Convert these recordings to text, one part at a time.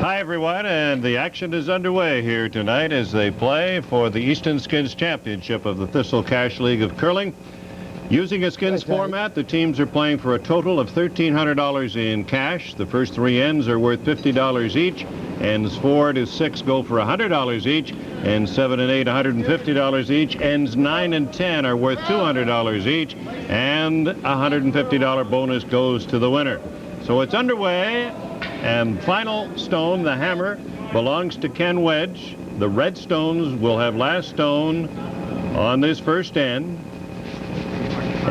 Hi, everyone, and the action is underway here tonight as they play for the Easton Skins Championship of the Thistle Cash League of Curling. Using a skins format, the teams are playing for a total of $1,300 in cash. The first three ends are worth $50 each. Ends 4 to 6 go for $100 each. Ends 7 and 8, $150 each. Ends 9 and 10 are worth $200 each. And a $150 bonus goes to the winner. So it's underway, and final stone, the hammer, belongs to Ken Wedge. The red stones will have last stone on this first end.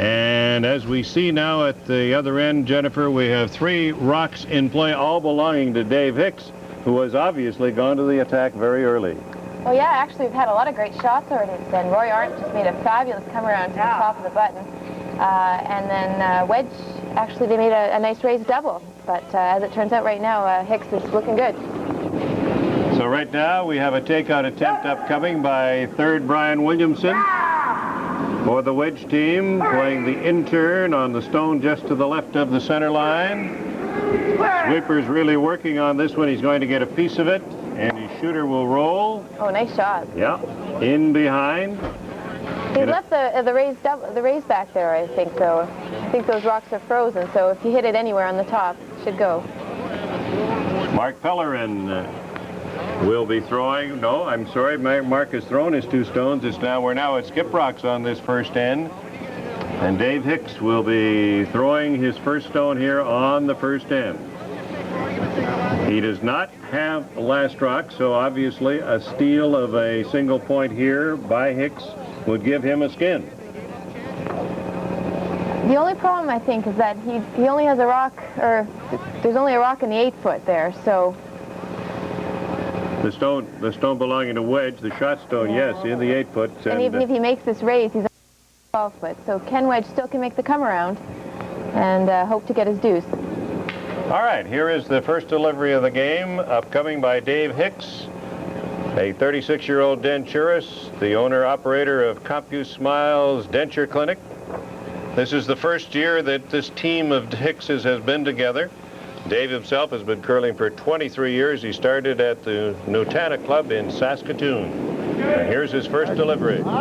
And as we see now at the other end, Jennifer, we have 3 rocks in play, all belonging to Dave Hicks, who has obviously gone to the attack very early. Well, yeah, actually, we've had a lot of great shots already. And Roy Arndt just made a fabulous come around to the top of the button. And then Wedge, actually, they made a nice raised double. But as it turns out right now, Hicks is looking good. So right now, we have a takeout attempt upcoming by third Brian Williamson for the Wedge team, playing the in-turn on the stone just to the left of the center line. Sweeper's really working on this one. He's going to get a piece of it, and his shooter will roll. Oh, nice shot. Yeah, in behind. He left the raise back there, I think, though. I think those rocks are frozen, so if you hit it anywhere on the top, it should go. Mark Pellerin will be throwing. No, I'm sorry, Mark has thrown his 2 stones. We're now at skip rocks on this first end. And Dave Hicks will be throwing his first stone here on the first end. He does not have the last rock, so obviously a steal of a single point here by Hicks would give him a skin. The only problem, I think, is that he only has a rock, or there's only a rock in the 8-foot there, so... The stone belonging to Wedge, the shot stone, yes, in the 8-foot. And even if he makes this raise, he's 12-foot. So Ken Wedge still can make the come around and hope to get his deuce. All right, here is the first delivery of the game, upcoming by Dave Hicks, a 36-year-old denturist, the owner-operator of CompuSmiles Denture Clinic. This is the first year that this team of Hickses has been together. Dave himself has been curling for 23 years. He started at the Nutana Club in Saskatoon. And here's his first delivery. Looks good.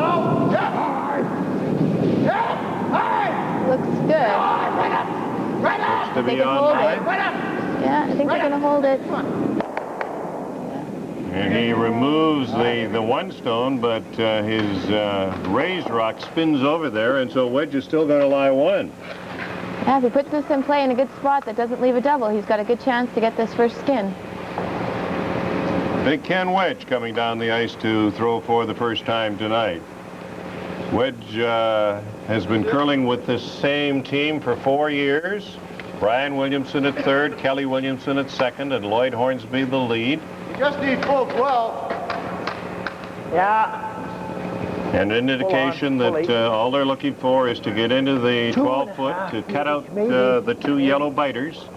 Looks to be on line. Yeah, I think they're going to hold it. And he removes the 1 stone, but his raised rock spins over there, and so Wedge is still going to lie 1. Yeah, if he puts this in play in a good spot that doesn't leave a double, he's got a good chance to get this first skin. Big Ken Wedge coming down the ice to throw for the first time tonight. Wedge has been curling with this same team for 4 years. Brian Williamson at third, Kelly Williamson at second, and Llyod Hornsby the lead. You just need full 12. Yeah. And an indication that all they're looking for is to get into the 12-foot to cut out the 2 yellow biters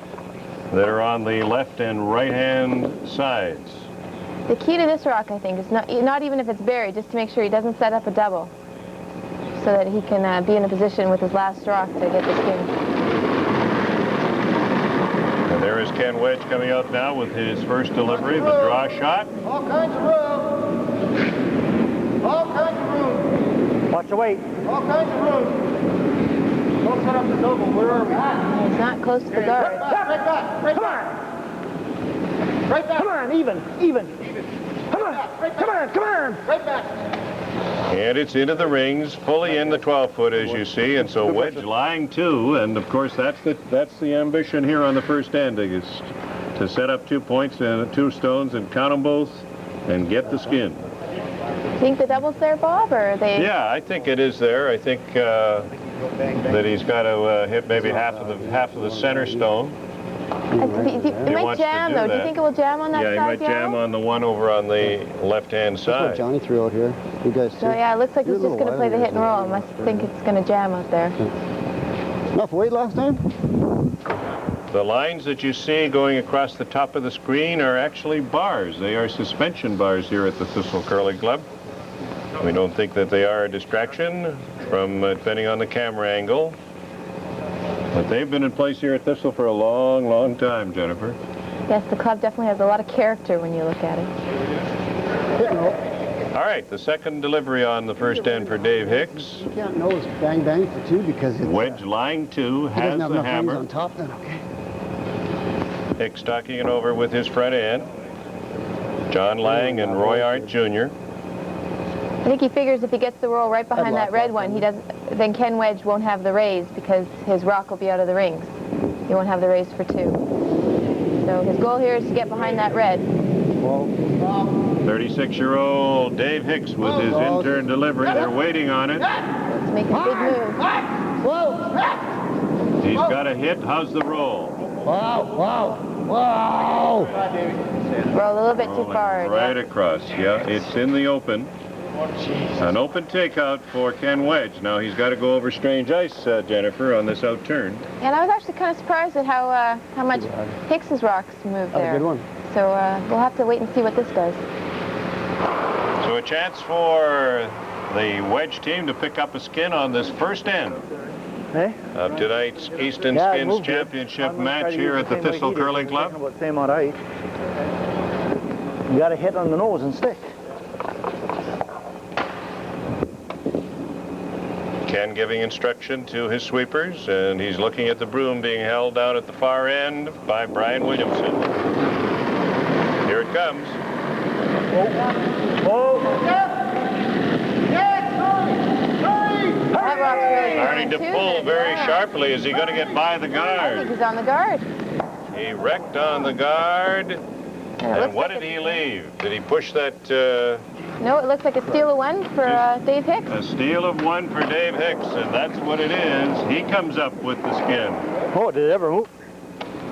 that are on the left and right-hand sides. The key to this rock, I think, is not even if it's buried, just to make sure he doesn't set up a double so that he can be in a position with his last rock to get the skin. And there is Ken Wedge coming out now with his first delivery, the draw shot. All kinds of room. All kinds of room. Watch the weight. All kinds of room. Don't set up the double. Where are we? He's not close to the guard. Right back. Right back. Right back. Come on, even. Come on. Right back. And it's into the rings, fully in the 12-foot, as you see, and so Wedge lying 2, and of course that's the ambition here on the first end, is to set up 2 points and 2 stones and count them both and get the skin. Think the double's there, Bob, or are they? Yeah, I think it is there. I think that he's got to hit maybe half of the center stone. It might jam, though. Do you think it will jam on that side? Yeah, he might jam on the one over on the left-hand side. That's what Johnny threw out here. You guys see? So, yeah, it looks like he's just going to play the hit and roll. I must think it's going to jam out there. Enough weight last time? The lines that you see going across the top of the screen are actually bars. They are suspension bars here at the Thistle Curling Club. We don't think that they are a distraction from depending on the camera angle. But they've been in place here at Thistle for a long, long time, Jennifer. Yes, the club definitely has a lot of character when you look at it. All right, the second delivery on the first end for Dave Hicks. You can't nose bang bang for 2 because it's... Wedge Lange 2 he has doesn't have the enough rings hammer. on top then, okay. Hicks talking it over with his front end. John Lange and Roy Arndt Jr. I think he figures if he gets the roll right behind that red one, then Ken Wedge won't have the raise because his rock will be out of the rings. He won't have the raise for 2. So his goal here is to get behind that red. 36-year-old Dave Hicks with his in-turn delivery. They're waiting on it. Let's make a big move. He's got a hit. How's the roll? Wow. Roll a little bit too Rolling far. right across. Yeah, it's in the open. An open takeout for Ken Wedge. Now he's got to go over strange ice, Jennifer, on this out turn. And I was actually kind of surprised at how much Hicks's rocks moved That's there. a good one. So we'll have to wait and see what this does. So a chance for the Wedge team to pick up a skin on this first end of tonight's Easton Skins Championship match here at the Thistle Curling Club. Same on ice. You got to hit on the nose and stick. Ken giving instruction to his sweepers, and he's looking at the broom being held down at the far end by Brian Williamson. Here it comes. That rock's really Starting to pull very sharply. Is he going to get by the I think guard? he's on the guard. He wrecked on the guard. And looks what like did he leave? Did he push that? No, it looks like a steal of 1 for Dave Hicks. A steal of 1 for Dave Hicks, and that's what it is. He comes up with the skin. Oh, did it ever move?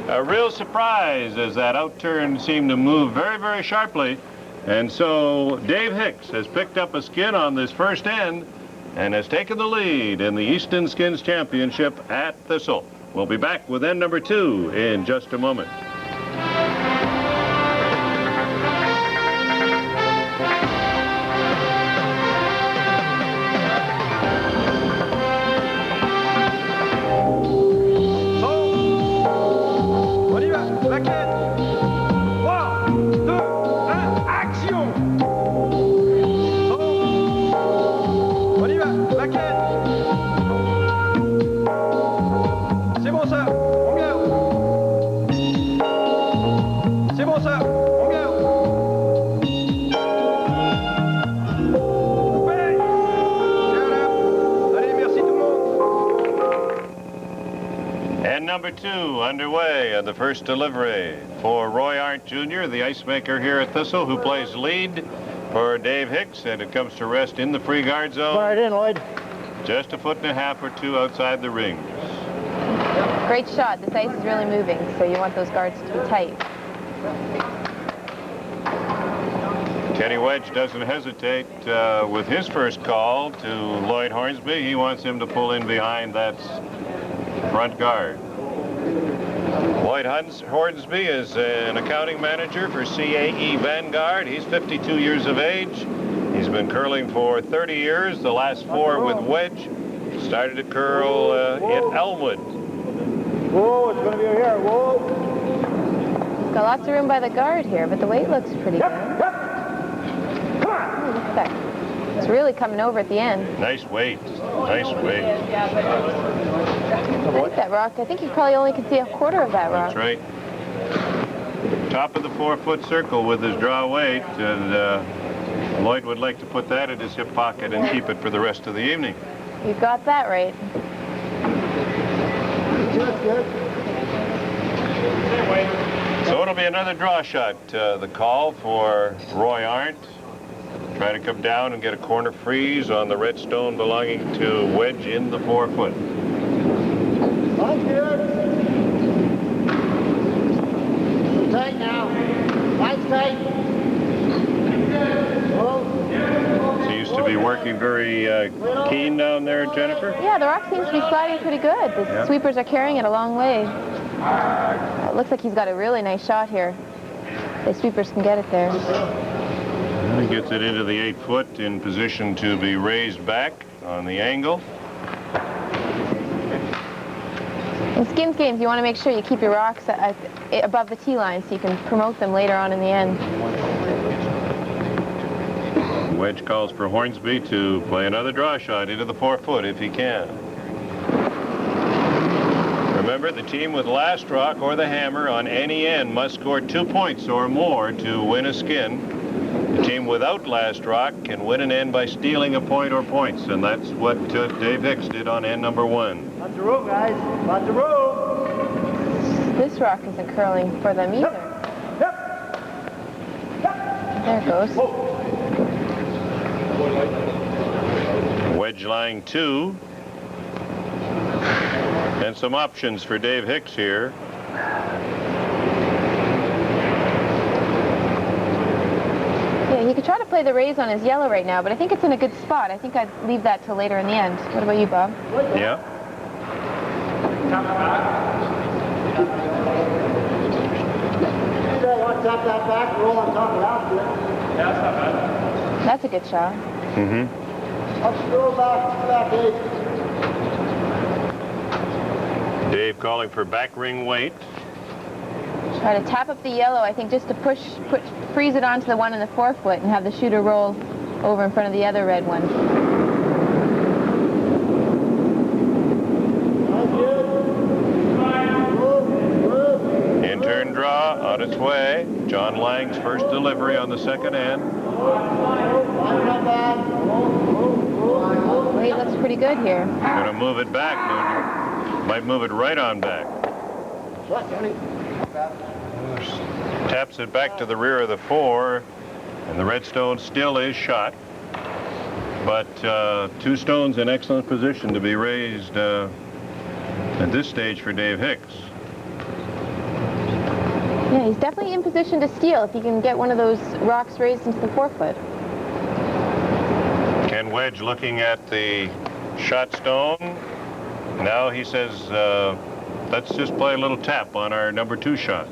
A real surprise as that outturn seemed to move very, very sharply. And so Dave Hicks has picked up a skin on this first end and has taken the lead in the Easton Skins Championship at Thistle. We'll be back with end number 2 in just a moment. Number 2 underway and the first delivery for Roy Arndt Jr., the ice maker here at Thistle, who plays lead for Dave Hicks, and it comes to rest in the free guard zone. Right in, Lloyd. Just a 1.5 or 2 outside the rings. Great shot. This ice is really moving, so you want those guards to be tight. Kenny Wedge doesn't hesitate with his first call to Llyod Hornsby. He wants him to pull in behind that front guard. Llyod Hornsby is an accounting manager for CAE Vanguard. He's 52 years of age. He's been curling for 30 years, the last 4 with Wedge. Started to curl at Elmwood. Whoa, it's going to be over here. Whoa. Got lots of room by the guard here, but the weight looks pretty good. Ooh, look at that. It's really coming over at the end. Nice weight. Nice weight. I think that rock, I think you probably only can see a quarter of that rock. That's right. Top of the 4-foot circle with his draw weight, and Llyod would like to put that in his hip pocket and keep it for the rest of the evening. You got that right. So it'll be another draw shot, the call for Roy Arndt. Trying to come down and get a corner freeze on the red stone belonging to Wedge in the 4-foot. Line's good. Tight now. Line's tight. Seems to be working very keen down there, Jennifer. Yeah, the rock seems to be sliding pretty good. The sweepers are carrying it a long way. It looks like he's got a really nice shot here. The sweepers can get it there. He gets it into the 8-foot in position to be raised back on the angle. In skins games, you want to make sure you keep your rocks above the tee line so you can promote them later on in the end. Wedge calls for Hornsby to play another draw shot into the 4-foot if he can. Remember, the team with last rock or the hammer on any end must score 2 points or more to win a skin. The team without last rock can win an end by stealing a point or points, and that's what Dave Hicks did on end number 1. Lots of room, guys. Lots of room. This rock isn't curling for them either. There it goes. Wedge line 2. And some options for Dave Hicks here. Yeah, he could try to play the raise on his yellow right now, but I think it's in a good spot. I think I'd leave that till later in the end. What about you, Bob? Yeah. Tap that back, roll on top of that. Yeah, that's not bad. That's a good shot. Mm-hmm. Up, scroll back, Dave. Dave calling for back ring weight. Try to tap up the yellow, I think, just to freeze it onto the one in the 4-foot and have the shooter roll over in front of the other red one. In turn draw on its way. John Lange's first delivery on the second end. Weight looks pretty good here. Going to move it back, Nugent. Might move it right on back. Taps it back to the rear of the 4, and the red stone still is shot. But 2 stones in excellent position to be raised at this stage for Dave Hicks. Yeah, he's definitely in position to steal if he can get one of those rocks raised into the 4-foot. Ken Wedge looking at the shot stone. Now he says, let's just play a little tap on our number 2 shot.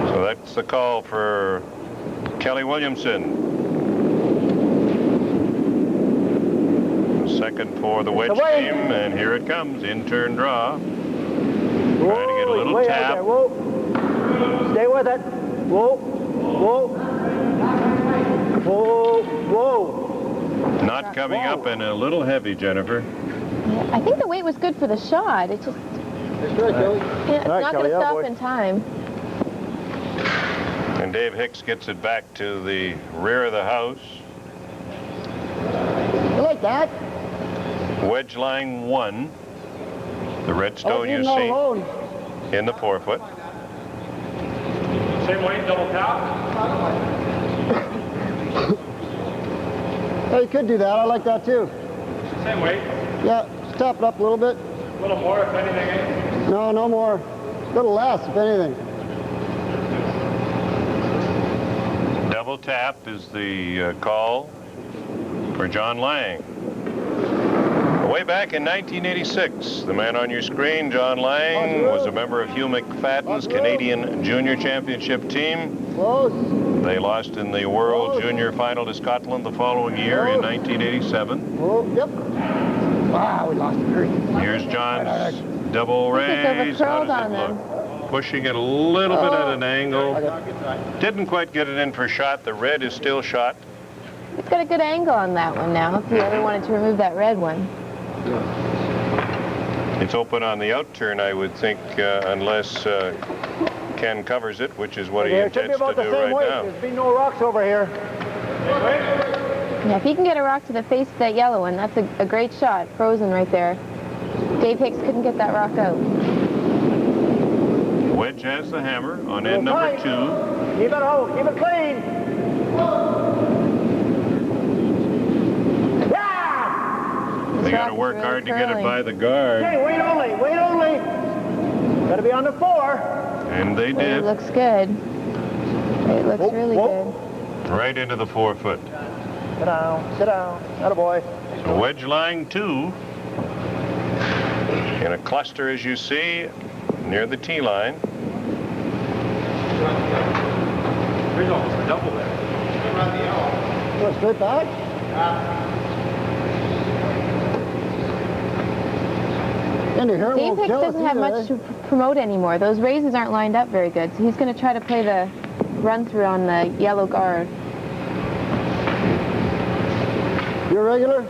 So that's the call for Kelly Williamson. Second for the Wedge team, and here it comes, in turn draw. Trying to get a little tap. Whoa. Stay with it. Whoa. Whoa. Whoa. Whoa. Not coming up and a little heavy, Jennifer. Yeah, I think the weight was good for the shot. It just... It's good, Kelly. Yeah, it's not going to stop in time. And Dave Hicks gets it back to the rear of the house. You like that? Wedge line 1. The red stone you see in the 4-foot. Same weight, double tap. Oh, you could do that. I like that too. Same weight. Yeah, just tap it up a little bit. A little more, if anything. Eh? No, no more. A little less, if anything. Double tap is the call for John Lange. Way back in 1986, the man on your screen, John Lange, was a member of Hugh McFadden's Canadian Junior Championship team. Close. They lost in the World Junior Final to Scotland the following year in 1987. Oh, yep. Wow, we lost the green. Here's John's double raise. How does it look? Pushing it a little bit at an angle. Didn't quite get it in for shot. The red is still shot. It's got a good angle on that one now, if you ever wanted to remove that red one. It's open on the outturn, I would think, unless Ken covers it, which is what he intends to do right now. There's been no rocks over here. Yeah, if he can get a rock to the face of that yellow one, that's a great shot. Frozen right there. Dave Hicks couldn't get that rock out. Wedge has the hammer on end number 2. Keep it hold. Keep it clean. They got to work hard to get it by the guard. Okay, wait only. Wait only. Got to be on the 4. And they It did. looks good. It looks really good. Right into the 4-foot. Sit down. Sit down. Attaboy. Wedge line 2. In a cluster, as you see, near the tee line. There's almost a double there. Go straight back. Into here Dave won't Hicks kill us doesn't have either, much eh? to promote anymore. Those raises aren't lined up very good, so he's going to try to play the run-through on the yellow guard. You're regular?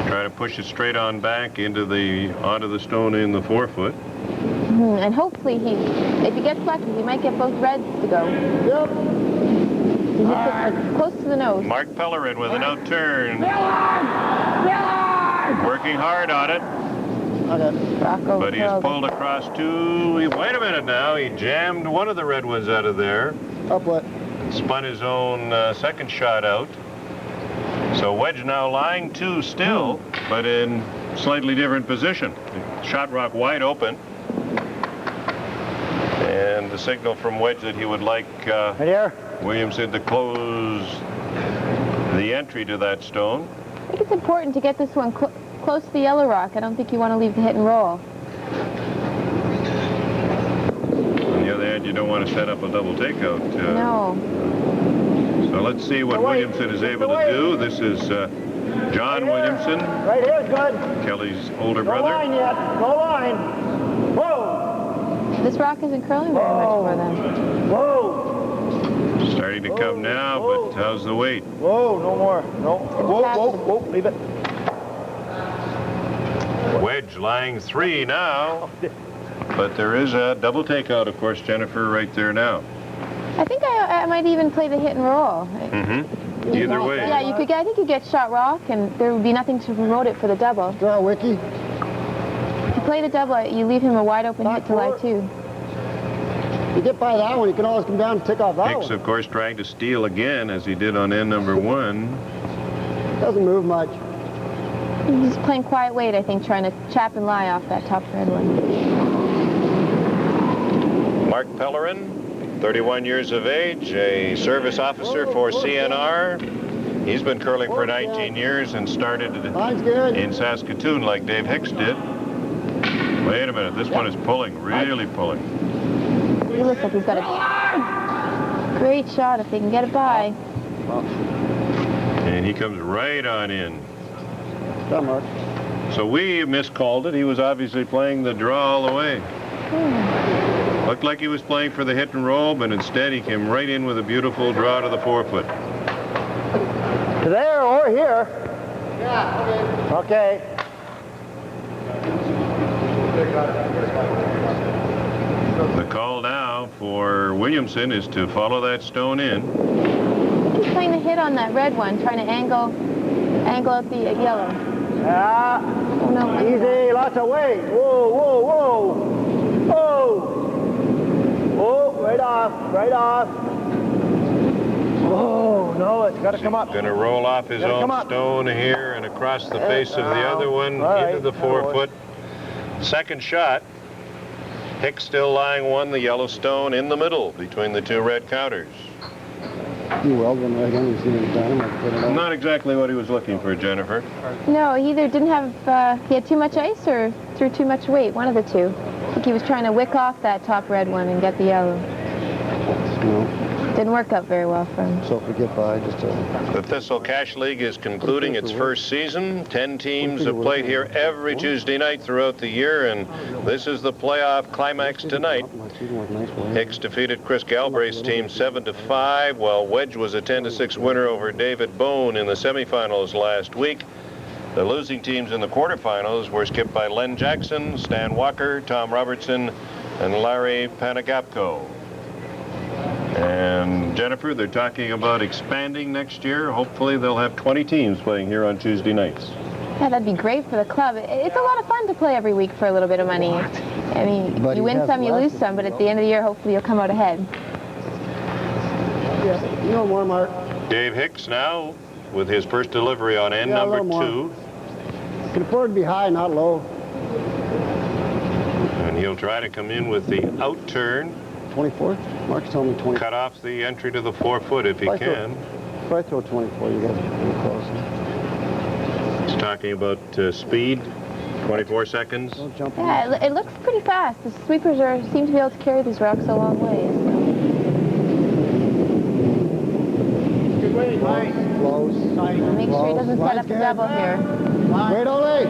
Try to push it straight on back onto the stone in the 4-foot. And hopefully if he gets lucky, he might get both reds to go. Yep. He hits it close to the nose. Mark Pellerin with an out-turn. Working hard on it. Okay. Rocco But he has curled it. pulled across two. Wait a minute now. He jammed one of the red ones out of there. Uplet. Spun his own second shot out. So Wedge now lying 2 still, but in slightly different position. Shot rock wide open. And the signal from Wedge that he would like Right here. Williamson to close the entry to that stone. I think it's important to get this one close to the yellow rock. I don't think you want to leave the hit and roll. On the other hand, you don't want to set up a double takeout. No. So let's see what Williamson is able to do. This is John Williamson, Right here is good. Kelly's older No line brother. yet. No line. Whoa. This rock isn't curling very much for them. Whoa. Starting to come now, but how's the weight? Whoa. No more. No. Whoa. Whoa. Whoa. Leave it. Wedge lying 3 now. But there is a double takeout, of course, Jennifer, right there now. I think I might even play the hit and roll. Either way. Yeah, you could. I think you get shot rock, and there would be nothing to promote it for the double. Draw Wiki. If you play the double, you leave him a wide open hit to lie 2. You get by that one, you can always come down and tick off that Hicks, one. of course, trying to steal again, as he did on end number 1. Doesn't move much. He's playing quiet weight, I think, trying to chap and lie off that top red one. Mark Pellerin, 31 years of age, a service officer for CNR. He's been curling for 19 years and started Line's good. in Saskatoon like Dave Hicks did. Wait a minute, this one is pulling, really pulling. He looks like he's got a great shot if they can get it by. And he comes right on in. Come, Mark. So we miscalled it. He was obviously playing the draw all the way. Looked like he was playing for the hit and roll, but instead he came right in with a beautiful draw to the 4-foot. There or here. Yeah, Okay. The call now for Williamson is to follow that stone in. He's playing the hit on that red one, trying to angle out the yellow. Yeah. Oh, no. Easy. Lots of weight. Whoa. Whoa. Whoa. Whoa. Oh, right off. Right off. Oh, no, it's got to come up. Going to roll off his Gotta own come up. stone here and across the face of the other one All right. into the 4-foot. Second shot. Hicks still lying 1, the yellow stone in the middle between the 2 red counters. You weld one right in, you see the dynamite put it on. Not exactly what he was looking for, Jennifer. No, he either didn't have, he had too much ice or threw too much weight, one of the 2. I think he was trying to wick off that top red one and get the yellow. No. Didn't work out very well for him. So if we get by, just The Thistle Cash League is concluding its first season. 10 teams have played here every Tuesday night throughout the year, and this is the playoff climax tonight. Hicks defeated Chris Galbraith's team 7-5, while Wedge was a 10-6 winner over David Bone in the semifinals last week. The losing teams in the quarterfinals were skipped by Len Jackson, Stan Walker, Tom Robertson, and Larry Panagapko. And Jennifer, they're talking about expanding next year. Hopefully they'll have 20 teams playing here on Tuesday nights. Yeah, that'd be great for the club. It's a lot of fun to play every week for a little bit of money. I mean, But you he win has some, you lose lessons, some, but at the end of the year, hopefully you'll come out ahead. Yeah, you know more, Mark. Dave Hicks now with his first delivery on end Yeah, a number little 2. You can afford to be high, not low. And he'll try to come in with the out turn, 24? Mark's telling me 20. cut off the entry to the 4-foot if he Probably can. Probably throw 24. You guys are pretty close. He's talking about speed, 24 seconds. Don't jump on Yeah, it looks pretty fast. The sweepers seem to be able to carry these rocks a long ways. Good Close. Make sure he doesn't set up a double here. Wait, Ole.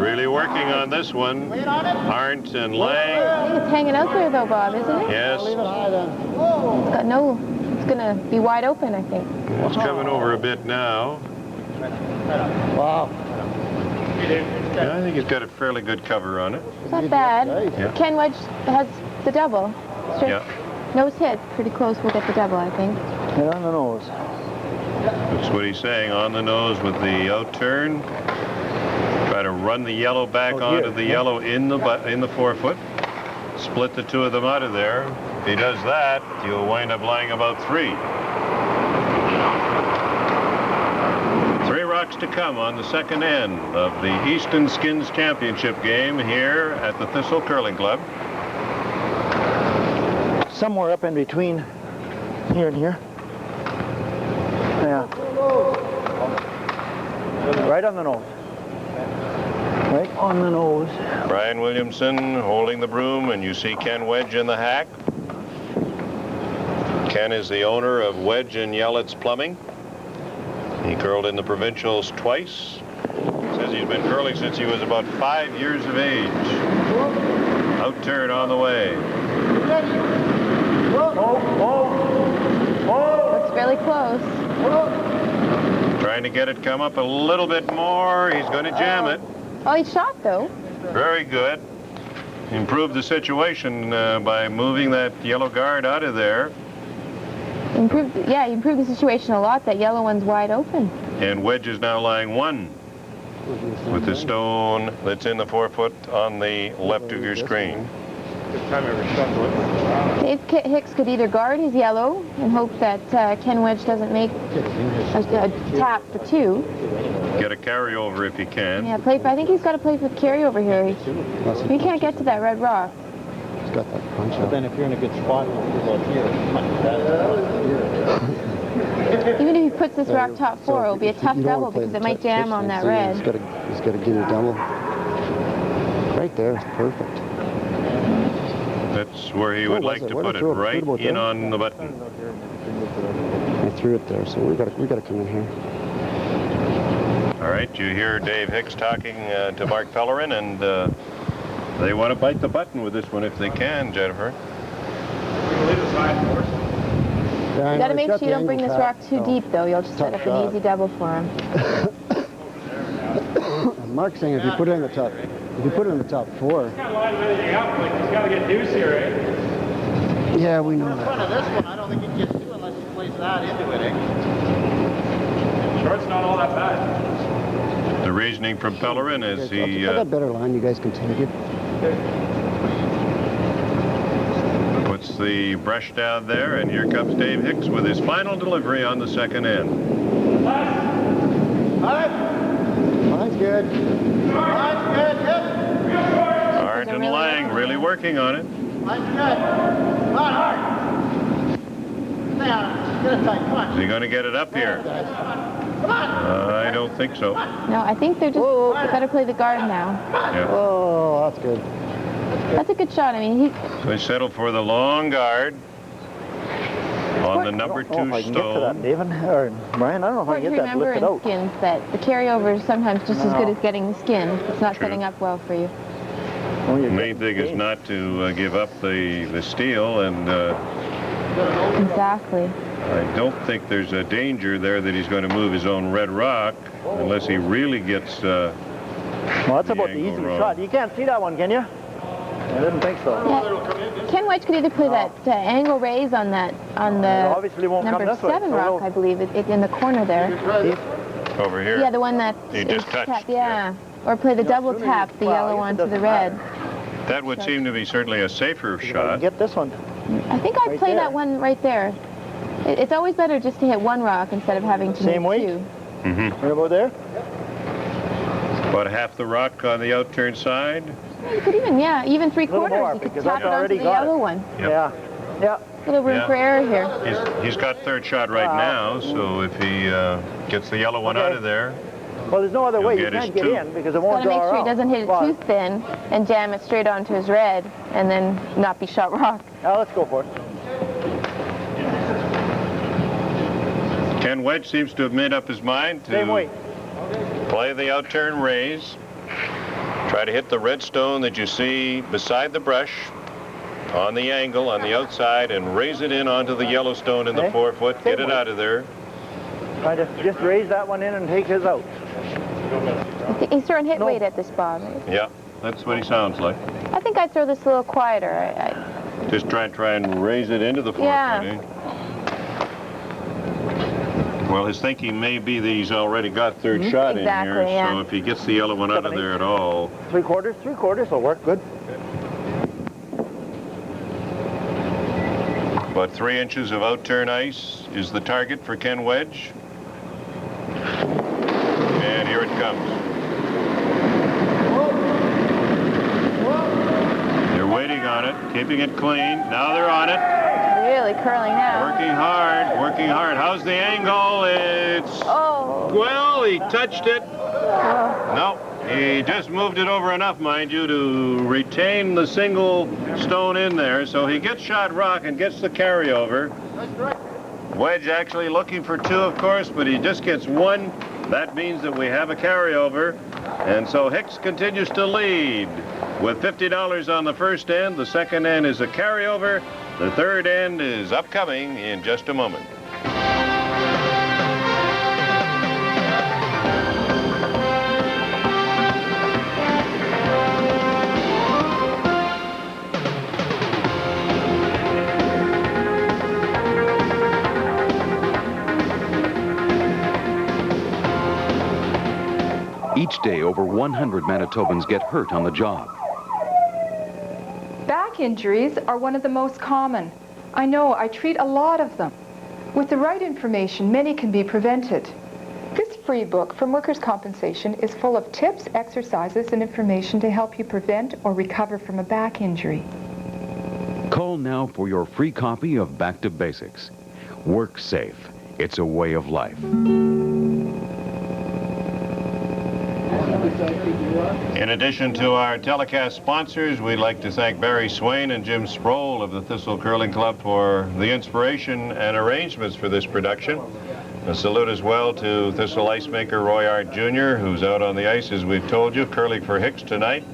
Really working on this one. Arndt and I Lange. think it's hanging out there though, Bob, isn't it? Yes. Leave it high then. It's got no, it's gonna be wide open, I think. It's coming over a bit now. Wow. Yeah, I think he's got a fairly good cover on it. It's not bad. Yeah. Ken Wedge has the double. Straight Yeah. nose hit, pretty close. We'll get the double, I think. Hit on the nose. That's what he's saying, on the nose with the out turn. Try to run the yellow back onto the yellow in the 4-foot. Split the two of them out of there. If he does that, you'll wind up lying about 3. 3 rocks to come on the second end of the Easton Skins Championship game here at the Thistle Curling Club. Somewhere up in between here and here. Yeah. Right on the nose. Right on the nose. Brian Williamson holding the broom, and you see Ken Wedge in the hack. Ken is the owner of Wedge and Yellett's Plumbing. He curled in the provincials twice. Says he's been curling since he was about 5 years of age. Out turn on the way. Looks really close. Trying to get it come up a little bit more. He's going to jam it. Oh, he shot though. Very good. Improved the situation by moving that yellow guard out of there. He improved the situation a lot. That yellow one's wide open. And Wedge is now lying 1 with the stone that's in the 4-foot on the left of your screen. Dave Hicks could either guard his yellow and hope that Ken Wedge doesn't make a tap for 2. Get a carryover if you can. Yeah, I think he's got to play for the carryover here. He can't get to that red rock. He's got that punch But out. then if you're in a good spot, you're about here. Even if he puts this rock top 4, it'll be a tough You don't double wanna play because the it might touch jam on thing, that so red. He's got to give you a double. Right there, it's perfect. That's where he would was like it? to Where put did it, I throw it? right About in there? on the button. I threw it there, so we got to come in here. All right, you hear Dave Hicks talking to Mark Pellerin, and they want to bite the button with this one if they can, Jennifer. Yeah, You got to make sure you don't bring this rock too deep, though. You'll just set up an easy double for him. Mark's saying if you put it in the top, if you put it in the top 4. He's got to line everything up. Like, he's got to get deuce here, eh? Yeah, we know In front that. of this one, I don't think he gets 2 unless he plays that into it, eh? Short's not all that bad. The reasoning from Pellerin is he I got better line. You guys can take it. puts the brush down there, and here comes Dave Hicks with his final delivery on the second end. Line's good. Line's good, hit. Arndt and Lange really working on it. Line's good. Come on, hard. Stay on it. Get it tight, come on. Is he going to get it up here? Come on. I don't think so. No, I think they're just better play the guard now. Yeah. Oh, that's good. That's a good shot. I mean, They settle for the long guard on the number I don't know 2 if I can get to that, stone. David, or Brian, I don't know if I important to can get that remember lifted in out. skins that the carryover is sometimes just as good as getting the skin. It's not True. setting up well for you. Oh, The you're main thing is getting not to give up the steel, and Exactly. I don't think there's a danger there that he's going to move his own red rock unless he really gets Well, that's the about the angle easy wrong. shot. You can't see that one, can you? I didn't think so. Yeah. Ken Wedge could either play that angle raise on the obviously won't come number this way, 7 so rock, we'll- I believe, it in the corner there. over here. Yeah, the one that He is just touched, tapped, yeah. Or play the double assuming tap, the well, I yellow guess it onto the doesn't red. That would seem to be certainly a safer shot. Get this one. I think I'd Right play there. that one right there. It's always better just to hit one rock instead of having to Same make weight? 2. Mm-hmm. Right about there? About half the rock on the outturn side. You could even 3 Little quarters. more, You could because tap I've it onto already the got it. yellow one. Yep. Yeah. Yeah. Little room Yeah. for error here. He's got third shot right now, so if he gets the yellow one Okay. out of there, Well, there's no other He'll way. You get his can't get 2. in because it Got won't to make draw sure he out. doesn't hit it Well, too thin and jam it straight onto his red and then not be shot rock. Now let's go for it. Ken Wedge seems to have made up his mind to Same weight. play the out-turn raise. Try to hit the red stone that you see beside the brush on the angle on the outside and raise it in onto the yellow stone in the Okay. 4-foot. Get it out of there. Try to just raise that one in and take his out. He's throwing hit weight at this ball, right? Yeah, that's what he sounds like. I think I'd throw this a little quieter. Just try and raise it into the 4-foot. Yeah. Well, his thinking may be that he's already got third shot Exactly, in here, yeah. so if he gets the yellow one out of there at all. 3/4 will work good. About 3 inches of out-turn ice is the target for Ken Wedge. And here it comes. They're waiting on it, keeping it clean. Now they're on it. Really curling now. Working hard, working hard. How's the angle? It's... Oh. Well, he touched it. No, he just moved it over enough, mind you, to retain the single stone in there. So he gets shot rock and gets the carryover. Wedge actually looking for 2, of course, but he just gets 1. That means that we have a carryover. And so Hicks continues to lead with $50 on the first end. The second end is a carryover. The third end is upcoming in just a moment. Each day, over 100 Manitobans get hurt on the job. Back injuries are one of the most common. I know, I treat a lot of them. With the right information, many can be prevented. This free book from Workers' Compensation is full of tips, exercises, and information to help you prevent or recover from a back injury. Call now for your free copy of Back to Basics. Work safe. It's a way of life. In addition to our telecast sponsors, we'd like to thank Barry Swain and Jim Sproul of the Thistle Curling Club for the inspiration and arrangements for this production. A salute as well to Thistle ice maker Roy Arndt Jr., who's out on the ice, as we've told you, curling for Hicks tonight.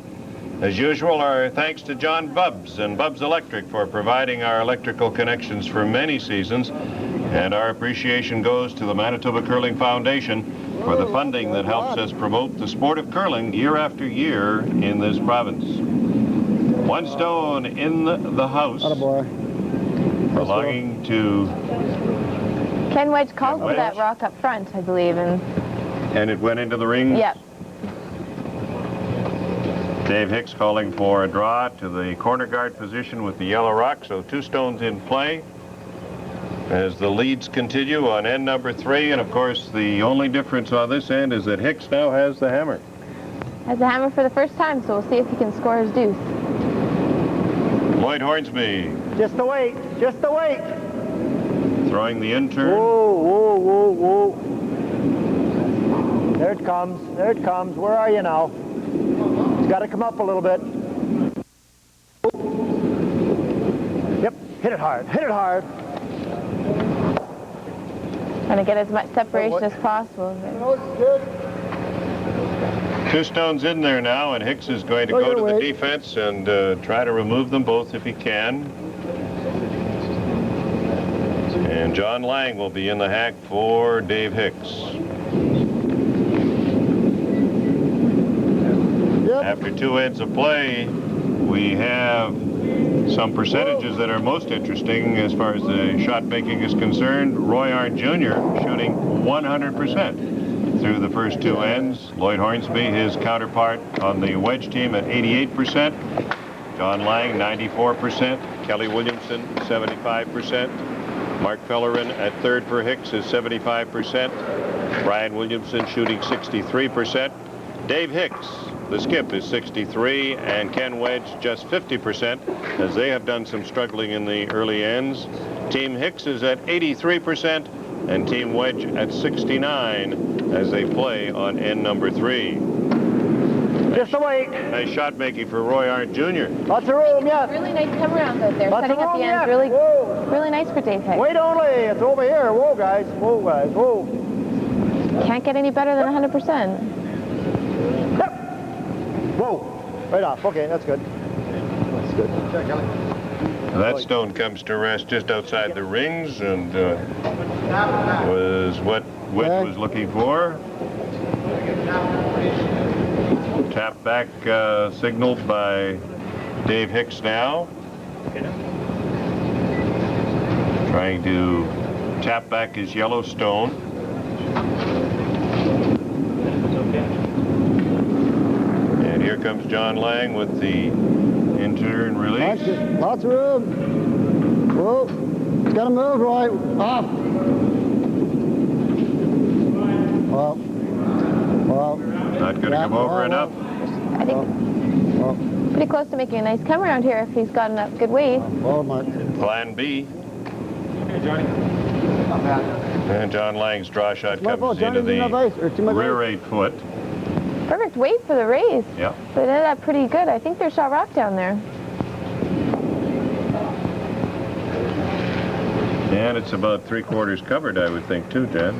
As usual, our thanks to John Bubbs and Bubbs Electric for providing our electrical connections for many seasons. And our appreciation goes to the Manitoba Curling Foundation for the funding that helps us promote the sport of curling year after year in this province. 1 stone in the house belonging to... Ken Wedge called for that rock up front, I believe, and it went into the ring? Yep. Dave Hicks calling for a draw to the corner guard position with the yellow rock, so 2 stones in play as the leads continue on end number 3. And of course, the only difference on this end is that Hicks now has the hammer. Has the hammer for the first time, so we'll see if he can score his deuce. Llyod Hornsby Just the weight. Just the weight. throwing the in-turn. Whoa, whoa, whoa, whoa. There it comes. There it comes. Where are you now? It's got to come up a little bit. Yep. Hit it hard. Hit it hard. Trying to get as much separation as possible. 2 stones in there now, and Hicks is going to go to the defense and try to remove them both if he can. And John Lange will be in the hack for Dave Hicks. After 2 ends of play, we have some percentages that are most interesting as far as the shot making is concerned. Roy Arndt Jr. shooting 100% through the first 2 ends. Llyod Hornsby, his counterpart on the Wedge team, at 88%. John Lange, 94%. Kelly Williamson, 75%. Mark Pellerin at 3rd for Hicks is 75%. Brian Williamson shooting 63%. Dave Hicks, the skip, is 63%, and Ken Wedge just 50%, as they have done some struggling in the early ends. Team Hicks is at 83%, and Team Wedge at 69% as they play on end number 3. Just a wait. Nice shot making for Roy Arndt Jr. Lots of room yet. Really nice come around out there. Lots Setting of up room the yet. ends. Really, Whoa. really nice for Dave Hicks. Wait only. It's over here. Whoa, guys. Whoa, guys. Whoa. Can't get any better than 100%. Yep. Whoa. Right off. Okay, that's good. That's good. That stone comes to rest just outside the rings and was what Wedge was looking for. Tap back signaled by Dave Hicks now. Trying to tap back his yellow stone. And here comes John Lange with the in-turn release. Lots of room. Whoa. It's got to move, Roy. Off. Well. Not going to come over enough. I think pretty close to making a nice come around here if he's got enough good weight. Plan B. Hey, Johnny. Not bad. And John Lange's draw shot comes into the rear 8 foot. Perfect weight for the raise. Yeah. But it ended up pretty good. I think there's shot rock down there. And it's about 3/4 covered, I would think, too, Jen.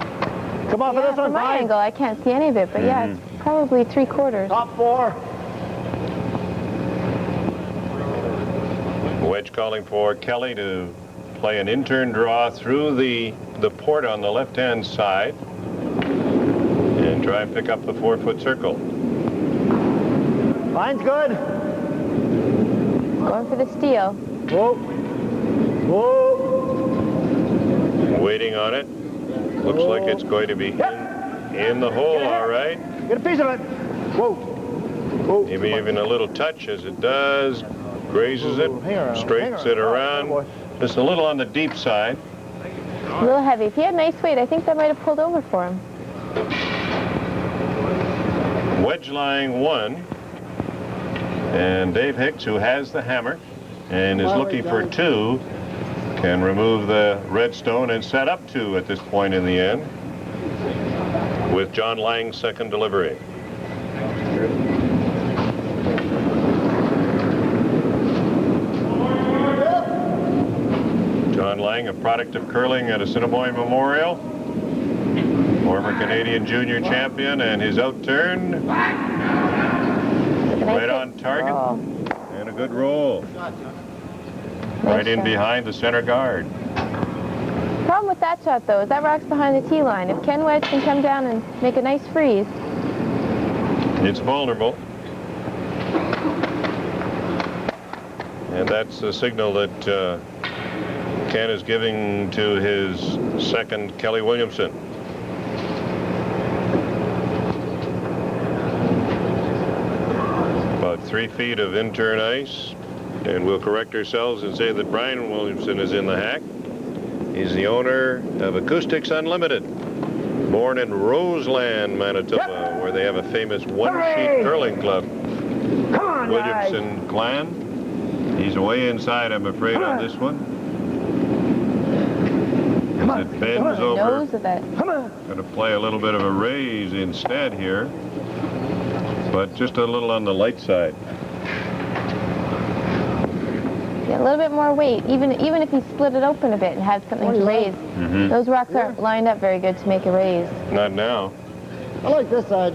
Come on for Yeah, this one, from my fine. angle, I can't see any of it, but yeah, it's probably 3/4. Top 4. Wedge calling for Kelly to play an in-turn draw through the port on the left-hand side and try and pick up the 4-foot circle. Line's good. Going for the steal. Whoa. Whoa. Waiting on it. Looks like it's going to be in the hole, all right. Get a piece of it. Whoa. Whoa. Maybe even a little touch as it does. Grazes it, straights it around. Just a little on the deep side. A little heavy. If he had nice weight, I think that might have pulled over for him. Wedge lying 1. And Dave Hicks, who has the hammer and is looking for 2, can remove the red stone and set up 2 at this point in the end with John Lange's second delivery. John Lange, a product of curling at Assiniboine Memorial, former Canadian junior champion, and his outturn right on target and a good roll. Right in behind the center guard. Problem with that shot, though, is that rock's behind the tee line. If Ken Wedge can come down and make a nice freeze. It's vulnerable. And that's the signal that Ken is giving to his second, Kelly Williamson. About 3 feet of in-turn ice. And we'll correct ourselves and say that Brian Williamson is in the hack. He's the owner of Acoustics Unlimited. Born in Roseland, Manitoba, where they have a famous one-sheet curling club. Come on, guys. Williamson clan. He's way inside, I'm afraid, on this one. As it bends over. Nose of it. Going to play a little bit of a raise instead here, but just a little on the light side. Yeah, a little bit more weight, even if he split it open a bit and had something to raise. Those rocks aren't lined up very good to make a raise. Not now. I like this side.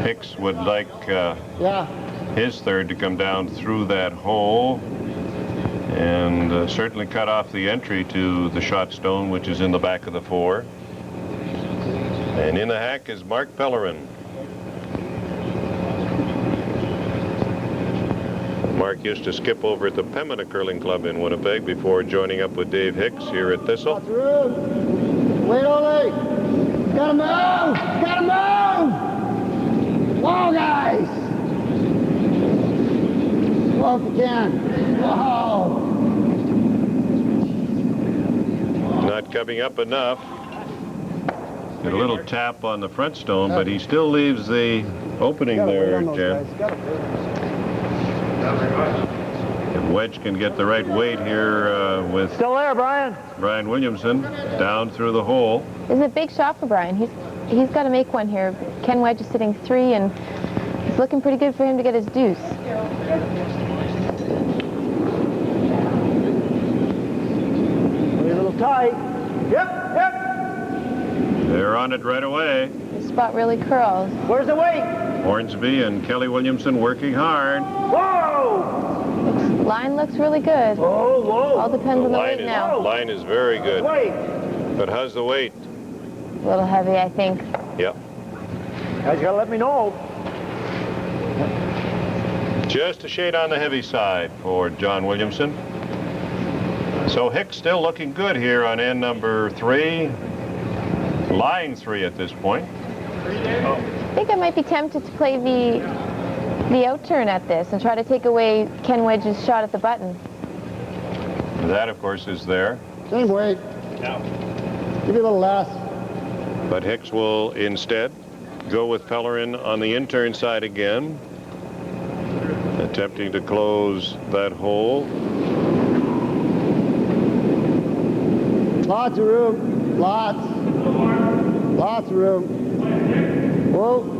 Hicks would like his third to come down through that hole and certainly cut off the entry to the shot stone, which is in the back of the 4. And in the hack is Mark Pellerin. Mark used to skip over at the Pembina Curling Club in Winnipeg before joining up with Dave Hicks here at Thistle. Lots of room. Wait only. Gotta move. Gotta move. Whoa, guys. Whoa, if you can. Whoa. Not coming up enough. Get a little tap on the front stone, but he still leaves the opening there, Jen. If Wedge can get the right weight here with Still there, Brian. Brian Williamson down through the hole. This is a big shot for Brian. He's he's got to make one here. Ken Wedge is sitting 3, and it's looking pretty good for him to get his deuce. A little tight. Yep, yep. They're on it right away. The spot really curls. Where's the weight? Hornsby and Kelly Williamson working hard. Whoa! Line looks really good. Whoa, whoa. All depends on the weight now. Line is very good. Weight. But how's the weight? A little heavy, I think. Yep. Guys, you gotta let me know. Just a shade on the heavy side for John Williamson. So Hicks still looking good here on end number 3. Lying 3 at this point. I think I might be tempted to play the out-turn at this and try to take away Ken Wedge's shot at the button. That, of course, is there. Same weight. Now. Give me a little less. But Hicks will instead go with Pellerin on the in-turn side again, attempting to close that hole. Lots of room. Lots. Lots of room. Whoa.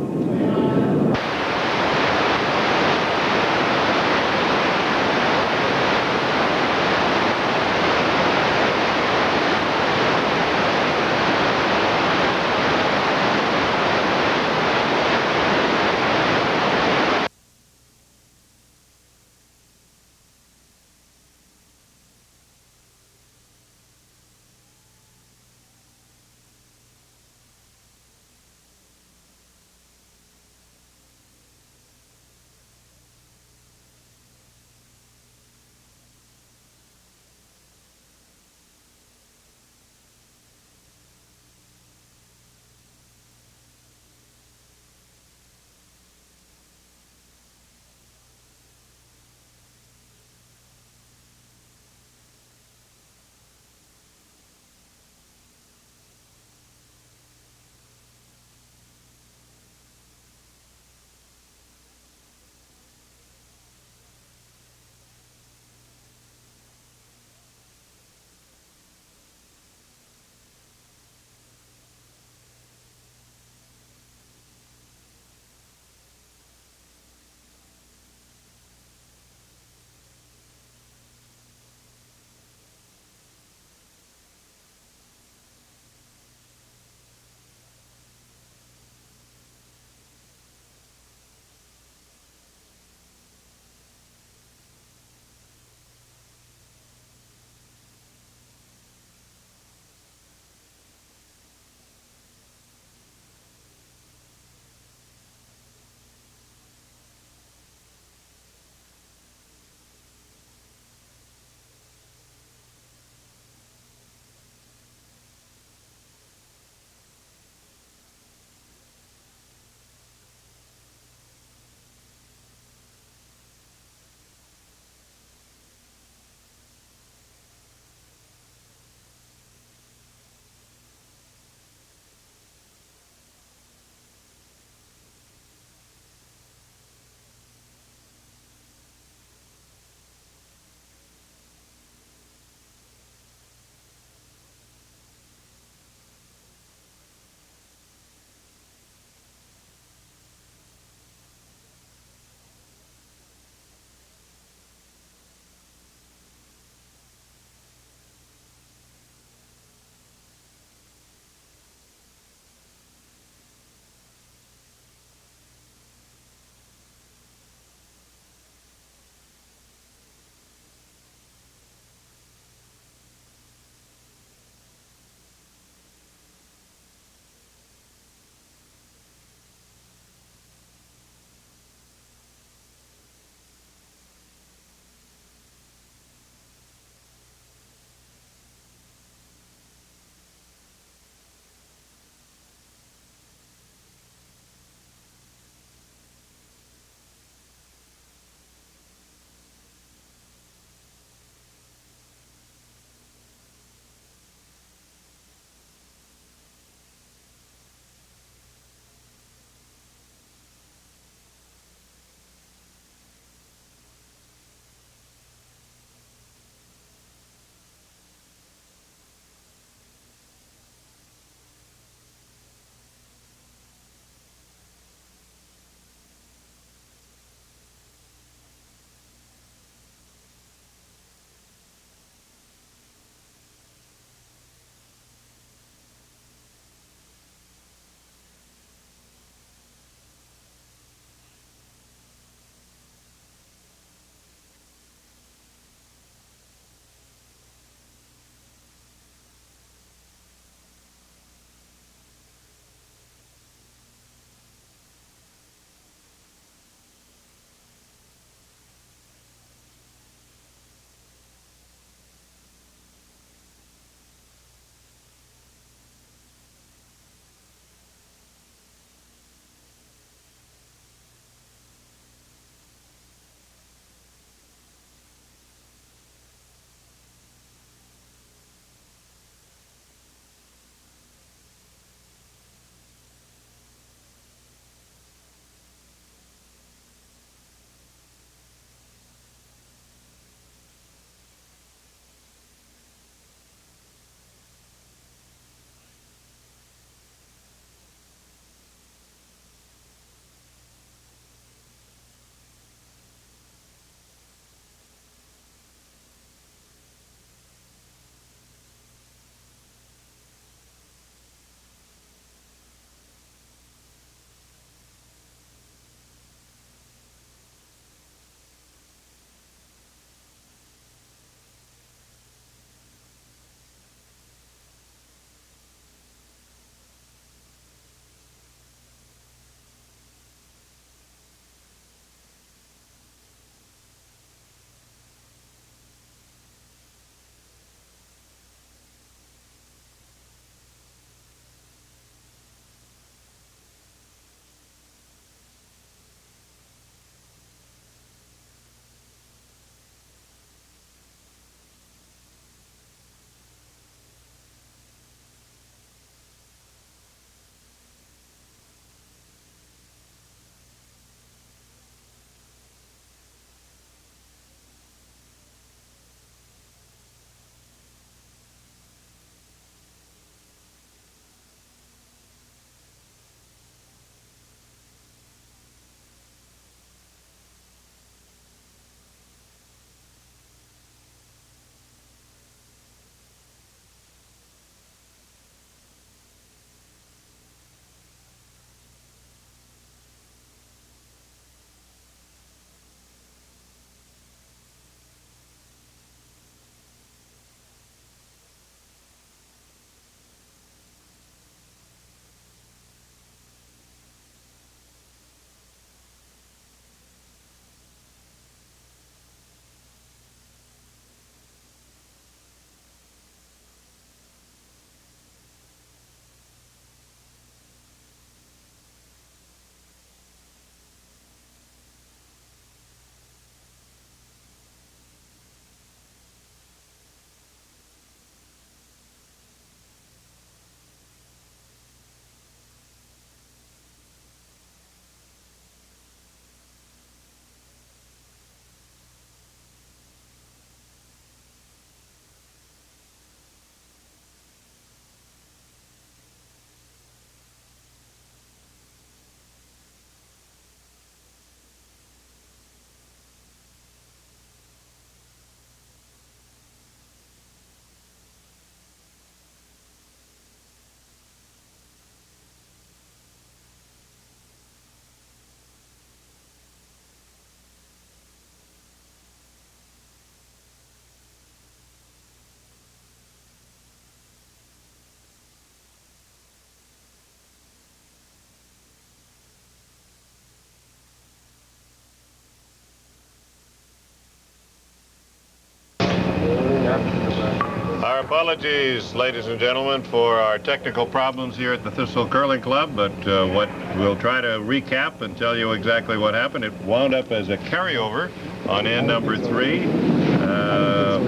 Our apologies, ladies and gentlemen, for our technical problems here at the Thistle Curling Club, but what we'll try to recap and tell you exactly what happened. It wound up as a carryover on end number 3.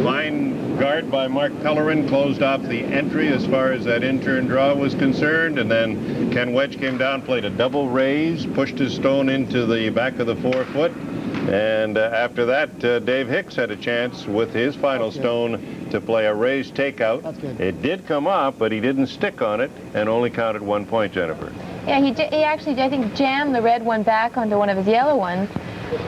Fine guard by Mark Pellerin closed off the entry as far as that in-turn draw was concerned, and then Ken Wedge came down, played a double raise, pushed his stone into the back of the 4-foot, and after that, Dave Hicks had a chance with his final stone to play a raised takeout. It did come up, but he didn't stick on it and only counted 1 point, Jennifer. Yeah, he actually, I think, jammed the red one back onto one of his yellow ones.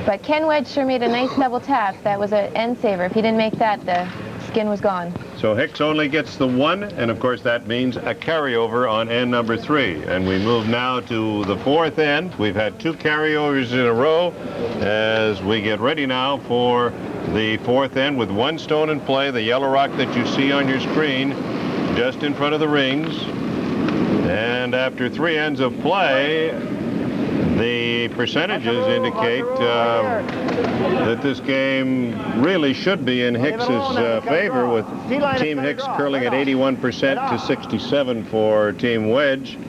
But Ken Wedge sure made a nice double tap. That was an end saver. If he didn't make that, the skin was gone. So Hicks only gets the 1, and of course that means a carryover on end number 3. And we move now to the 4th end. We've had 2 carryovers in a row as we get ready now for the 4th end with 1 stone in play, the yellow rock that you see on your screen just in front of the rings. And after 3 ends of play, the percentages indicate that this game really should be in Hicks's favor, with Team Hicks curling at 81% to 67 for Team Wedge.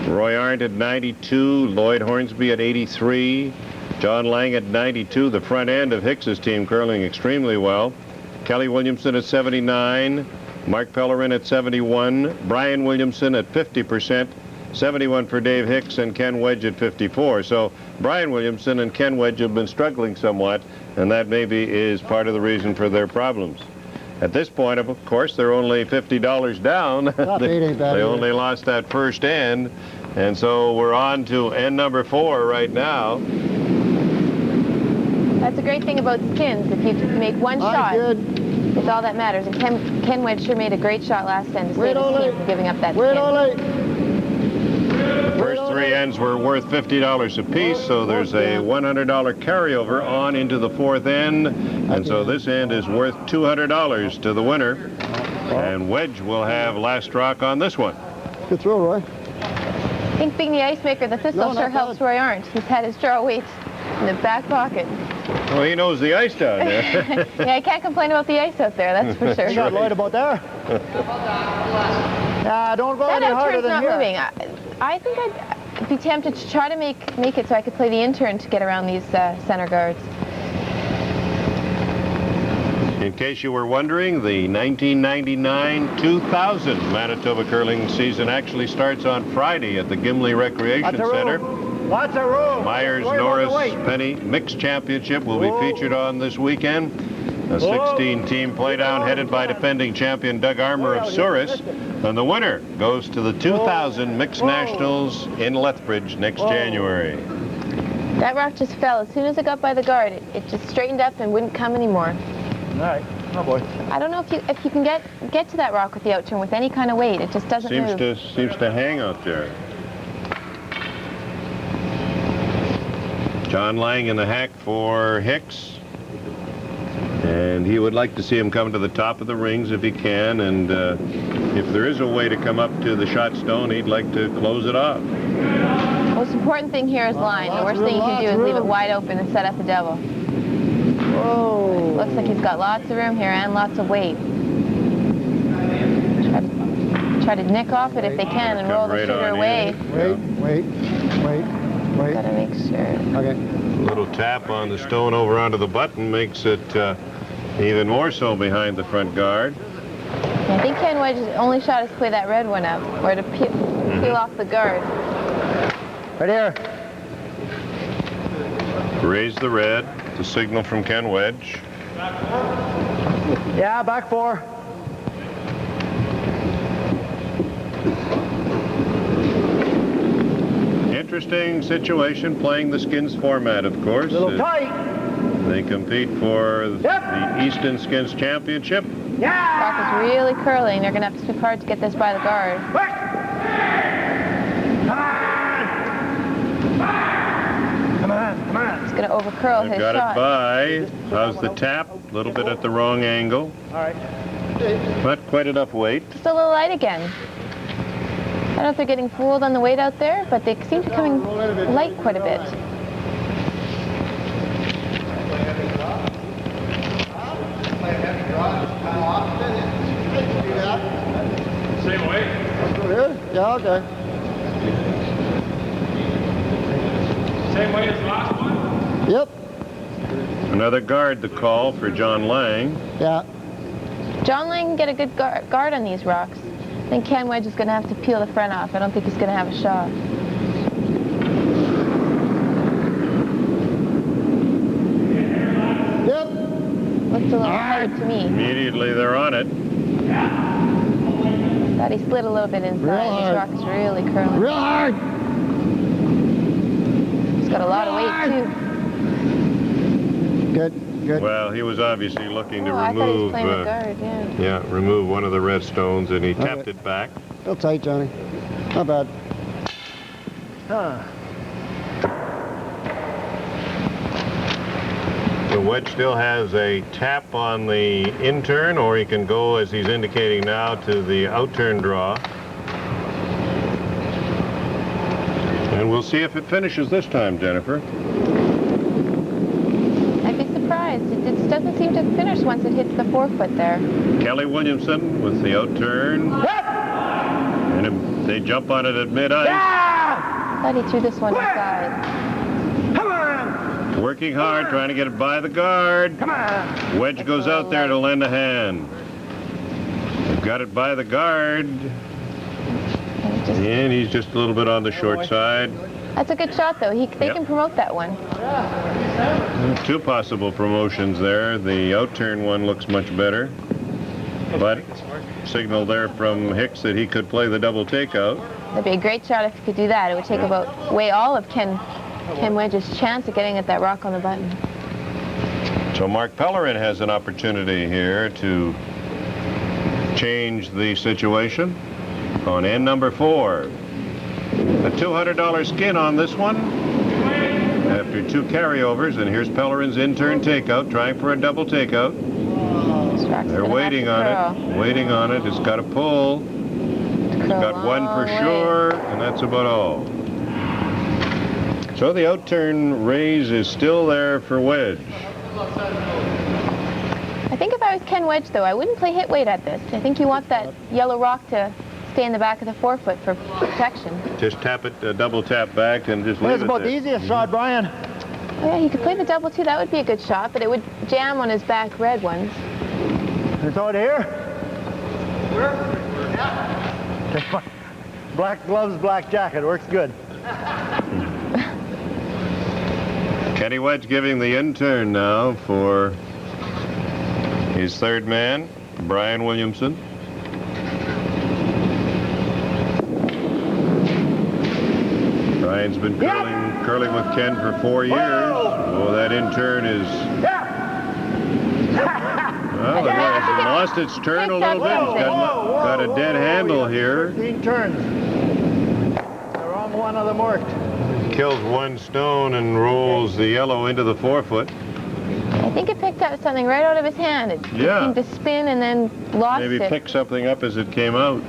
Roy Arndt at 92, Llyod Hornsby at 83, John Lange at 92. The front end of Hicks's team curling extremely well. Kelly Williamson at 79, Mark Pellerin at 71, Brian Williamson at 50%, 71 for Dave Hicks, and Ken Wedge at 54. So Brian Williamson and Ken Wedge have been struggling somewhat, and that maybe is part of the reason for their problems. At this point, of course, they're only $50 down. They only lost that first end, and so we're on to end number 4 right now. That's a great thing about skins. If you make 1 shot, it's all that matters. And Ken Wedge sure made a great shot last end to save his team from giving up that skin. The first 3 ends were worth $50 apiece, so there's a $100 carryover on into the 4th end, and so this end is worth $200 to the winner, and Wedge will have last rock on this one. Good throw, Roy. I think being the ice maker, the Thistle sure helps Roy Arndt. He's had his draw weight in the back pocket. Well, he knows the ice down there. Yeah, I can't complain about the ice out there, that's for sure. You got Llyod about there? Yeah, don't go any harder than here. That outurn's not moving. I think I'd be tempted to try to make it so I could play the in-turn to get around these center guards. In case you were wondering, the 1999-2000 Manitoba curling season actually starts on Friday at the Gimli Recreation Center. Lots of room. Myers-Norris Penny Mixed Championship will be featured on this weekend. A 16-team playdown headed by defending champion Doug Armour of Souris. And the winner goes to the 2000 Mixed Nationals in Lethbridge next January. That rock just fell. As soon as it got by the guard, it just straightened up and wouldn't come anymore. All right. Oh, boy. I don't know if you can get to that rock with the outturn with any kind of weight. It just doesn't move. Seems to hang out there. John Lange in the hack for Hicks. And he would like to see him come to the top of the rings if he can, and if there is a way to come up to the shot stone, he'd like to close it off. The most important thing here is line. The worst thing you can do is leave it wide open and set up the double. Whoa. Looks like he's got lots of room here and lots of weight. Try to nick off it if they can and roll the shooter away. Wait. Gotta make sure. Okay. A little tap on the stone over onto the button makes it even more so behind the front guard. I think Ken Wedge's only shot is to play that red one up, or to peel off the guard. Right here. Raise the red, the signal from Ken Wedge. Yeah, back 4. Interesting situation playing the skins format, of course. A little tight. They compete for the Easton Skins Championship. Yeah! Rock is really curling. They're gonna have to sweep hard to get this by the guard. Come on. He's gonna overcurl his Got shot. it by. How's the tap? A little bit at the wrong angle. All right. But quite enough weight. Just a little light again. I don't know if they're getting fooled on the weight out there, but they seem to be coming light quite a bit. Okay. Same way as the last one? Yep. Another guard the call for John Lange. Yeah. John Lange can get a good guard on these rocks. I think Ken Wedge is going to have to peel the front off. I don't think he's going to have a shot. Yep. Looks a little hard to me. Immediately they're on it. Thought he slid a little bit inside. Real This hard. rock is really curling. Real hard. He's got a lot of weight, too. Good. Good. Well, he was obviously looking to Oh, I thought he was remove, playing the guard, yeah. remove one of the red stones, and he tapped it back. Real tight, Johnny. Not bad. The Wedge still has a tap on the in-turn, or he can go, as he's indicating now, to the out-turn draw. And we'll see if it finishes this time, Jennifer. I'd be surprised. It just doesn't seem to finish once it hits the forefoot there. Kelly Williamson with the out-turn. And they jump on it at mid-ice. Thought he threw this one inside. Working hard, trying to get it by the guard. Wedge goes out there to lend a hand. They've got it by the guard. And he's just a little bit on the short side. That's a good shot, though. They can promote that one. Two possible promotions there. The outturn one looks much better. But signal there from Hicks that he could play the double takeout. That'd be a great shot if he could do that. It would take away all of Ken Wedge's chance of getting at that rock on the button. So Mark Pellerin has an opportunity here to change the situation on end number 4. A $200 skin on this one after 2 carryovers, and here's Pellerin's in-turn takeout, trying for a double takeout. They're waiting on it, waiting on it. It's got to pull. It's got one for sure, and that's about all. So the outturn raise is still there for Wedge. I think if I was Ken Wedge, though, I wouldn't play hit weight at this. I think you want that yellow rock to stay in the back of the forefoot for protection. Just tap it, double tap back, and just leave That's it about there. the easiest shot, Brian. Oh, yeah, he could play the double, too. That would be a good shot, but it would jam on his back red ones. It's out here. Black gloves, black jacket. Works good. Kenny Wedge giving the in-turn now for his third man, Brian Williamson. Brian's been curling with Ken for 4 years. Oh, that in-turn is... Well, it lost its turn a little bit. It's got a dead handle here. 13 turns. The wrong one of them worked. Kills one stone and rolls the yellow into the forefoot. I think it picked up something right out of his hand. It seemed to spin and then lost it. Maybe pick something up as it came out.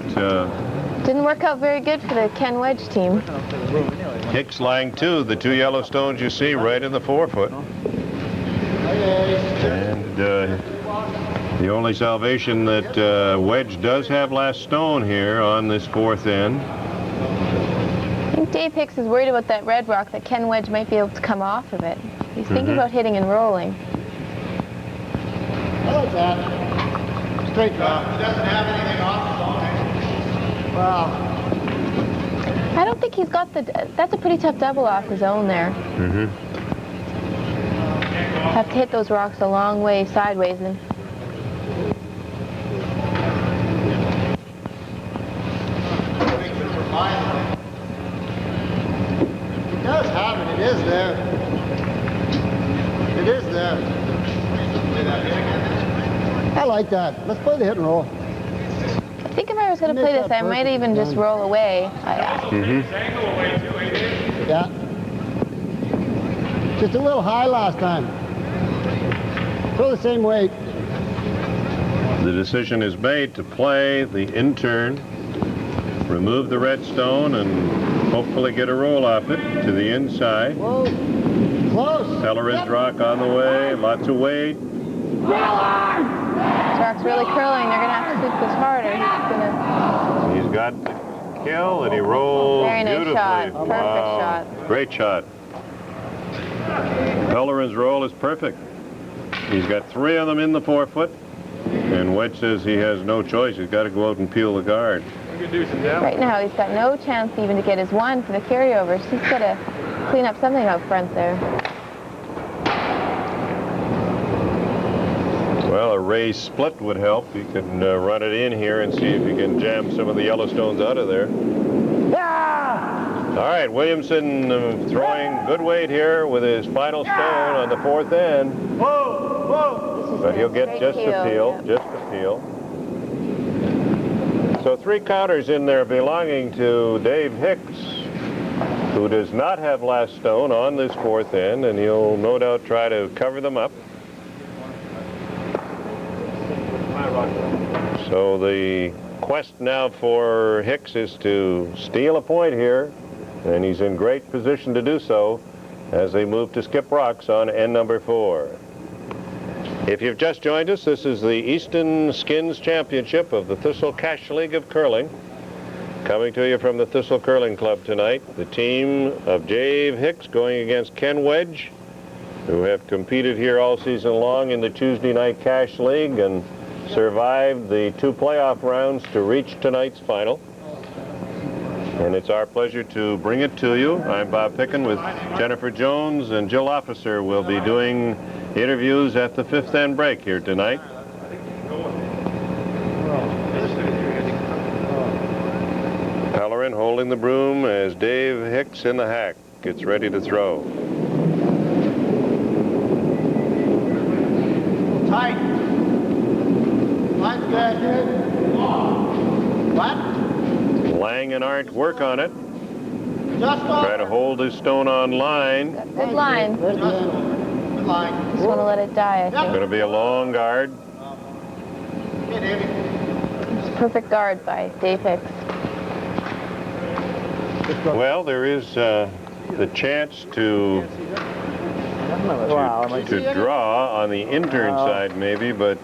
Didn't work out very good for the Ken Wedge team. Hicks, Lange, 2, the 2 yellow stones you see right in the forefoot. And the only salvation that Wedge does have last stone here on this 4th end. I think Dave Hicks is worried about that red rock, that Ken Wedge might be able to come off of it. He's thinking about hitting and rolling. I like that. Straight drop. He doesn't have anything off his own. Wow. I don't think he's got the... That's a pretty tough double off his own there. Have to hit those rocks a long way sideways. And It does have it. It is there. It is there. I like that. Let's play the hit and roll. I think if I was going to play this, I might even just roll away. Yeah. Just a little high last time. Throw the same weight. The decision is made to play the in-turn, remove the red stone, and hopefully get a roll off it to the inside. Whoa. Close. Pellerin's rock on the way, lots of weight. This rock's really curling. They're going to have to scoop this harder. He's got kill, and he rolled Very nice beautifully. shot. Perfect shot. Great shot. Pellerin's roll is perfect. He's got 3 of them in the 4-foot, and Wedge says he has no choice. He's got to go out and peel the guard. Right now, he's got no chance even to get his 1 for the carryovers. He's got to clean up something out front there. Well, a raised split would help. You can run it in here and see if you can jam some of the Yellowstones out of there. All right, Williamson throwing good weight here with his final stone on the 4th end. But he'll get just a peel, just a peel. So 3 counters in there belonging to Dave Hicks, who does not have last stone on this 4th end, and he'll no doubt try to cover them up. So the quest now for Hicks is to steal a point here, and he's in great position to do so as they move to skip rocks on end number 4. If you've just joined us, this is the Easton Skins Championship of the Thistle Cash League of Curling. Coming to you from the Thistle Curling Club tonight, the team of Dave Hicks going against Ken Wedge, who have competed here all season long in the Tuesday Night Cash League and survived the 2 playoff rounds to reach tonight's final. And it's our pleasure to bring it to you. I'm Bob Picken with Jennifer Jones, and Jill Officer will be doing interviews at the 5th end break here tonight. Pellerin holding the broom as Dave Hicks in the hack gets ready to throw. Tight. Line's good. What? Lange and Arndt work on it. Just Try to hold his stone on line. Good line. Good line. Just want to let it die, I think. Going to be a long guard. Hey, Davey. Perfect guard by Dave Hicks. Well, there is the chance to draw on the intern side maybe, but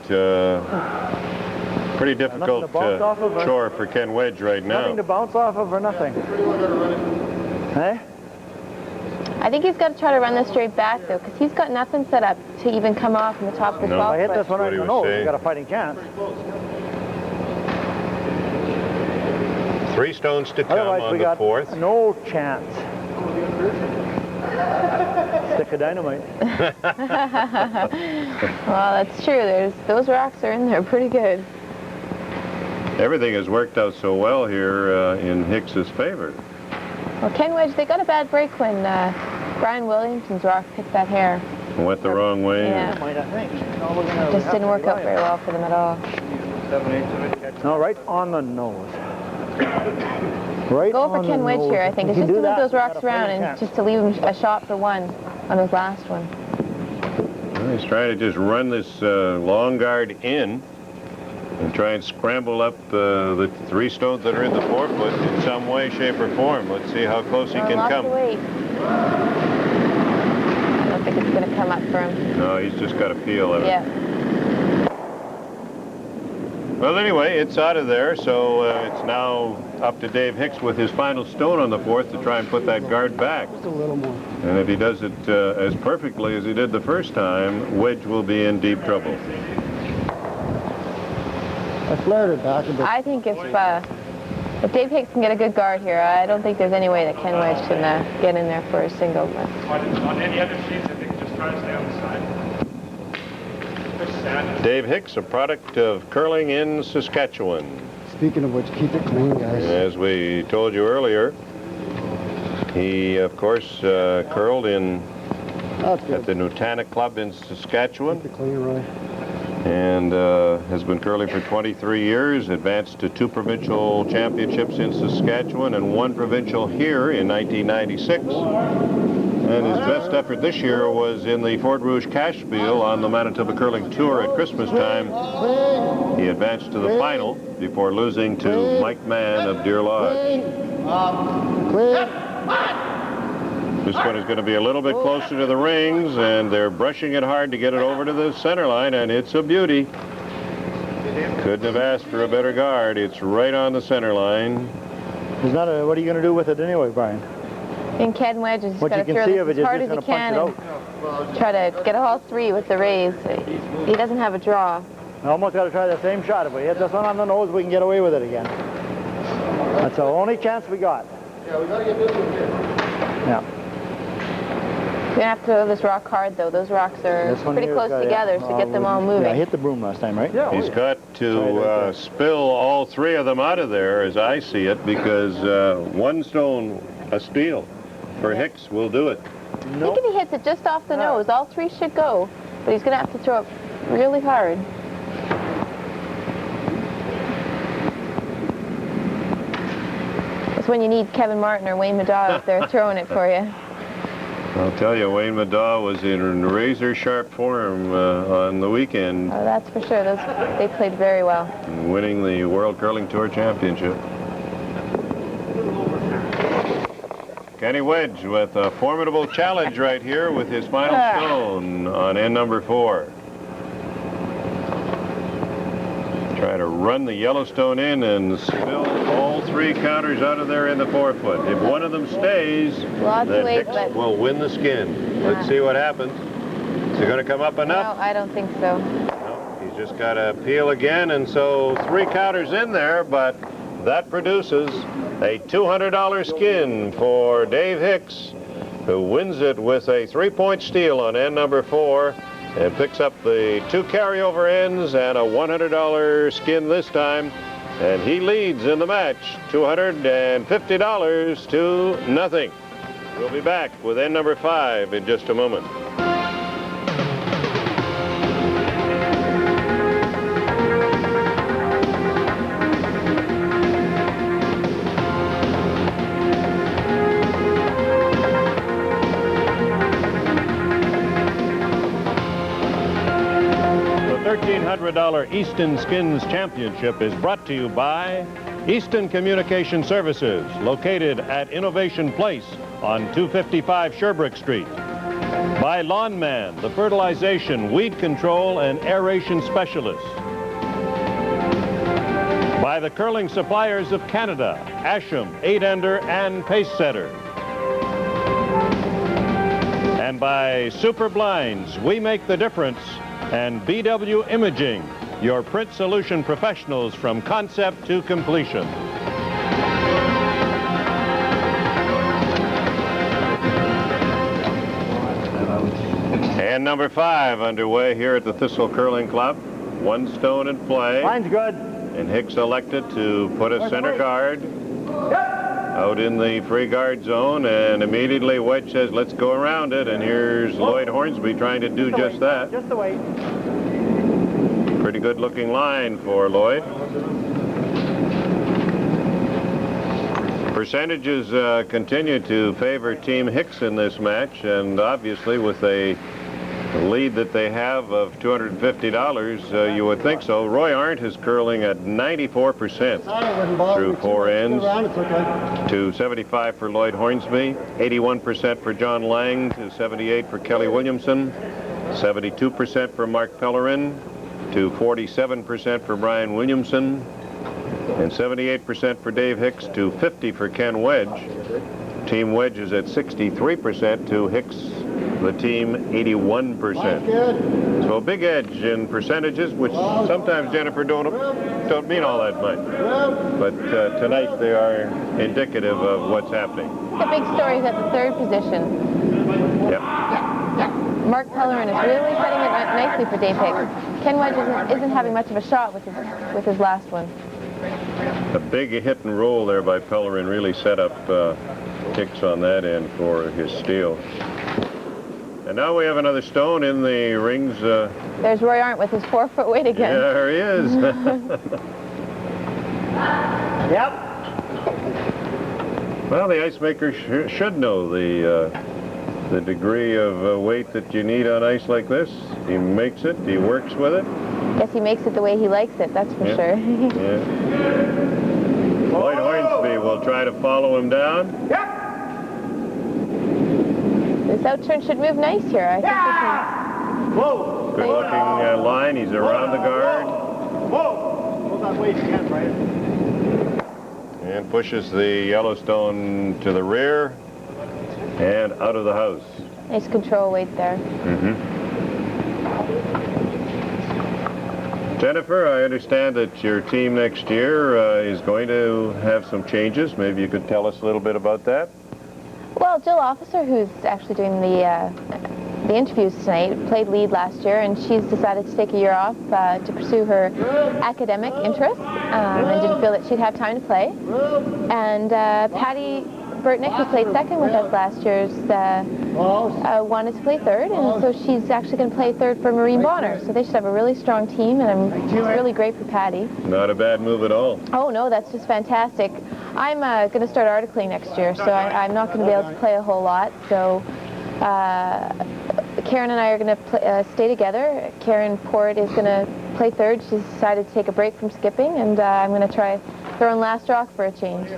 pretty difficult chore for Ken Wedge right now. Nothing to bounce off of or nothing. Hey? I think he's got to try to run this straight back, though, because he's got nothing set up to even come off from the top of the 12 If I hit foot. this one right in the nose, you got a fighting chance. 3 stones to come Otherwise, on we the got 4th. no chance. Stick of dynamite. Well, that's true. Those rocks are in there pretty good. Everything has worked out so well here in Hicks's favor. Well, Ken Wedge, they got a bad break when Brian Williamson's rock picked that hair. Went the wrong way. Yeah. It just didn't work out very well for them at all. No, right on the nose. Right Go for on Ken the Wedge nose. here, I think. If It's you just to do move that, those you rocks got a around fighting and chance. just to leave him a shot for 1 on his last one. Well, he's trying to just run this long guard in and try and scramble up the 3 stones that are in the 4-foot in some way, shape, or form. Let's see how close he can Lots come. of weight. I don't think it's going to come up for him. No, he's just got a feel of it. Yeah. Well, anyway, it's out of there, so it's now up to Dave Hicks with his final stone on the 4th to try and put that guard back. Just a little more. And if he does it as perfectly as he did the first time, Wedge will be in deep trouble. I flared it back a bit. I think if Dave Hicks can get a good guard here, I don't think there's any way that Ken Wedge can get in there for a single. On any other sheets, I think just try to stay on the side. Dave Hicks, a product of curling in Saskatchewan. Speaking of which, keep it clean, guys. As we told you earlier, he, of course, curled in That's at good. the Nutana Club in Saskatchewan. Keep it clean, Roy. And has been curling for 23 years, advanced to 2 provincial championships in Saskatchewan and 1 provincial here in 1996. And his best effort this year was in the Fort Rouge Cash Spiel on the Manitoba Curling Tour at Christmas time. He advanced to the final before losing to Mike Mann of Deer Lodge. Clean. This one is going to be a little bit closer to the rings, and they're brushing it hard to get it over to the center line, and it's a beauty. Couldn't have asked for a better guard. It's right on the center line. There's not a, what are you going to do with it anyway, Brian? And Ken Wedge has just What got you to can throw see this of it, as you're hard just as he going to punch can it and try to get all three with the raise. He doesn't have a draw. I almost got to try the same shot. If we hit this one on the nose, we can get away with it again. That's the only chance we got. Yeah, we got to get this one here. Yeah. You're going to have to throw this rock hard, though. Those rocks are This one pretty here close got, together, yeah. so get them all moving. Yeah, I hit the broom last time, right? He's got to spill all three of them out of there, as I see it, because one stone, a steal, for Hicks will do it. I think if he hits it just off the nose, all three should go, but he's going to have to throw it really hard. That's when you need Kevin Martin or Wayne Middaugh out there throwing it for you. I'll tell you, Wayne Middaugh was in razor-sharp form on the weekend. Oh, that's for sure. They played very well. Winning the World Curling Tour Championship. Kenny Wedge with a formidable challenge right here with his final stone on end number 4. Try to run the yellow stone in and spill all three counters out of there in the 4-foot. If one of them stays, then Hicks will win the skin. Let's see what happens. Is it going to come up enough? No, I don't think so. No, he's just got to peel again, and so 3 counters in there, but that produces a $200 skin for Dave Hicks, who wins it with a 3-point steal on end number 4. And picks up the 2 carryover ends and a $100 skin this time. And he leads in the match, $250 to nothing. We'll be back with end number 5 in just a moment. $1,300 Easton Skins Championship is brought to you by Easton Communication Services, located at Innovation Place on 255 Sherbrooke Street. By Lawn Man, the fertilization, weed control, and aeration specialist. By the Curling Suppliers of Canada, Asham, 8-ender, and Pace Setter. And by Super Blinds, we make the difference. And BW Imaging, your print solution professionals from concept to completion. And number 5 underway here at the Thistle Curling Club. 1 stone in play. Line's good. And Hicks elected to put a center guard out in the free guard zone, and immediately Wedge says, let's go around it, and here's Llyod Hornsby trying to do just that. Just the way. Pretty good looking line for Llyod. Percentages continue to favor Team Hicks in this match, and obviously with a lead that they have of $250, you would think so. Roy Arndt is curling at 94% through 4 ends, to 75 for Llyod Hornsby, 81% for John Lange, to 78 for Kelly Williamson, 72% for Mark Pellerin, to 47% for Brian Williamson, and 78% for Dave Hicks, to 50 for Ken Wedge. Team Wedge is at 63% to Hicks, the team 81%. So a big edge in percentages, which sometimes, Jennifer, don't mean all that much. But tonight they are indicative of what's happening. The big story is at the 3rd position. Yep. Mark Pellerin is really setting it nicely for Dave Hicks. Ken Wedge isn't having much of a shot with his last one. A big hit and roll there by Pellerin really set up Hicks on that end for his steal. And now we have another stone in the rings. There's Roy Arndt with his 4-foot weight again. Yeah, there he is. Yep. Well, the ice maker should know the degree of weight that you need on ice like this. He makes it, he works with it. Guess he makes it the way he likes it, that's for sure. Yeah. Llyod Hornsby will try to follow him down. Yep. This outturn should move nice here. I think Whoa. Good looking line, he's around the guard. Whoa. Hold that weight again, Brian. And pushes the Yellowstone to the rear and out of the house. Nice control weight there. Jennifer, I understand that your team next year is going to have some changes. Maybe you could tell us a little bit about that. Well, Jill Officer, who's actually doing the interviews tonight, played lead last year, and she's decided to take a year off to pursue her academic interests, and didn't feel that she'd have time to play. And Patty Burtnick, who played second with us last year, wanted to play third, and so she's actually going to play third for Maureen Bonner. So they should have a really strong team, and it's really great for Patty. Not a bad move at all. Oh, no, that's just fantastic. I'm going to start articling next year, so I'm not going to be able to play a whole lot. So Karen and I are going to stay together. Karen Port is going to play third. She's decided to take a break from skipping, and I'm going to try throwing last rock for a change.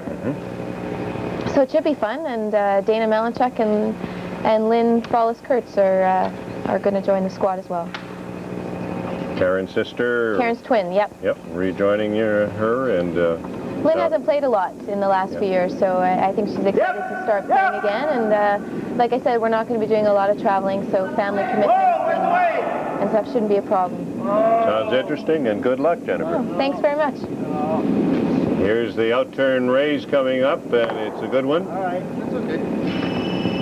So it should be fun, and Dana Melanchuk and Lynn Follis-Kurtz are going to join the squad as well. Karen's sister? Karen's twin, yep. Yep, rejoining her, and... Lynn hasn't played a lot in the last few years, so I think she's excited to start playing again. And like I said, we're not going to be doing a lot of traveling, so family commitments and stuff shouldn't be a problem. Sounds interesting, and good luck, Jennifer. Oh, thanks very much. Here's the out-turn raise coming up, and it's a good one. All right, that's okay.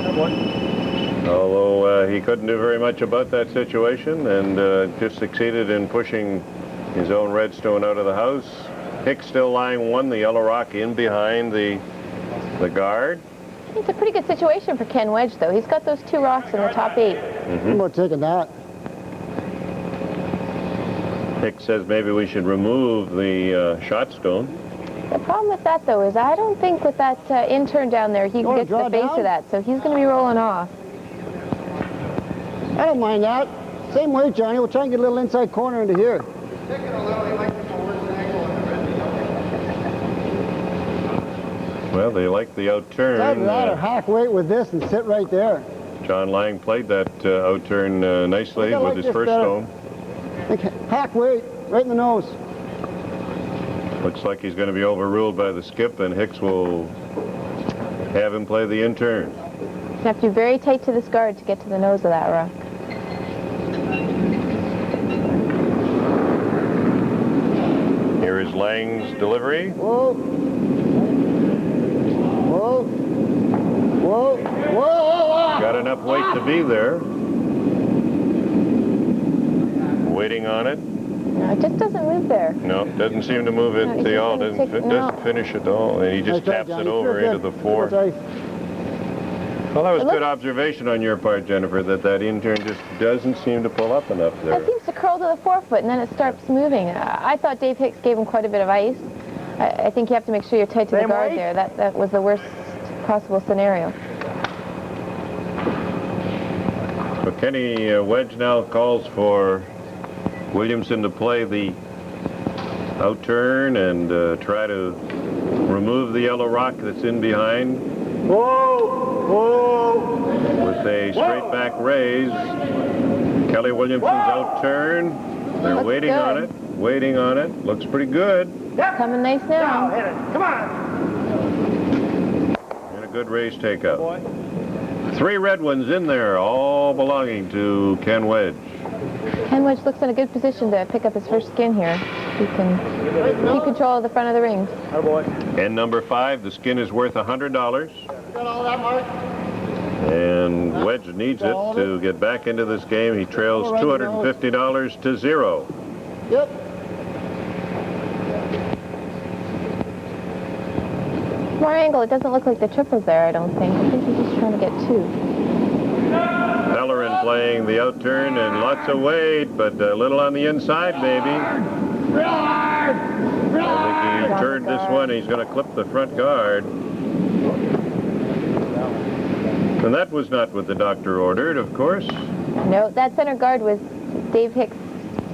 That one. Although he couldn't do very much about that situation, and just succeeded in pushing his own Redstone out of the house. Hicks still lying one, the yellow rock in behind the guard. It's a pretty good situation for Ken Wedge, though. He's got those 2 rocks in the top 8. I'm not taking that. Hicks says maybe we should remove the shot stone. The problem with that, though, is I don't think with that in-turn down there, he can get to the base of that, so he's going to be rolling off. I don't mind that. Same way, Johnny. We'll try and get a little inside corner into here. Well, they like the out-turn. I'd rather hack weight with this and sit right there. John Lange played that out-turn nicely with his first better. stone. Hack weight, right in the nose. Looks like he's going to be overruled by the skip, and Hicks will have him play the in-turn. You have to be very tight to this guard to get to the nose of that rock. Here is Lange's delivery. Whoa. Whoa. Whoa. Whoa. Got enough weight to be there. Waiting on it. No, it just doesn't move there. No, doesn't seem to move it No, at all. doesn't Doesn't finish at all. And he just Nice try, taps it Johnny. over Good, into good. the 4. Good. Well, that was It good looks- observation on your part, Jennifer, that in-turn just doesn't seem to pull up enough there. It seems to curl to the 4-foot, and then it starts moving. I thought Dave Hicks gave him quite a bit of ice. I think you have to make sure you're tight to the Same guard weight? there. That was the worst possible scenario. But Kenny Wedge now calls for Williamson to play the out-turn and try to remove the yellow rock that's in behind Whoa! Whoa! with a straight back raise. Kelly Williamson's out-turn. They're Looks waiting on good. it, waiting on it. Looks pretty good. Coming nice now. Hit it. Come on! And a good raise takeout. 3 red ones in there, all belonging to Ken Wedge. Ken Wedge looks in a good position to pick up his first skin here. He can keep control of the front of the rings. Oh boy. And number 5, the skin is worth $100. Got all that, Mark? And Wedge needs it to get back into this game. He trails $250 to 0. Yep. From our angle, it doesn't look like the triple's there, I don't think. I think he's just trying to get 2. Pellerin playing the out-turn and lots of weight, but a little on the inside, maybe. I think he turned this one. He's going to clip the front guard. And that was not what the doctor ordered, of course. No, that center guard was Dave Hicks'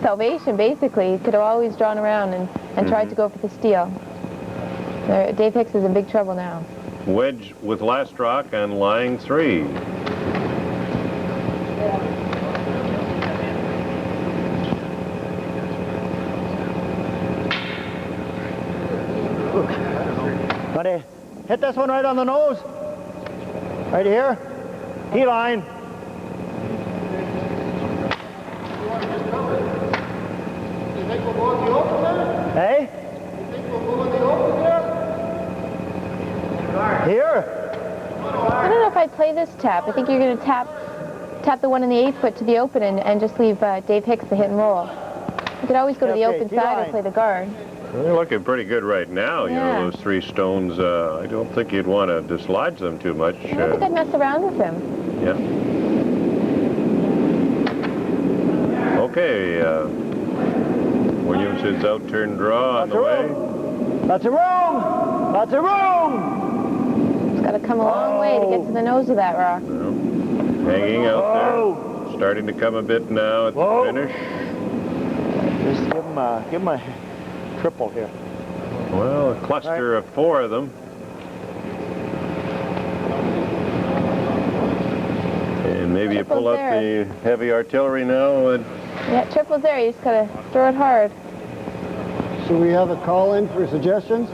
salvation, basically. He could have always drawn around and tried to go for the steal. Dave Hicks is in big trouble now. Wedge with last rock and lying 3. Buddy, hit this one right on the nose. Right here. Tee line. You think we'll go in the open there? Hey? You think we'll go in the open there? Here. I don't know if I'd play this tap. I think you're going to tap the one in the 8-foot to the open and just leave Dave Hicks to hit and roll. You could always go to the open side and play the guard. Well, they're looking pretty good right now. You Yeah. know, those 3 stones, I don't think you'd want to dislodge them too much. I don't think I'd mess around with them. Yeah. Okay, Williamson's out-turn draw on the way. Lots of room. Lots of room. It's got to come a long way to get to the nose of that rock. Well, hanging out there. Starting to come a bit now at the finish. Just give him a triple here. Well, a cluster of 4 of them. And maybe you pull out the heavy artillery now. And Yeah, triple's there. You just got to throw it hard. Should we have a call in for suggestions?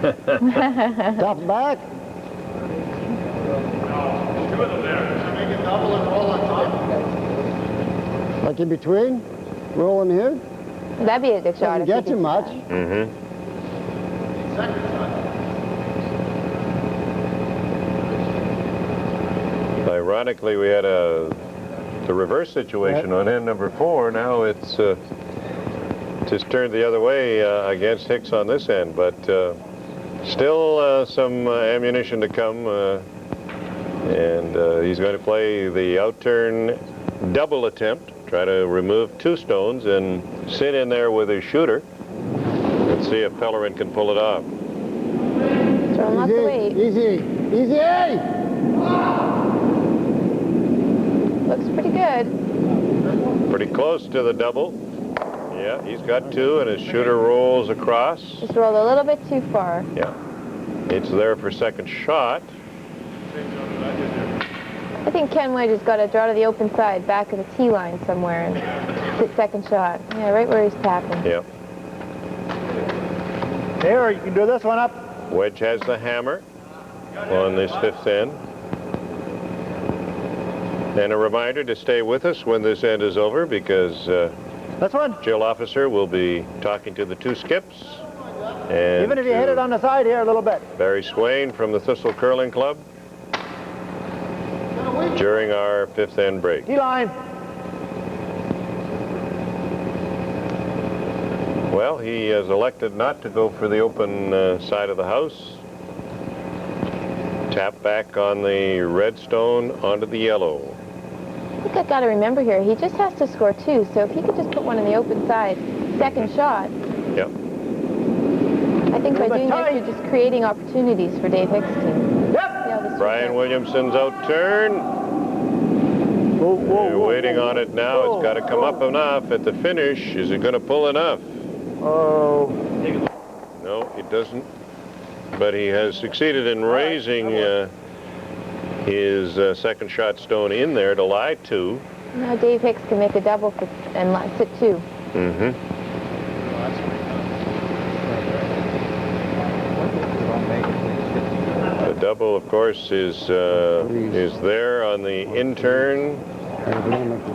Top back? Make it double and roll on top. Like in between? Rolling here? That'd be a good shot. Doesn't if get could you do much. that. mm-hmm. Second shot. Ironically, we had the reverse situation on end number 4. Now it's just turned the other way against Hicks on this end, but still some ammunition to come, and he's going to play the out-turn double attempt, try to remove 2 stones and sit in there with his shooter. Let's see if Pellerin can pull it off. Throw him lots of weight. Easy. Easy. Looks pretty good. Pretty close to the double. Yeah, he's got 2, and his shooter rolls across. Just rolled a little bit too far. Yeah, it's there for second shot. I think Ken Wedge has got to draw to the open side, back of the tee line somewhere, and hit second shot. Yeah, right where he's tapping. Yeah. Here, you can do this one up. Wedge has the hammer on this 5th end. And a reminder to stay with us when this end is over, because This one. Jill Officer will be talking to the 2 skips. And Even if you hit it on the side here a little bit. Barry Swain from the Thistle Curling Club during our 5th end break. Tee line. Well, he has elected not to go for the open side of the house. Tap back on the red stone onto the yellow. I think I've got to remember here, he just has to score 2, so if he could just put one on the open side, second shot. Yep. I think by doing this, you're just creating opportunities for Dave Hicks' team. Yep. Brian Williamson's out turn. They're waiting on it now. It's got to come up enough at the finish. Is it going to pull enough? Oh. No, it doesn't. But he has succeeded in raising his second shot stone in there to lie 2. Now Dave Hicks can make a double and sit 2. Mm-hmm. The double, of course, is there on the in-turn,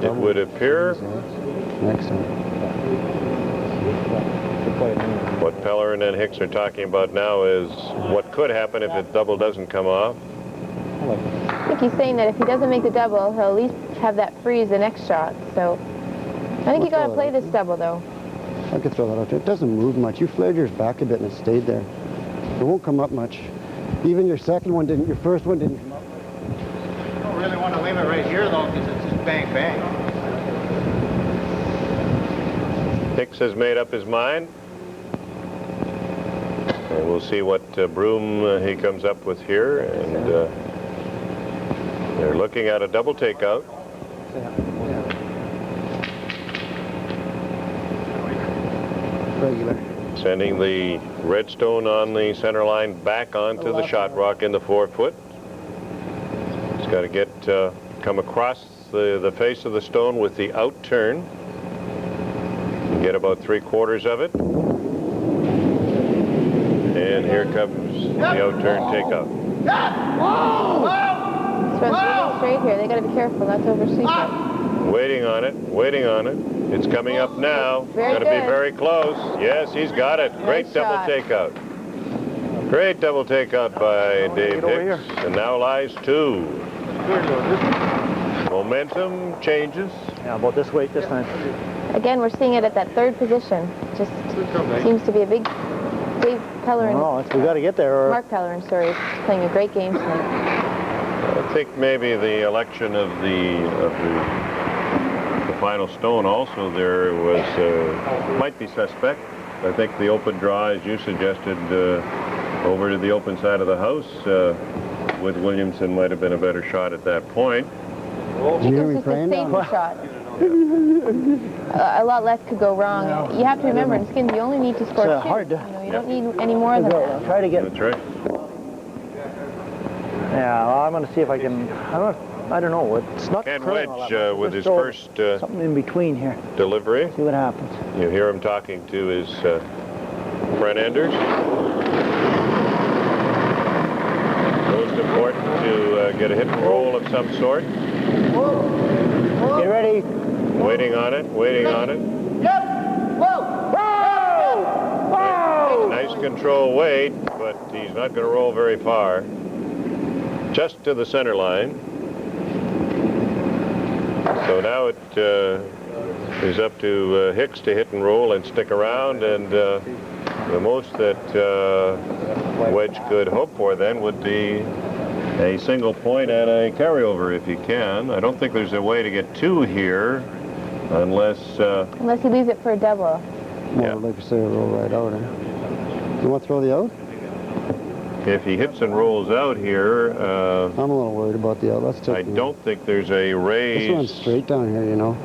it would appear. Next time. What Pellerin and Hicks are talking about now is what could happen if the double doesn't come off. I think he's saying that if he doesn't make the double, he'll at least have that freeze the next shot. So I think you got to play this double, though. I could throw that out there. It doesn't move much. You flared yours back a bit and it stayed there. It won't come up much. Even your second one didn't, your first one didn't come up. You don't really want to leave it right here, though, because it's just bang, bang. Hicks has made up his mind. And we'll see what broom he comes up with here. And they're looking at a double takeout. Regular. Sending the red stone on the center line back onto the shot rock in the 4-foot. It's got to get come across the face of the stone with the out turn. Get about 3/4 of it. And here comes the out-turn takeout. This runs really straight here. They got to be careful not to oversweep it. Waiting on it, waiting on it. It's coming up now. Very Got to be good. very close. Yes, he's got it. Great Nice double shot. takeout. Great double takeout by Dave Hicks. And now lies 2. Momentum changes. Yeah, about this weight this time. Again, we're seeing it at that third position. Just seems to be a big Dave Pellerin. No, we got to get there. Or Mark Pellerin, sorry, is playing a great game tonight. I think maybe the election of the final stone also there was might be suspect. I think the open draw, as you suggested, over to the open side of the house with Williamson might have been a better shot at that point. Did you hear me It's just a praying down safer shot. A lot less could go wrong. You have to remember, in skins, you only need to score 2. hard to- You don't need any more than that. try to get. That's right. Yeah, well, I'm going to see if I can. I don't know. It's not Ken curling all Wedge that much. with Just his throw first something in between here. delivery. See what happens. You hear him talking to his front enders. Most important to get a hit and roll of some sort. Get ready. Waiting on it, waiting on it. Nice control weight, but he's not going to roll very far. Just to the center line. So now it is up to Hicks to hit and roll and stick around, and the most that Wedge could hope for then would be a single point and a carryover if he can. I don't think there's a way to get 2 here unless Unless he leaves it for a double. More like I say, roll right out. You want to throw the out? if he hits and rolls out here. I'm a little worried about the out. Let's take I don't think there's a raise. This one's straight down here, you know.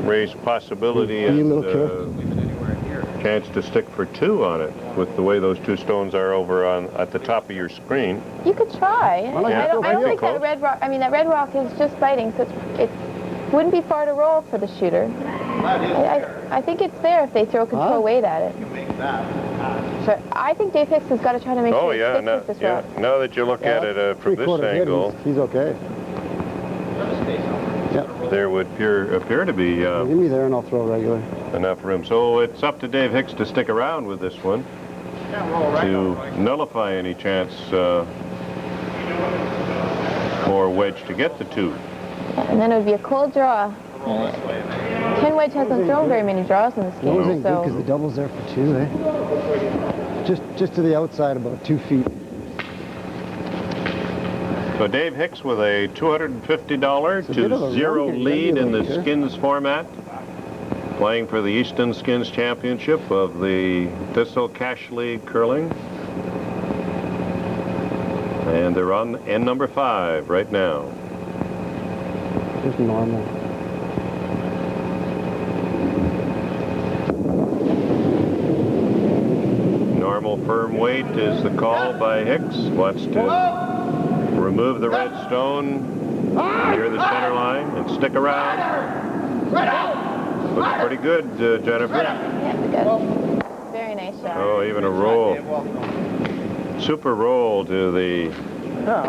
Raise possibility Be a and little careful. chance to stick for 2 on it with the way those 2 stones are over on at the top of your screen. You could try. Well, I don't pretty think close. that red rock. I mean, that red rock is just biting, so it wouldn't be far to roll for the shooter. I think it's there if they throw control weight at it. So I think Dave Hicks has got to try to make Oh sure it yeah, sticks no, with this yeah. rock. Now that you look at it from this 3/4 hit, angle, he's okay. there would appear to be Give me there and I'll throw regular. enough room. So it's up to Dave Hicks to stick around with this one to nullify any chance for Wedge to get the 2. And then it would be a cold draw. Ken Wedge hasn't thrown very many draws in this Those game, ain't good because so the double's there for 2, eh? Just to the outside, about 2 feet. So Dave Hicks with a $250 It's a bit of to a 0 run here. lead in the Here. skins format, playing for the Easton Skins Championship of the Thistle Cash League Curling. And they're on end number 5 right now. Just normal. Normal firm weight is the call by Hicks. Wants to remove the red stone near the center line and stick around. Looks pretty good, Jennifer. yeah, good. Very nice shot. Oh, even a roll. Super roll to the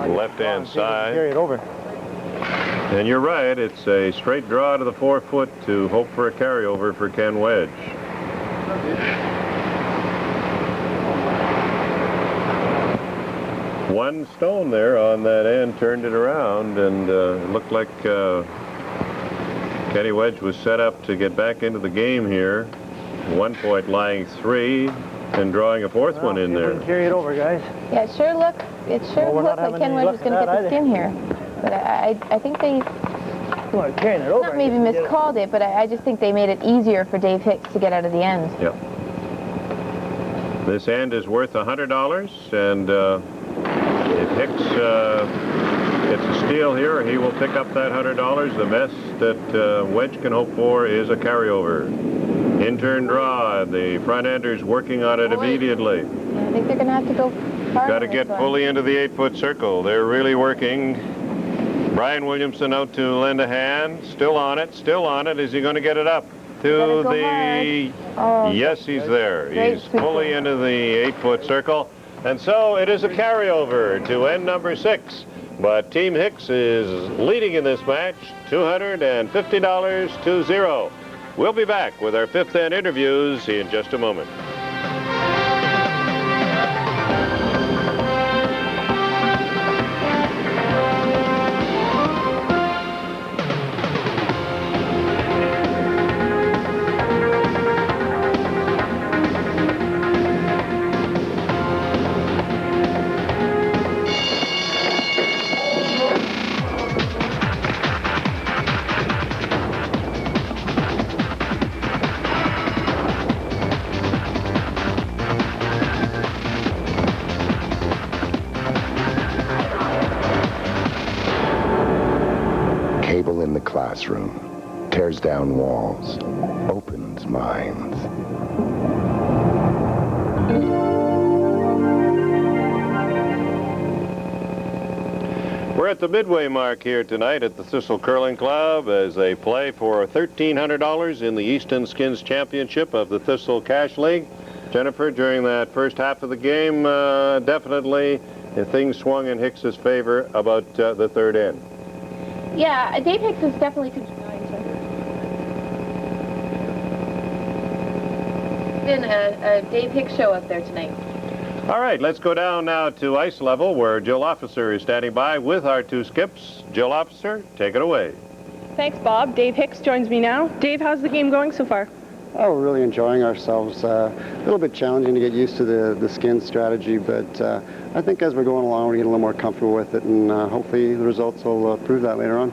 left-hand side. Carry it over. And you're right, it's a straight draw to the 4-foot to hope for a carryover for Ken Wedge. One stone there on that end turned it around, and it looked like Kenny Wedge was set up to get back into the game here. 1 point lying 3 and drawing a 4th one in there. Carry it over, guys. Yeah, it sure looked we're like not having Ken any Wedge was luck going to with get that the skin here. But I think they Come on, carrying it over. not maybe miscalled it, but I just think they made it easier for Dave Hicks to get out of the end. Yep. This end is worth $100, and if Hicks gets a steal here, he will pick up that $100. The best that Wedge can hope for is a carryover. In-turn draw. The front-enders working on it immediately. Yeah, I think they're going to have to go far. Got to on get this one. fully into the 8-foot circle. They're really working. Brian Williamson out to lend a hand. Still on it. Still on it. Is he going to get it up to Gotta go the... hard. Oh, Yes, he's there. Great He's sweep. fully into the 8-foot circle. And so it is a carryover to end number 6. But Team Hicks is leading in this match, $250-0. We'll be back with our 5th end interviews in just a moment. Classroom, tears down walls, opens minds. We're at the midway mark here tonight at the Thistle Curling Club as they play for $1,300 in the Easton Skins Championship of the Thistle Cash League. Jennifer, during that first half of the game, definitely things swung in Hicks's favor about the third end. Yeah, Dave Hicks is definitely been a Dave Hicks show up there tonight. All right, let's go down now to ice level where Jill Officer is standing by with our 2 skips. Jill Officer, take it away. Thanks, Bob. Dave Hicks joins me now. Dave, how's the game going so far? Oh, we're really enjoying ourselves. A little bit challenging to get used to the skin strategy, but I think as we're going along, we're getting a little more comfortable with it, and hopefully the results will prove that later on.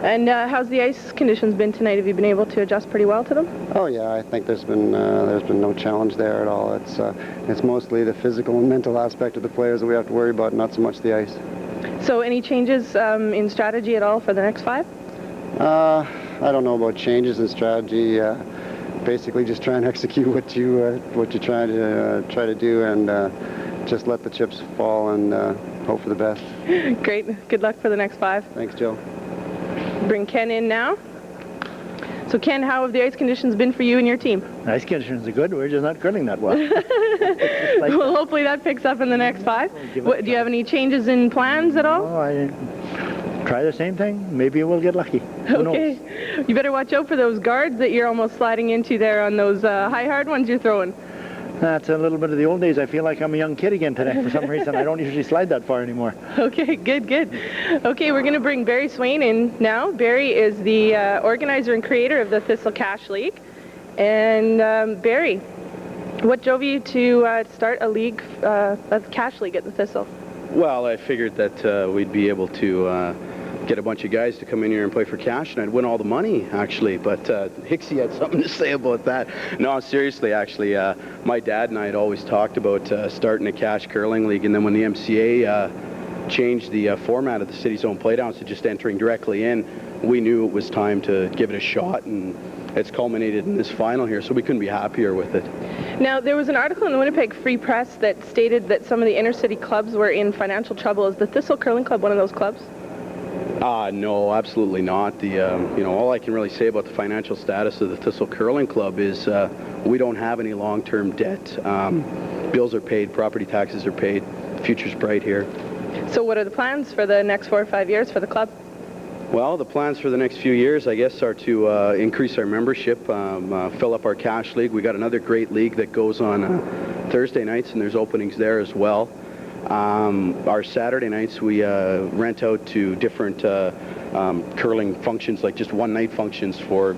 And how's the ice conditions been tonight? Have you been able to adjust pretty well to them? Oh yeah, I think there's been no challenge there at all. It's mostly the physical and mental aspect of the players that we have to worry about, not so much the ice. So any changes in strategy at all for the next 5? I don't know about changes in strategy. Basically, just try and execute what you try to do, and just let the chips fall and hope for the best. Great. Good luck for the next 5. Thanks, Jill. Bring Ken in now. So Ken, how have the ice conditions been for you and your team? Ice conditions are good. We're just not curling that well. Well, hopefully that picks up in the next 5. Do you have any changes in plans at all? Oh, I didn't. Try the same thing. Maybe we'll get lucky. Who knows? You better watch out for those guards that you're almost sliding into there on those high hard ones you're throwing. That's a little bit of the old days. I feel like I'm a young kid again today. For some reason, I don't usually slide that far anymore. Okay, good. Okay, we're going to bring Barry Swain in now. Barry is the organizer and creator of the Thistle Cash League. And Barry, what drove you to start a league, a cash league at the Thistle? Well, I figured that we'd be able to get a bunch of guys to come in here and play for cash, and I'd win all the money, actually. But Hicksy had something to say about that. No, seriously, actually, my dad and I had always talked about starting a cash curling league, and then when the MCA changed the format of the city's own playdowns to just entering directly in, we knew it was time to give it a shot, and it's culminated in this final here, so we couldn't be happier with it. Now, there was an article in the Winnipeg Free Press that stated that some of the inner city clubs were in financial trouble. Is the Thistle Curling Club one of those clubs? No, absolutely not. All I can really say about the financial status of the Thistle Curling Club is we don't have any long-term debt. Bills are paid, property taxes are paid, the future's bright here. So what are the plans for the next 4 or 5 years for the club? Well, the plans for the next few years, I guess, are to increase our membership, fill up our cash league. We got another great league that goes on Thursday nights, and there's openings there as well. Our Saturday nights, we rent out to different curling functions, like just one-night functions for,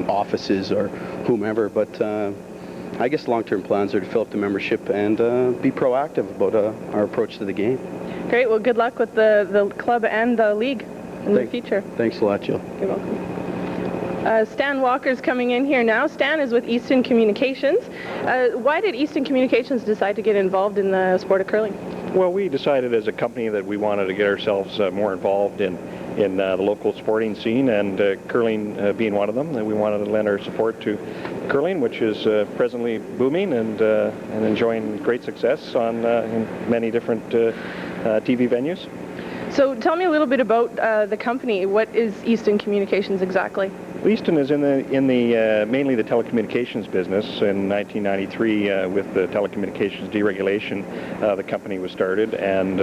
offices or whomever. But I guess long-term plans are to fill up the membership and be proactive about our approach to the game. Great. Well, good luck with the club and the league in the future. Thanks a lot, Jill. You're welcome. Stan Walker's coming in here now. Stan is with Easton Communications. Why did Easton Communications decide to get involved in the sport of curling? Well, we decided as a company that we wanted to get ourselves more involved in the local sporting scene, and curling being one of them. And we wanted to lend our support to curling, which is presently booming and enjoying great success in many different TV venues. So tell me a little bit about the company. What is Easton Communications exactly? Easton is in the mainly the telecommunications business. In 1993, with the telecommunications deregulation, the company was started, and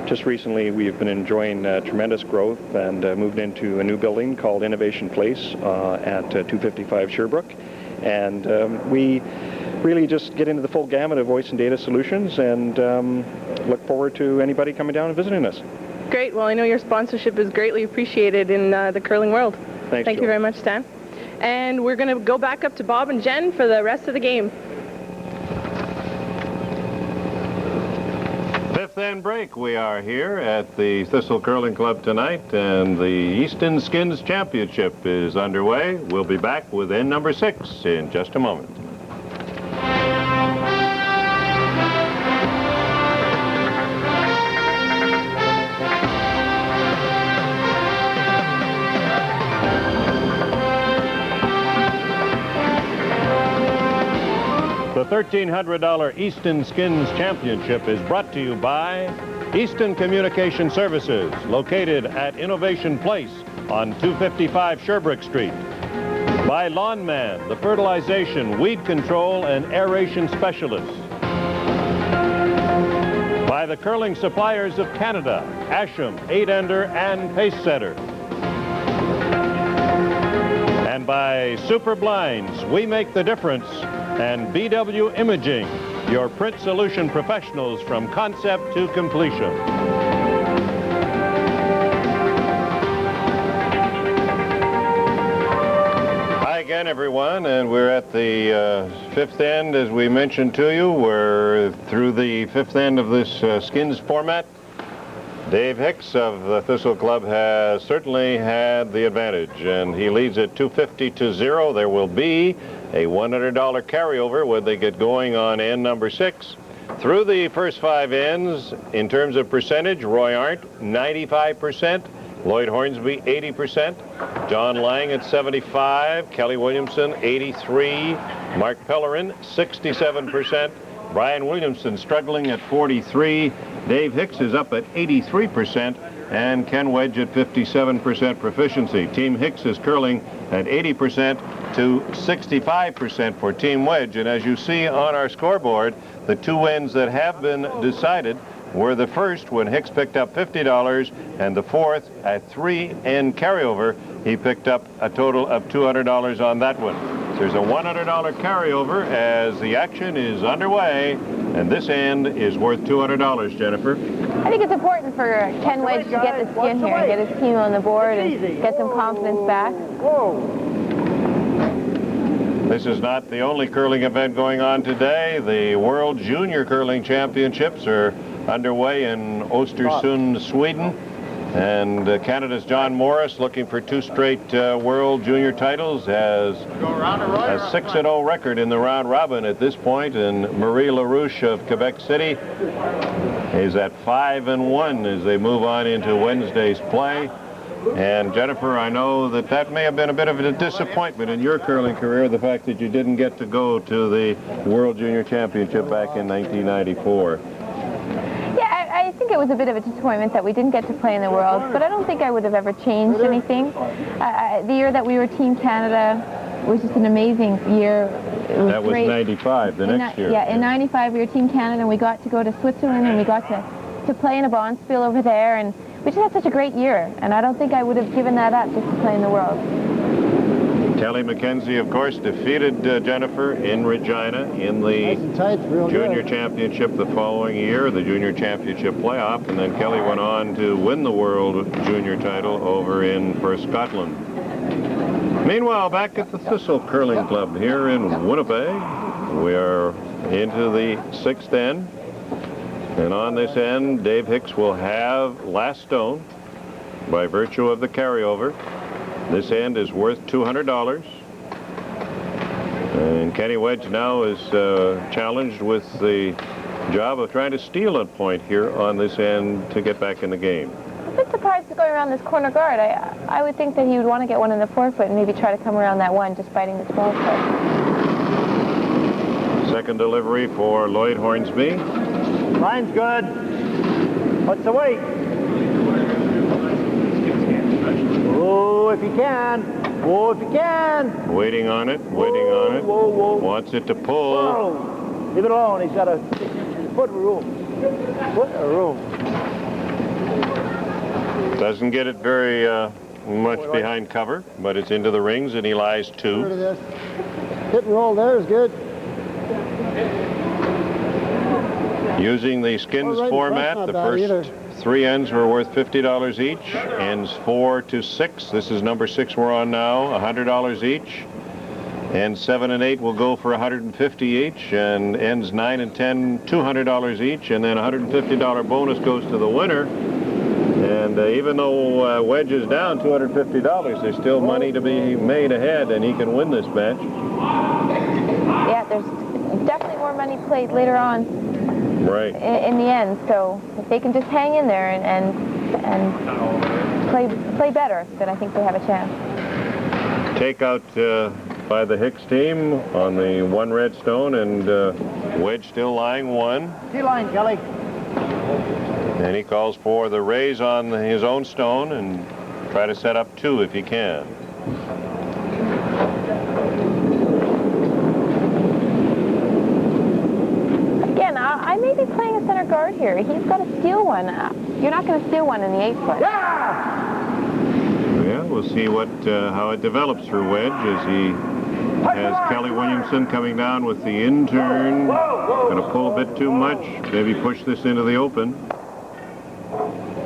just recently we've been enjoying tremendous growth and moved into a new building called Innovation Place at 255 Sherbrooke, and we really just get into the full gamut of voice and data solutions, and look forward to anybody coming down and visiting us. Great. Well, I know your sponsorship is greatly appreciated in the curling world. Thanks, Thank you very much, Stan. And we're going to go back up to Bob and Jen for the rest of the game. Fifth end break. We are here at the Thistle Curling Club tonight, and the Easton Skins Championship is underway. We'll be back with end number 6 in just a moment. The $1,300 Easton Skins Championship is brought to you by Easton Communication Services, located at Innovation Place on 255 Sherbrooke Street. By Lawn Man, the fertilization, weed control, and aeration specialist. By the Curling Suppliers of Canada, Asham, 8-ender, and Pace Setter. And by Super Blinds, we make the difference. And BW Imaging, your print solution professionals from concept to completion. Hi again, everyone, and we're at the fifth end, as we mentioned to you. We're through the fifth end of this skins format. Dave Hicks of the Thistle Club has certainly had the advantage, and he leads it 250-0. There will be a $100 carryover when they get going on end number 6. Through the first 5 ends, in terms of percentage, Roy Arndt, 95%, Llyod Hornsby, 80%, John Lange at 75%, Kelly Williamson, 83%, Mark Pellerin, 67%, Brian Williamson struggling at 43%, Dave Hicks is up at 83%, and Ken Wedge at 57% proficiency. Team Hicks is curling at 80% to 65% for Team Wedge. And as you see on our scoreboard, the 2 ends that have been decided were the first when Hicks picked up $50, and the fourth at 3-end carryover, he picked up a total of $200 on that one. There's a $100 carryover as the action is underway, and this end is worth $200, Jennifer. I think it's important for Ken Wedge to get the skin here and get his team on the board and get some confidence back. This is not the only curling event going on today. The World Junior Curling Championships are underway in Östersund, Sweden. And Canada's John Morris, looking for 2 straight World Junior titles, has a 6-0 record in the round robin at this point. And Marie LaRouche of Quebec City is at 5-1 as they move on into Wednesday's play. And Jennifer, I know that may have been a bit of a disappointment in your curling career, the fact that you didn't get to go to the World Junior Championship back in 1994. I think it was a bit of a disappointment that we didn't get to play in the Worlds, but I don't think I would have ever changed anything. The year that we were Team Canada was just an amazing year. That was great. 95, the next year. Yeah, in 95 we were Team Canada, and we got to go to Switzerland, and we got to play in a Bonspiel over there, and we just had such a great year, and I don't think I would have given that up just to play in the Worlds. Kelly McKenzie, of course, defeated Jennifer in Regina in the Junior Championship the following year, the Junior Championship playoff, and then Kelly went on to win the World Junior title over in Perth, Scotland. Meanwhile, back at the Thistle Curling Club here in Winnipeg, we are into the 6th end, and on this end, Dave Hicks will have last stone by virtue of the carryover. This end is worth $200. And Kenny Wedge now is challenged with the job of trying to steal a point here on this end to get back in the game. I'm a bit surprised to go around this corner guard. I would think that he would want to get one in the forefoot and maybe try to come around that one, just biting the 12-foot. Second delivery for Llyod Hornsby. Line's good. What's the weight? Oh, if you can. Whoa, if you can. Waiting on it, waiting on it. Whoa, whoa. Wants it to pull. Whoa. Leave it alone. He's got a foot room. Foot room. Doesn't get it very much behind cover, but it's into the rings, and he lies Get rid of 2. this. Hit and roll there is good. Using the skins Right in format, front's the not bad first 3 ends were worth $50 each. Ends 4 to 6. This is number 6 we're on now, $100 each. Ends 7 and 8 will go for $150 each, and ends 9 and 10, $200 each, and then a $150 bonus goes to the winner. And even though Wedge is down $250, there's still money to be made ahead, and he can win this match. Yeah, there's definitely more money played later on. Right. In the end, so if they can just hang in there and play better, then I think they have a chance. Takeout by the Hicks team on the 1 red stone, and Wedge still lying 1. T-line, Kelly. And he calls for the raise on his own stone and try to set up 2 if he can. Again, I may be playing a center guard here. He's got to steal one. You're not going to steal one in the 8 foot. Yeah, we'll see how it develops for Wedge as he has Kelly Williamson coming down with the in-turn. Going to pull a bit too much. Maybe push this into the open.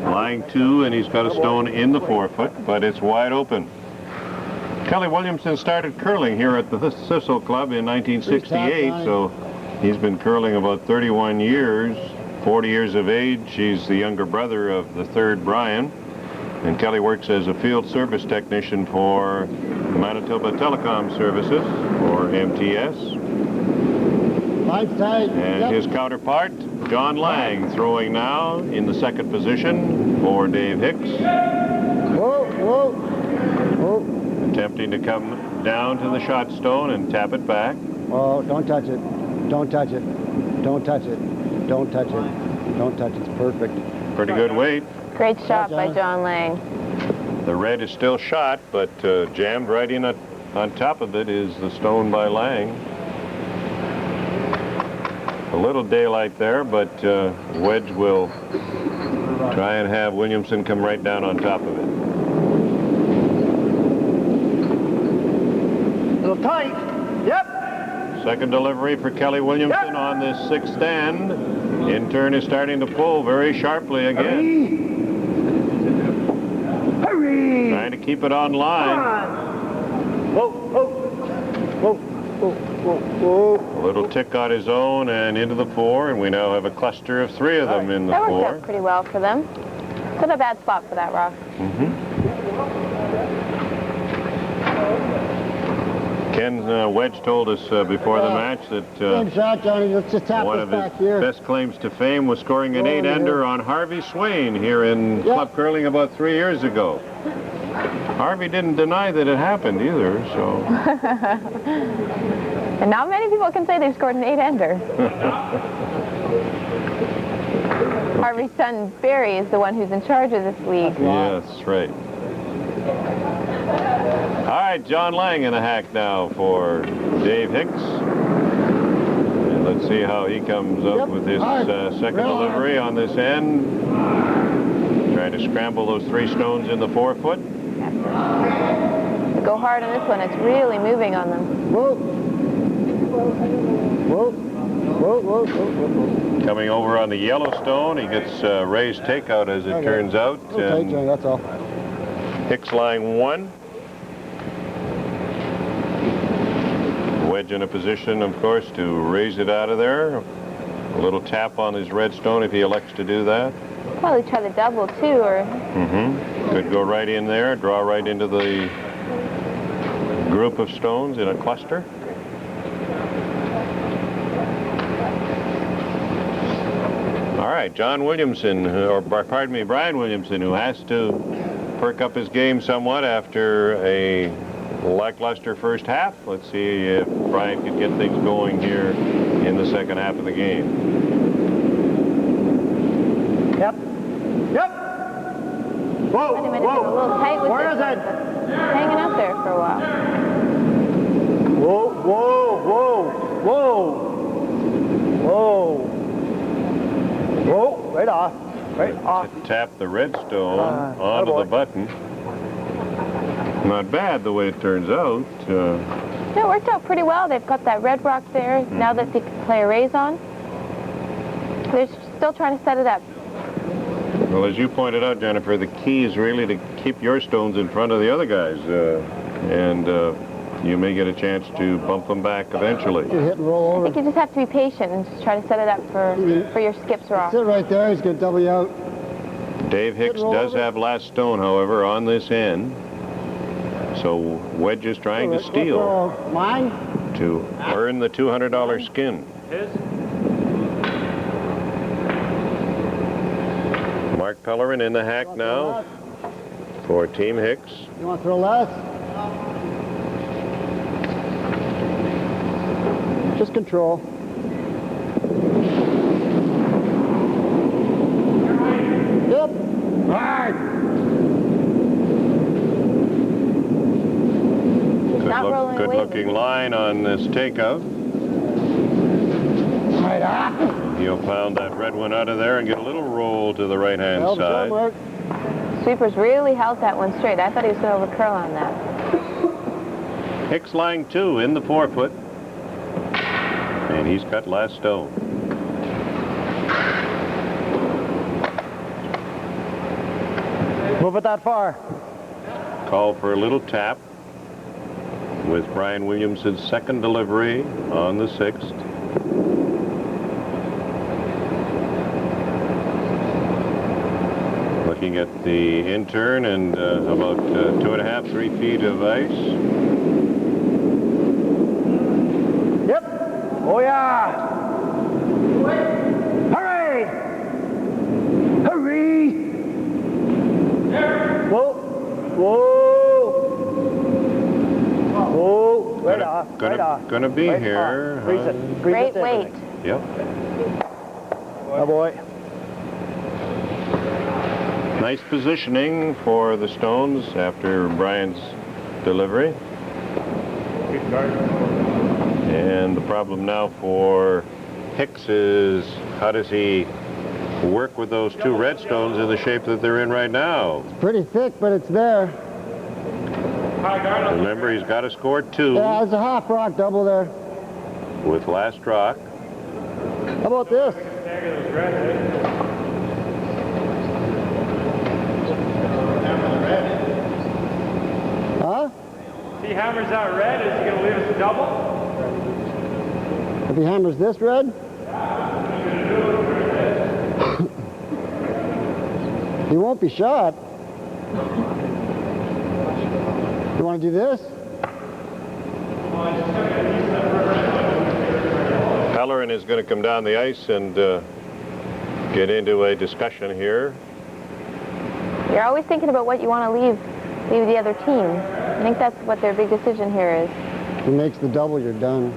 Lying 2, and he's got a stone in the 4 foot, but it's wide open. Kelly Williamson started curling here at the Thistle Club in 1968, so he's been curling about 31 years, 40 years of age. He's the younger brother of the 3rd Brian. And Kelly works as a field service technician for Manitoba Telecom Services, or MTS. And his counterpart, John Lange, throwing now in the 2nd position for Dave Hicks. Whoa, whoa, whoa. Attempting to come down to the shot stone and tap it back. Oh, don't touch it. Don't touch it. Don't touch it. Don't touch it. Don't touch it. It's perfect. Pretty good weight. Great shot by John Lange. The red is still shot, but jammed right in on top of it is the stone by Lange. A little daylight there, but Wedge will try and have Williamson come right down on top of it. A little tight. Yep. Second delivery for Kelly Williamson on this 6th end. In turn is starting to pull very sharply again. Hurry! Trying to keep it on line. Whoa, whoa, whoa, whoa, whoa, whoa. A little tick on his own and into the 4, and we now have a cluster of 3 of them in the 4. That worked out pretty well for them. It's not a bad spot for that rock. Ken Wedge told us before the match that shot, Johnny. Let's just tap one this of back his here. best claims to fame was scoring an 8-ender on Harvey Swain here in club curling about 3 years ago. Harvey didn't deny that it happened either, so. And not many people can say they've scored an 8-ender. Harvey's son, Barry, is the one who's in charge of this league. Yes, right. All right, John Lange in the hack now for Dave Hicks. And let's see how he comes up with his second delivery on this end. Trying to scramble those 3 stones in the 4 foot. Go hard on this one. It's really moving on them. Whoa. Whoa. Whoa, whoa, whoa, whoa. Coming over on the yellow stone, he gets raised takeout as it turns out. Okay, Johnny, that's all. Hicks lying 1. Wedge in a position, of course, to raise it out of there. A little tap on his red stone if he elects to do that. Probably try the double, too, or... Could go right in there, draw right into the group of stones in a cluster. All right, John Williamson, or pardon me, Brian Williamson, who has to perk up his game somewhat after a lackluster first half. Let's see if Brian can get things going here in the second half of the game. Yep. Yep. Whoa, Might have been a little tight with Where this is one, it? but hanging up there for a while. Whoa, whoa, whoa, whoa. Whoa. Whoa, right off. Right off. Tap the redstone onto attaboy. the button. Not bad the way it turns out. Yeah, it worked out pretty well. They've got that red rock there. Now that they can play a raise on, they're still trying to set it up. Well, as you pointed out, Jennifer, the key is really to keep your stones in front of the other guys. And you may get a chance to bump them back eventually. You hit and roll I over. think you just have to be patient and just try to set it up for your skips rock. Sit right there. He's going to double you out. Dave Hicks roll does over. have last stone, however, on this end. So Wedge is trying to steal Mine? to earn the $200 skin. Mark Pellerin in the hack now for Team Hicks. You want to throw less? Just control. Yep. Right. Not rolling away. Good looking line on this takeout. Right on. He'll pound that red one out of there and get a little roll to the right-hand Held side. somewhere. Sweepers really held that one straight. I thought he was going to overcurl on that. Hicks lying 2 in the 4-foot. And he's got last stone. Move it that far. Call for a little tap with Brian Williamson's second delivery on the 6th. Looking at the in-turn and about 2.5, 3 feet of ice. Yep. Oh, yeah. Hurry! Hurry! Whoa. Whoa. Whoa. Right off. Right off. Gonna be Right here. off. Freeze it. Freeze Great it to weight. everything. Yep. Oh, boy. Nice positioning for the stones after Brian's delivery. And the problem now for Hicks is how does he work with those 2 red stones in the shape that they're in right now? Pretty thick, but it's there. Remember, he's got to score 2 Yeah, there's a half rock double there. with last rock. How about this? Huh? If he hammers that red, is he going to leave us a double? If he hammers this red? He won't be shot. You want to do this? Pellerin is going to come down the ice and get into a discussion here. You're always thinking about what you want to leave the other team. I think that's what their big decision here is. If he makes the double, you're done.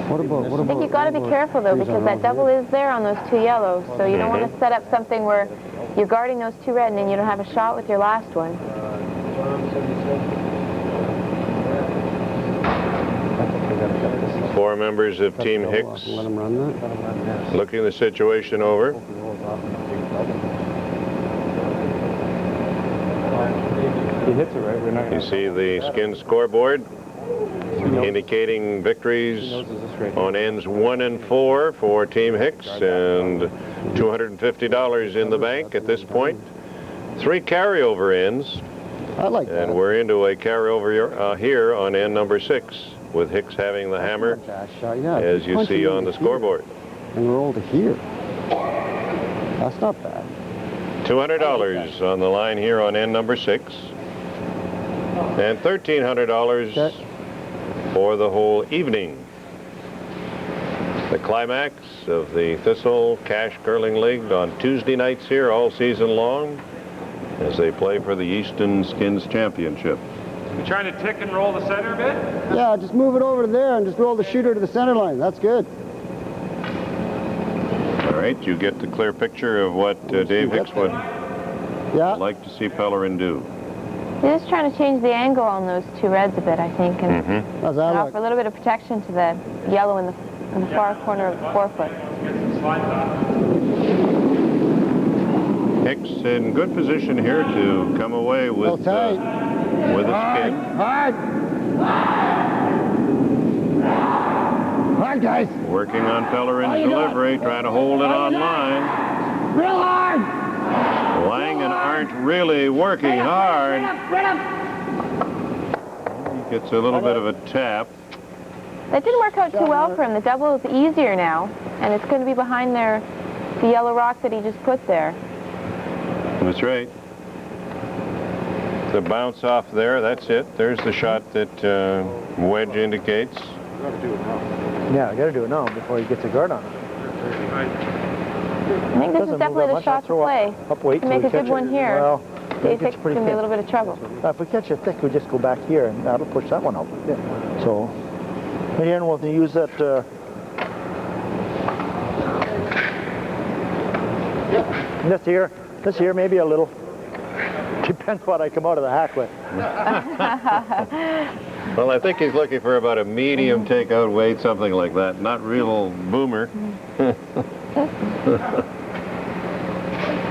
What about? I think you've got to be careful, though, because that double is there on those 2 yellows, so you don't want to set up something where you're guarding those 2 red and then you don't have a shot with your last one. 4 members of Team Hicks Let him run that. looking the situation over. He hits it right. We're not You see the skin scoreboard indicating victories on ends 1 and 4 for Team Hicks and $250 in the bank at this point. 3 carryover ends. I like that. And we're into a carryover here on end number 6 with Hicks having the hammer as you see on the scoreboard. And roll to here. That's not bad. $200 on the line here on end number 6. And $1,300 for the whole evening. The climax of the Thistle Cash Curling League on Tuesday nights here all season long as they play for the Easton Skins Championship. You trying to tick and roll the center a bit? Yeah, just move it over to there and just roll the shooter to the center line. That's good. right, you get the clear picture of what Dave Hicks would like to see Pellerin do. He's just trying to change the angle on those two reds a bit, I think, and How's that offer a little bit of protection to the yellow in the far corner of the forefoot. Hicks in good position here to come away with a skin. Hard, guys. Working on Pellerin's delivery, trying to hold it on line. Real hard. Lange and Arndt really working hard. He gets a little bit of a tap. That didn't work out too well for him. The double is easier now, and it's going to be behind the yellow rock that he just put there. That's right. The bounce off there, that's it. There's the shot that Wedge indicates. Yeah, I got to do it now before he gets a guard on it. I think this is definitely the shot to play. To make a good one here. Well, Dave Hicks is going to be a little bit of trouble. If we catch it thick, we just go back here, and that'll push that one out. Yeah. So, again, we'll use that. This here, maybe a little. Depends what I come out of the hack with. Well, I think he's looking for about a medium takeout weight, something like that. Not real boomer.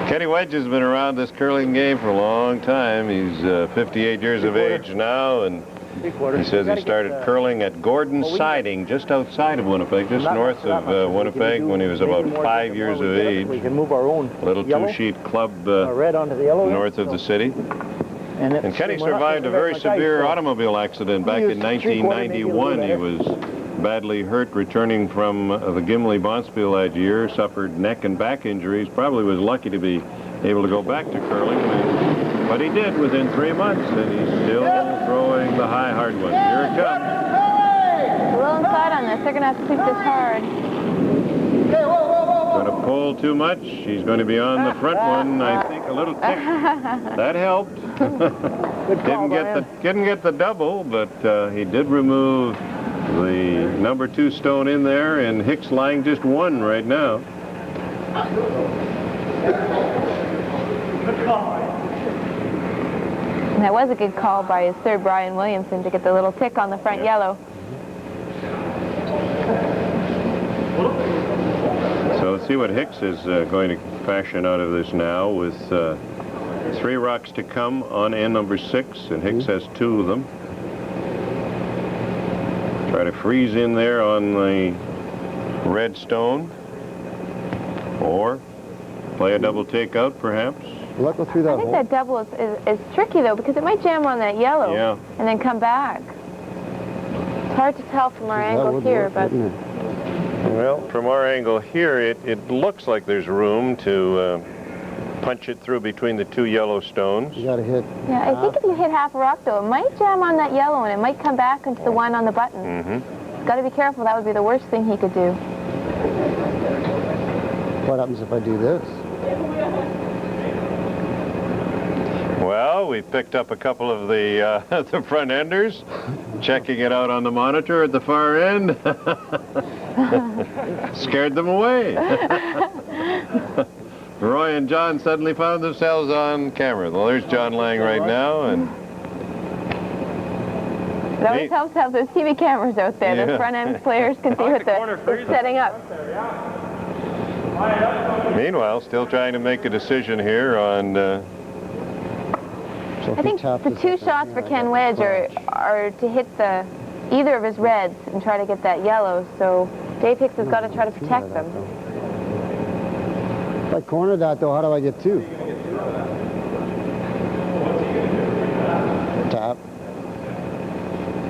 Kenny Wedge has been around this curling game for a long time. He's 58 years of age now, and he says he started curling at Gordon Siding, just outside of Winnipeg, just north of Winnipeg, when he was about 5 years of age. We can move our own little two-sheet club red onto the yellow north of the city. And Kenny survived a very severe automobile accident back in 1991. He was badly hurt returning from the Gimli Bonspiel that year, suffered neck and back injuries, probably was lucky to be able to go back to curling, but he did within 3 months, and he's still throwing the high hard one. Here it comes. A little inside on this. They're going to have to sweep this hard. Going to pull too much. He's going to be on the front one. I think a little tick. That helped. Didn't get the double, but he did remove the number 2 stone in there, and Hicks lying just 1 right now. And that was a good call by his third, Brian Williamson, to get the little tick on the front yellow. So let's see what Hicks is going to fashion out of this now, with 3 rocks to come on end number 6, and Hicks has 2 of them. Try to freeze in there on the red stone, or play a double takeout, perhaps. I think that double is tricky, though, because it might jam on that yellow and then come back. It's hard to tell from our angle here, but... Well, from our angle here, it looks like there's room to punch it through between the 2 yellow stones. You got to hit. Yeah, I think if you hit half a rock, though, it might jam on that yellow, and it might come back into the one on the button. Got to be careful. That would be the worst thing he could do. What happens if I do this? Well, we picked up a couple of the the front enders, checking it out on the monitor at the far end. Scared them away. Roy and John suddenly found themselves on camera. Well, there's John Lange right now, and it always helps to have those TV cameras out there. The front end players can see what they're setting up. Meanwhile, still trying to make a decision here on... I think the 2 shots for Ken Wedge are to hit either of his reds and try to get that yellow, so Dave Hicks has got to try to protect them. If I corner that, though, how do I get 2? Tap.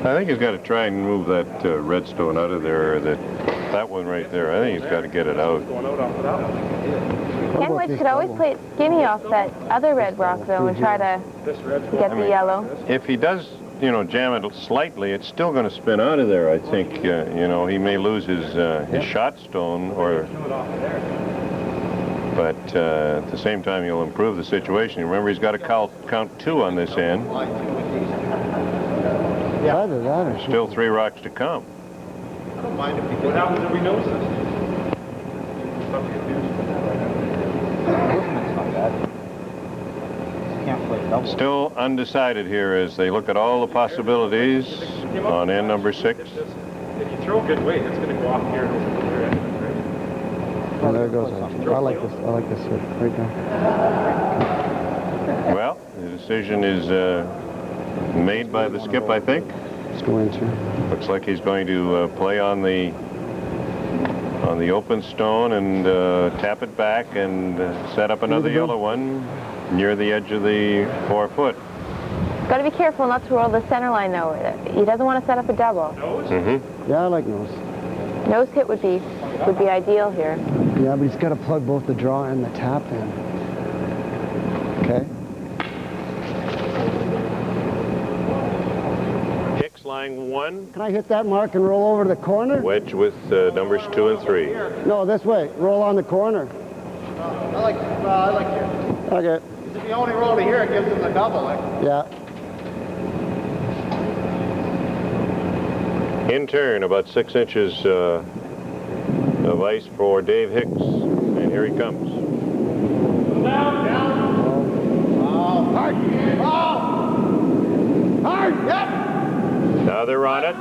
I think he's got to try and move that red stone out of there, or that one right there. I think he's got to get it out. Ken Wedge could always play it skinny off that other red rock, though, and try to get the yellow. If he does, jam it slightly, it's still going to spin out of there. I think, he may lose his shot stone, but at the same time, he'll improve the situation. Remember, he's got to count 2 on this end. There's still 3 rocks to come. I don't mind if we... What happens if we nose this? Still undecided here as they look at all the possibilities on end number 6. If you throw a good weight, it's going to go off here and over the other end. Oh, there it goes. I like this. I like this right now. Well, the decision is made by the skip, I think. Let's go into. Looks like he's going to play on the open stone and tap it back and set up another yellow one near the edge of the 4-foot. Got to be careful not to roll the center line, though. He doesn't want to set up a double. Mm-hmm. Yeah, I like nose. Nose hit would be ideal here. Yeah, but he's got to plug both the draw and the tap in. Okay. Hicks lying 1. Can I hit that mark and roll over to the corner? Wedge with numbers 2 and 3. No, this way. Roll on the corner. I like here. Okay. If you only roll to here, it gives him the double. Yeah. In turn, about 6 inches of ice for Dave Hicks. And here he comes. Down. Oh, hard. Oh. Hard. Yep. Now they're on it.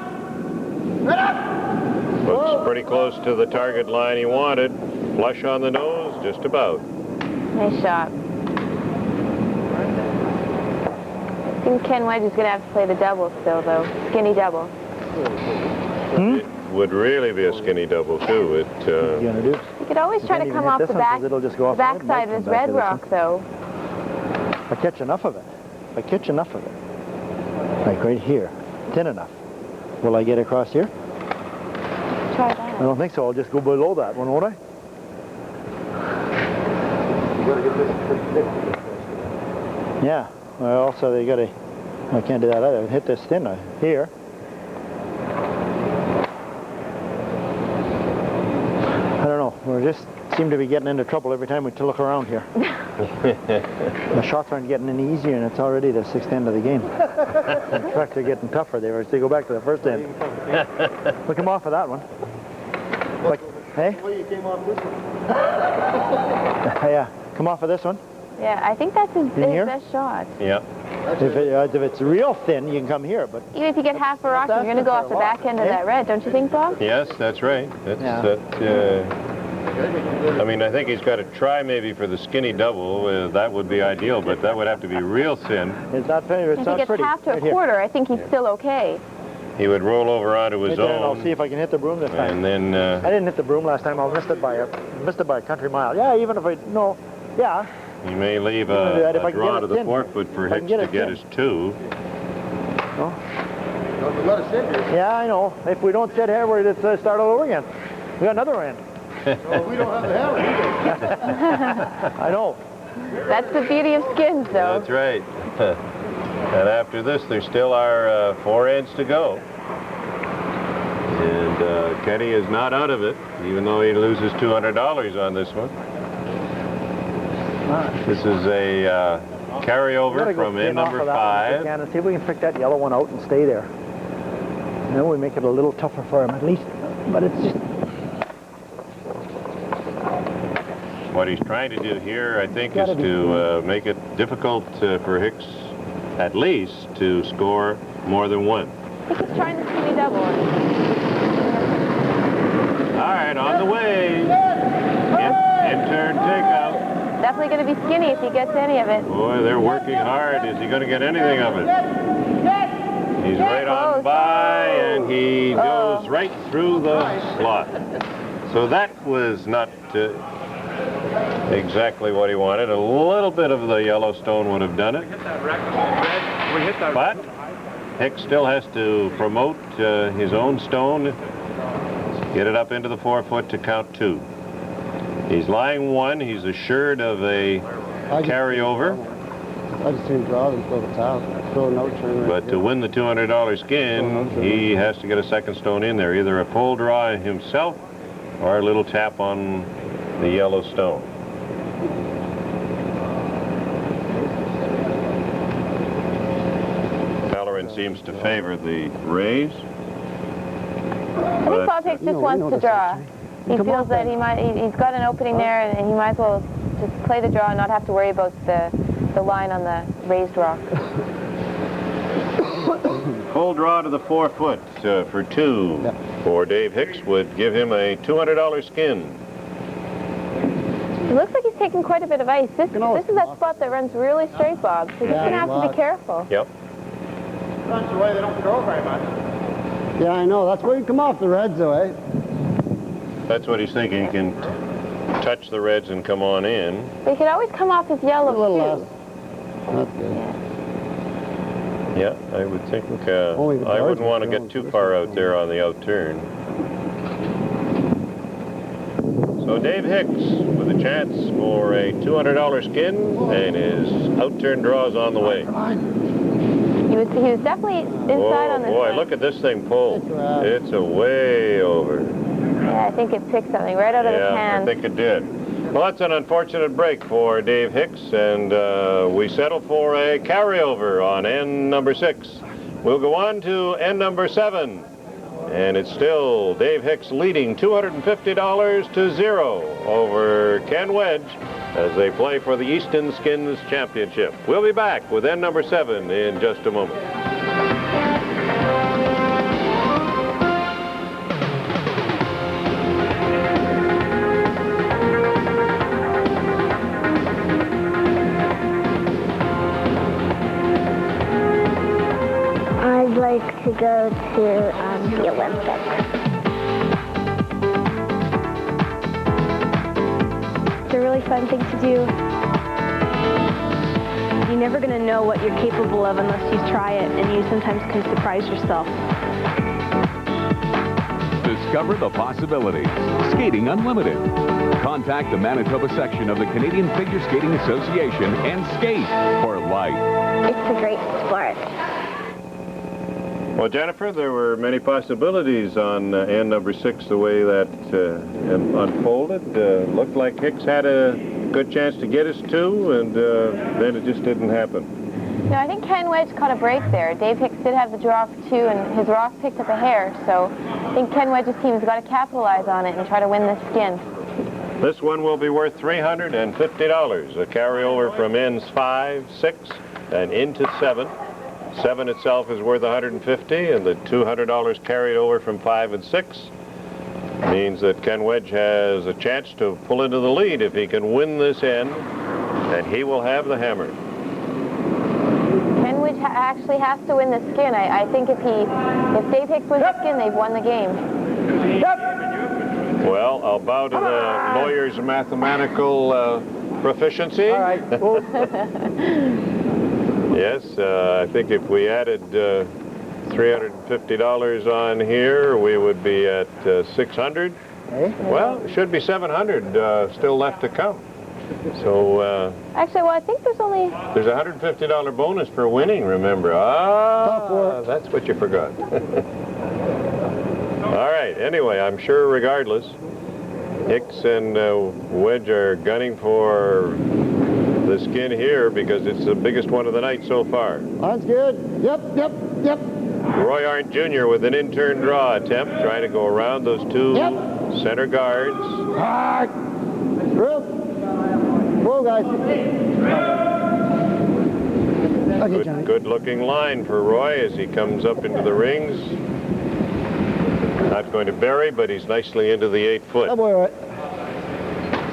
Right up. Looks pretty close to the target line he wanted. Flush on the nose, just about. Nice shot. I think Ken Wedge is going to have to play the double still, though. Skinny double. It would really be a skinny double, too. What are you gonna do? You could always try to come off the backside of his red rock, though. If I catch enough of it. Like right here. Thin enough. Will I get across here? Try that. I don't think so. I'll just go below that one, won't I? Yeah. Well, also they gotta. I can't do that either. Hit this thin here. I don't know. We just seem to be getting into trouble every time we look around here. The shots aren't getting any easier, and it's already the 6th end of the game. In fact, they're getting tougher. They go back to the 1st end. We come off of that one. Like, hey? Well, you came off this one. Yeah. Come off of this one. Yeah, I think that's his here? best shot. Yeah. If it's real thin, you can come here, but Even if you get half a rock, you're going to go off the back end of that red, don't you think, Bob? Yes, that's right. I mean, I think he's got to try maybe for the skinny double. That would be ideal, but that would have to be real thin. it's not pretty. It's If he not gets pretty. half to a Right here. quarter, I think he's still okay. He would roll over onto his Right there, and I'll own, see if I can hit the broom this time. and then I didn't hit the broom last time. I missed it by a country mile. Yeah, even if I yeah. he may leave can do that if I a can draw get to it the thin. 4-foot for If I Hicks can get to it get thin. his 2. Don't let us sit here. Yeah, I know. If we don't sit here, we're just start all over again. We got another end. Well, we don't have the hammer either. I know. That's the beauty of skins, though. That's right. And after this, there still are 4 ends to go. And Kenny is not out of it, even though he loses $200 on this one. This is a carryover from end number 5. And see if we can pick that yellow one out and stay there. And then we make it a little tougher for him at least. But it's just... What he's trying to do here, I think, is to make it difficult for Hicks, at least, to score more than 1. I think he's trying the skinny double. All right, on the way. In turn takeout. Definitely going to be skinny if he gets any of it. Boy, they're working hard. Is he going to get anything of it? He's right on by, and he goes right through the slot. So that was not exactly what he wanted. A little bit of the Yellowstone would have done it. But Hicks still has to promote his own stone, get it up into the 4-foot to count 2. He's lying 1. He's assured of a carryover. I just seen draw and throw the towel. Throw no turn right But here. to win the $200 skin, he has to get a second stone in there, either a full draw himself or a little tap on the yellow stone. Pellerin seems to favor the raise. I think Bob Hicks just wants to draw. he feels that he's got an opening there, and he might as well just play the draw and not have to worry about the line on the raised rock. Full draw to the 4 foot for 2 for Dave Hicks would give him a $200 skin. It looks like he's taking quite a bit of ice. This is that spot that runs really straight, Bob, so you're just going to have to be careful. Yep. Runs away, they don't throw very much. Yeah, I know. That's where you come off the reds, though, eh? That's what he's thinking. He can touch the reds and come on in. But he could always come off his yellow, A little too. less. That's good. Yeah, I would think I wouldn't want to get too far out there on the out turn. So Dave Hicks with a chance for a $200 skin, and his out turn draw is on the way. He was definitely inside on this boy, one. look at this thing pull. It's a way over. Yeah, I think it picked something right out of his hand. I think it did. Well, that's an unfortunate break for Dave Hicks, and we settle for a carryover on end number 6. We'll go on to end number 7, and it's still Dave Hicks leading $250 to 0 over Ken Wedge as they play for the Easton Skins Championship. We'll be back with end number 7 in just a moment. I'd like to go to the Olympics. It's a really fun thing to do. You're never going to know what you're capable of unless you try it, and you sometimes can surprise yourself. Discover the possibilities. Skating Unlimited. Contact the Manitoba section of the Canadian Figure Skating Association and skate for life. It's a great sport. Well, Jennifer, there were many possibilities on end number 6, the way that unfolded. Looked like Hicks had a good chance to get us 2, and then it just didn't happen. No, I think Ken Wedge caught a break there. Dave Hicks did have the draw for 2, and his rock picked up a hair, so I think Ken Wedge's team has got to capitalize on it and try to win this skin. This one will be worth $350, a carryover from ends 5, 6, and into 7. 7 itself is worth $150, and the $200 carried over from 5 and 6 means that Ken Wedge has a chance to pull into the lead if he can win this end, and he will have the hammer. Ken Wedge actually has to win this skin. I think if Dave Hicks wins the skin, they've won the game. Well, I'll bow to the lawyer's mathematical proficiency. All right. Yes, I think if we added $350 on here, we would be at 600. Well, it should be 700 still left to come. So actually, well, I think there's a $150 bonus for winning, remember. That's what you forgot. All right, anyway, I'm sure regardless, Hicks and Wedge are gunning for the skin here because it's the biggest one of the night so far. That's good. Yep. Roy Arndt Jr. with an in-turn draw attempt, trying to go around those 2 center guards. Whoa, guys. Okay, Good-looking line for Roy as he comes up into the rings. Not going to bury, but he's nicely into the 8 foot. Oh, boy, all right.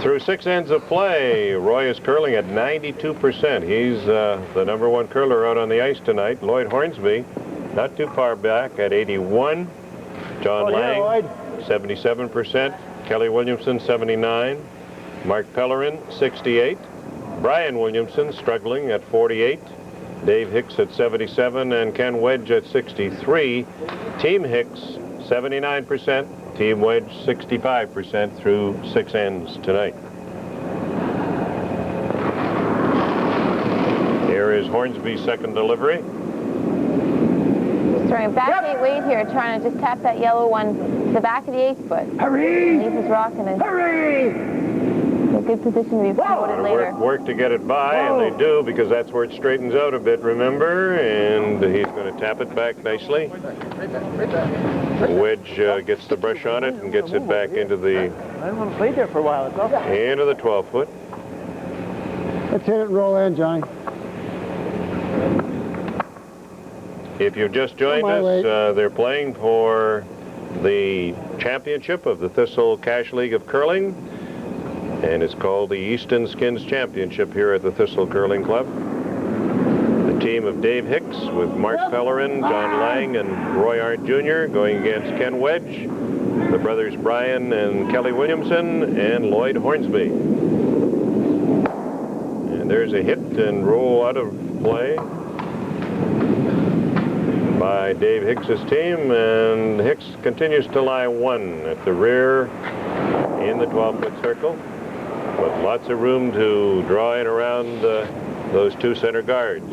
Through 6 ends of play, Roy is curling at 92%. He's the #1 curler out on the ice tonight. Llyod Hornsby, not too far back at 81. John Lange, 77%. Kelly Williamson, 79. Mark Pellerin, 68. Brian Williamson struggling at 48. Dave Hicks at 77, and Ken Wedge at 63. Team Hicks, 79%. Team Wedge, 65% through 6 ends tonight. Here is Hornsby's second delivery. He's throwing back 8 weight here, trying to just tap that yellow one to the back of the 8 foot. Hurry! Leave his rock in it. Hurry! It's good position to be promoted later. Work to get it by, and they do, because that's where it straightens out a bit, remember? And he's going to tap it back nicely. Wedge gets the brush on it and gets it back into the... I don't want to play there for a while. It's okay. Into the 12-foot. Let's hit it and roll in, Johnny. If you've just joined us, they're playing for the championship of the Thistle Cash League of Curling, and it's called the Easton Skins Championship here at the Thistle Curling Club. The team of Dave Hicks with Mark Pellerin, John Lange, and Roy Arndt Jr. going against Ken Wedge, the brothers Brian and Kelly Williamson, and Llyod Hornsby. And there's a hit and roll out of play by Dave Hicks's team, and Hicks continues to lie 1 at the rear in the 12-foot circle, with lots of room to draw in around those 2 center guards.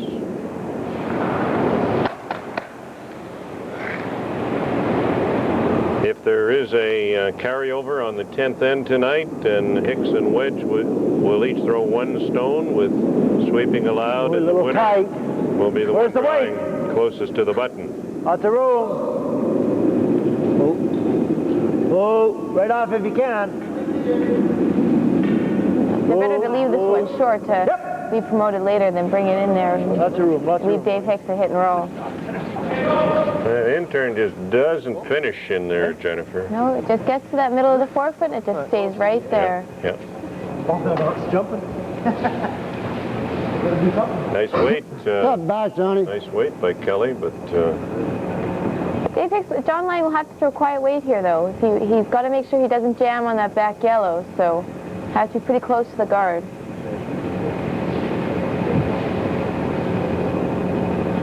If there is a carryover on the 10th end tonight, and Hicks and Wedge will each throw 1 stone, with sweeping allowed, and the winner tight. will be the one drawing closest to the button. Out the room. Oh, right off if you can. They're better to leave this one short to be promoted later than bring it in there. Lots of room, lots of room. Leave Dave Hicks to hit and roll. That intern just doesn't finish in there, Jennifer. No, it just gets to that middle of the 4-foot and it just stays right there. Yeah. It's jumping. Nice weight. Not bad, Johnny. Nice weight by Kelly, but... Dave Hicks, John Lange will have to throw quiet weight here, though. He's got to make sure he doesn't jam on that back yellow, so has to be pretty close to the guard.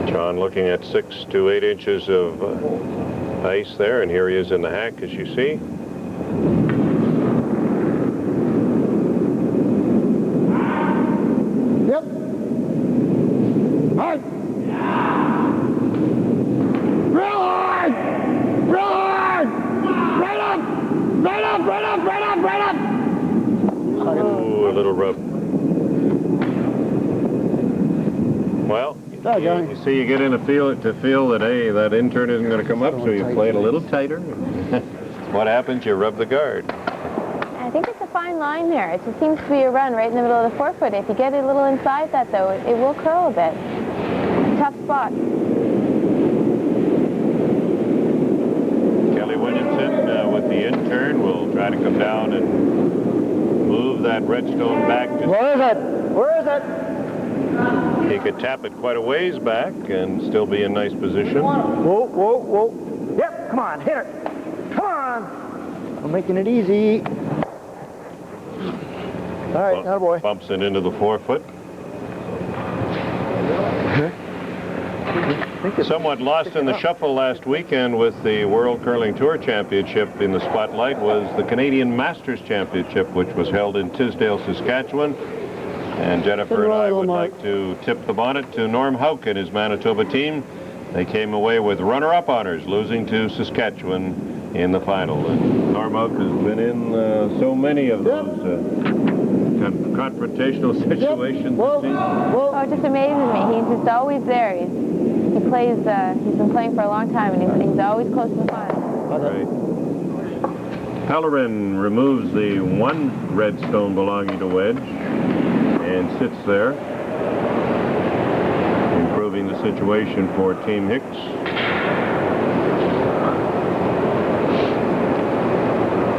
John looking at 6 to 8 inches of ice there, and here he is in the hack, as you see. Yep. Hard. Real hard. Real hard. Right up. Right up. Right up. Right up. Right up. Ooh, a little rub. Well, you see, you get in a feel that, hey, that intern isn't going to come up, so you play it a little tighter. What happens? You rub the guard. I think it's a fine line there. It just seems to be a run right in the middle of the 4-foot. If you get a little inside that, though, it will curl a bit. Tough spot. Kelly Williamson with the intern will try to come down and move that redstone back. Where is it? Where is it? He could tap it quite a ways back and still be in nice position. Whoa, whoa, whoa. Yep, come on, hit it. Come on. I'm making it easy. All right, now boy. Bumps it into the 4-foot. Somewhat lost in the shuffle last weekend with the World Curling Tour Championship in the spotlight was the Canadian Masters Championship, which was held in Tisdale, Saskatchewan. And Jennifer and I would like to tip the bonnet to Norm Houck and his Manitoba team. They came away with runner-up honors, losing to Saskatchewan in the final. And Norm Houck has been in so many of those confrontational situations this season. Oh, it just amazes me. He's just always there. He plays. He's been playing for a long time, and he's always close to the final. Right. Pellerin removes the 1 red stone belonging to Wedge and sits there, improving the situation for Team Hicks.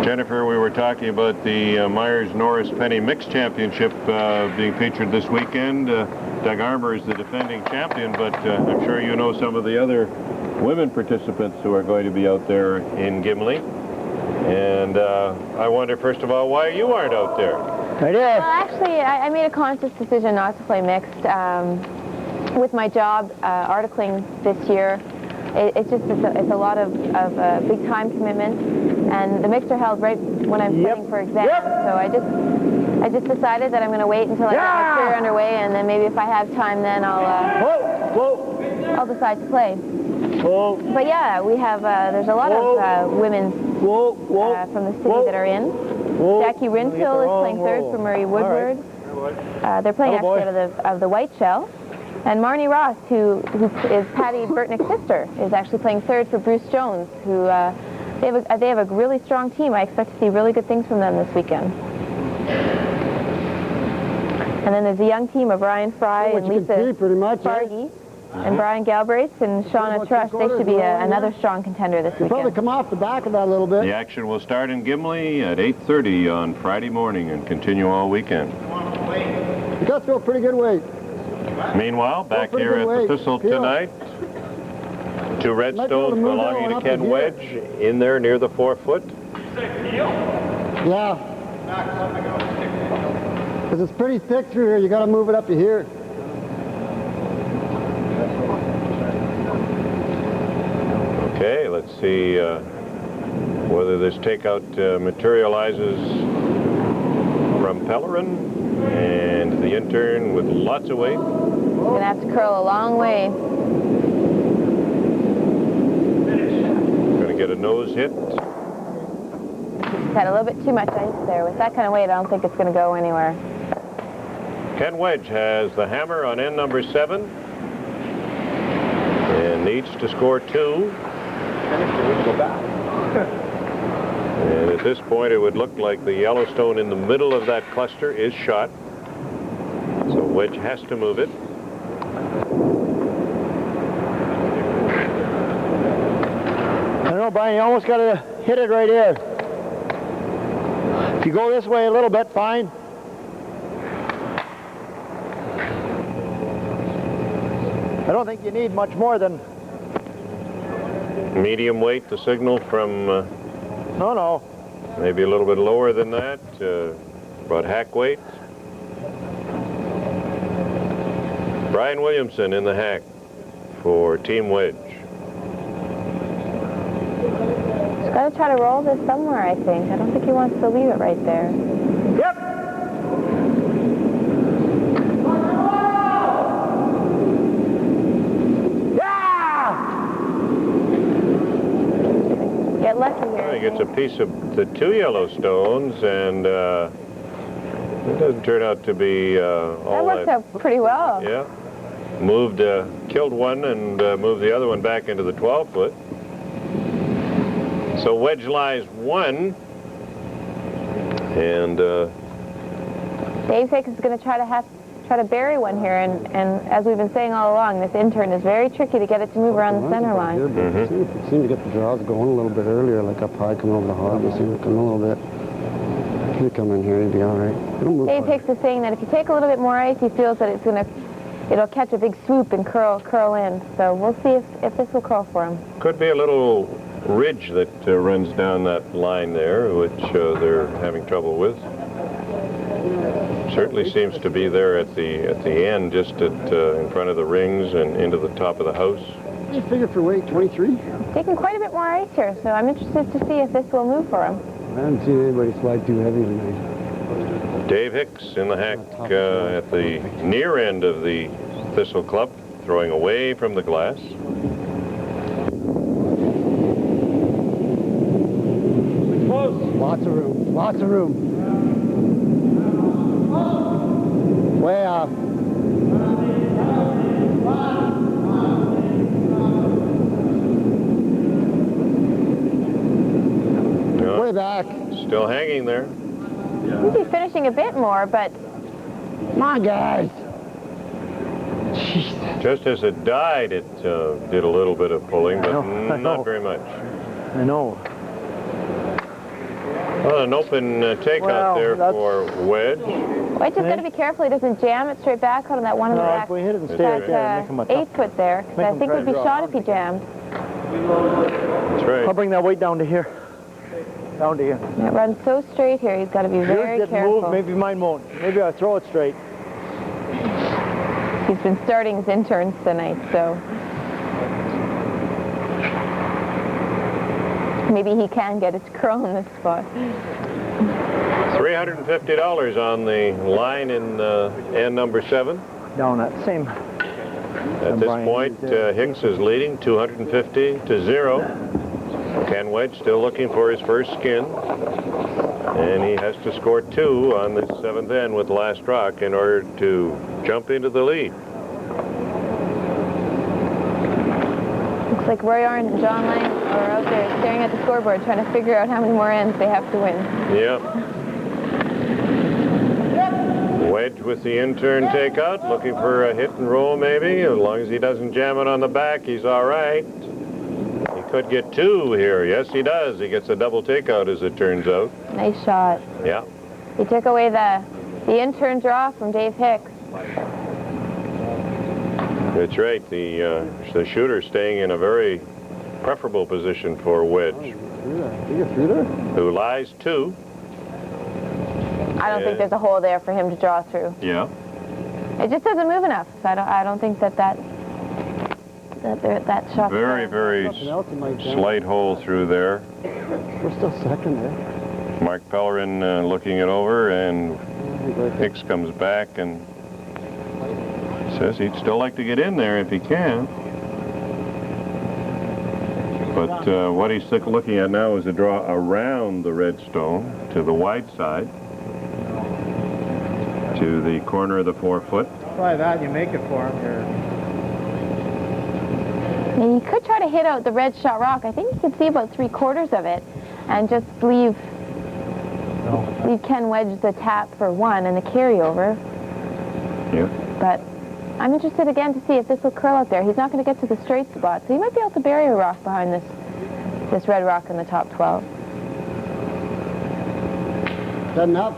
Jennifer, we were talking about the Myers-Norris-Penny Mixed Championship being featured this weekend. Doug Armour is the defending champion, but I'm sure you know some of the other women participants who are going to be out there in Gimli. And I wonder, first of all, why you aren't out there. Well, actually, I made a conscious decision not to play mixed. With my job articling this year, it's a lot of big time commitment, and the mixed are held right when I'm studying for exams. So I just decided that I'm going to wait until I get my career underway, and then maybe if I have time, then I'll decide to play. But yeah, we have there's a lot of women from the city that are in. Jackie Rinfield is playing third for Murray Woodward. They're playing actually out of the white shell. And Marnie Ross, who is Patty Burtnick's sister, is actually playing third for Bruce Jones, who they have a really strong team. I expect to see really good things from them this weekend. And then there's a young team of Ryan Fry and Lisa Fargy, and Brian Galbraith and Shauna Trush. They should be another strong contender this weekend. Probably come off the back of that a little bit. The action will start in Gimli at 8:30 on Friday morning and continue all weekend. You got to throw a pretty good weight. Meanwhile, back here at the Thistle tonight, 2 Redstones belonging to Ken Wedge in there near the 4-foot. Yeah. Because it's pretty thick through here. You got to move it up to here. Okay, let's see whether this takeout materializes from Pellerin and the intern with lots of weight. Going to have to curl a long way. Going to get a nose hit. He's had a little bit too much ice there. With that kind of weight, I don't think it's going to go anywhere. Ken Wedge has the hammer on end number 7 and needs to score 2. And at this point, it would look like the Yellowstone in the middle of that cluster is shot. So Wedge has to move it. I don't know, Brian, you almost got to hit it right here. If you go this way a little bit, fine. I don't think you need much more than... Medium weight, the signal from... No. Maybe a little bit lower than that, about hack weight. Brian Williamson in the hack for Team Wedge. He's got to try to roll this somewhere, I think. I don't think he wants to leave it right there. Yep. Get lucky here. He gets a piece of the 2 Yellowstones, and it doesn't turn out to be all that worked out pretty well. Yeah. Killed one and moved the other one back into the 12-foot. So Wedge lies 1. And Dave Hicks is going to try to bury one here, and as we've been saying all along, this intern is very tricky to get it to move around the center line. It seemed to get the draws going a little bit earlier, like up high, coming over the hog. You see it come a little bit. If you come in here, you'll be all right. Dave Hicks is saying that if you take a little bit more ice, he feels that it'll catch a big swoop and curl in. So we'll see if this will curl for him. could be a little ridge that runs down that line there, which they're having trouble with. Certainly seems to be there at the end, just in front of the rings and into the top of the house. You figure for weight 23? Taking quite a bit more ice here, so I'm interested to see if this will move for him. I haven't seen anybody slide too heavy tonight. Dave Hicks in the hack at the near end of the Thistle Club, throwing away from the glass. Close. Lots of room. Lots of room. Way off. Way back. Still hanging there. He'd be finishing a bit more, but... Come on, guys. Jeez. Just as it died, it did a little bit of pulling, but not very much. I know. Well, an open takeout there for Wedge. Wedge has got to be careful he doesn't jam it straight back on that one in the back. If we hit it and stay right there, make him a 8 foot there. I think we'd be shot if he jammed. That's right. I'll bring that weight down to here. Down to here. It runs so straight here, he's got to be very Yours didn't careful. move, maybe mine won't. Maybe I'll throw it straight. He's been starting his interns tonight, so... maybe he can get it to curl in this spot. $350 on the line in end number 7. Down that same. At this point, Hicks is leading 250 to 0. Ken Wedge still looking for his first skin. And he has to score 2 on the 7th end with the last rock in order to jump into the lead. Looks like Roy Arndt and John Lange are out there staring at the scoreboard trying to figure out how many more ends they have to win. Yep. Wedge with the in-turn takeout, looking for a hit and roll maybe. As long as he doesn't jam it on the back, he's all right. He could get 2 here. Yes, he does. He gets a double takeout, as it turns out. Nice shot. Yeah. He took away the in-turn draw from Dave Hicks. That's right. The shooter staying in a very preferable position for Wedge. Who lies 2. I don't think there's a hole there for him to draw through. Yeah. It just doesn't move enough. So I don't think that shot. Very, very slight hole through there. We're still second there. Mark Pellerin looking it over, and Hicks comes back and says he'd still like to get in there if he can. But what he's looking at now is a draw around the red stone to the wide side, to the corner of the 4-foot. Try that, you make it for him here. And you could try to hit out the red shot rock. I think you could see about 3/4 of it and just leave Ken Wedge the tap for 1 and the carryover. Yeah. But I'm interested again to see if this will curl up there. He's not going to get to the straight spot, so he might be able to bury a rock behind this red rock in the top 12. Setting up.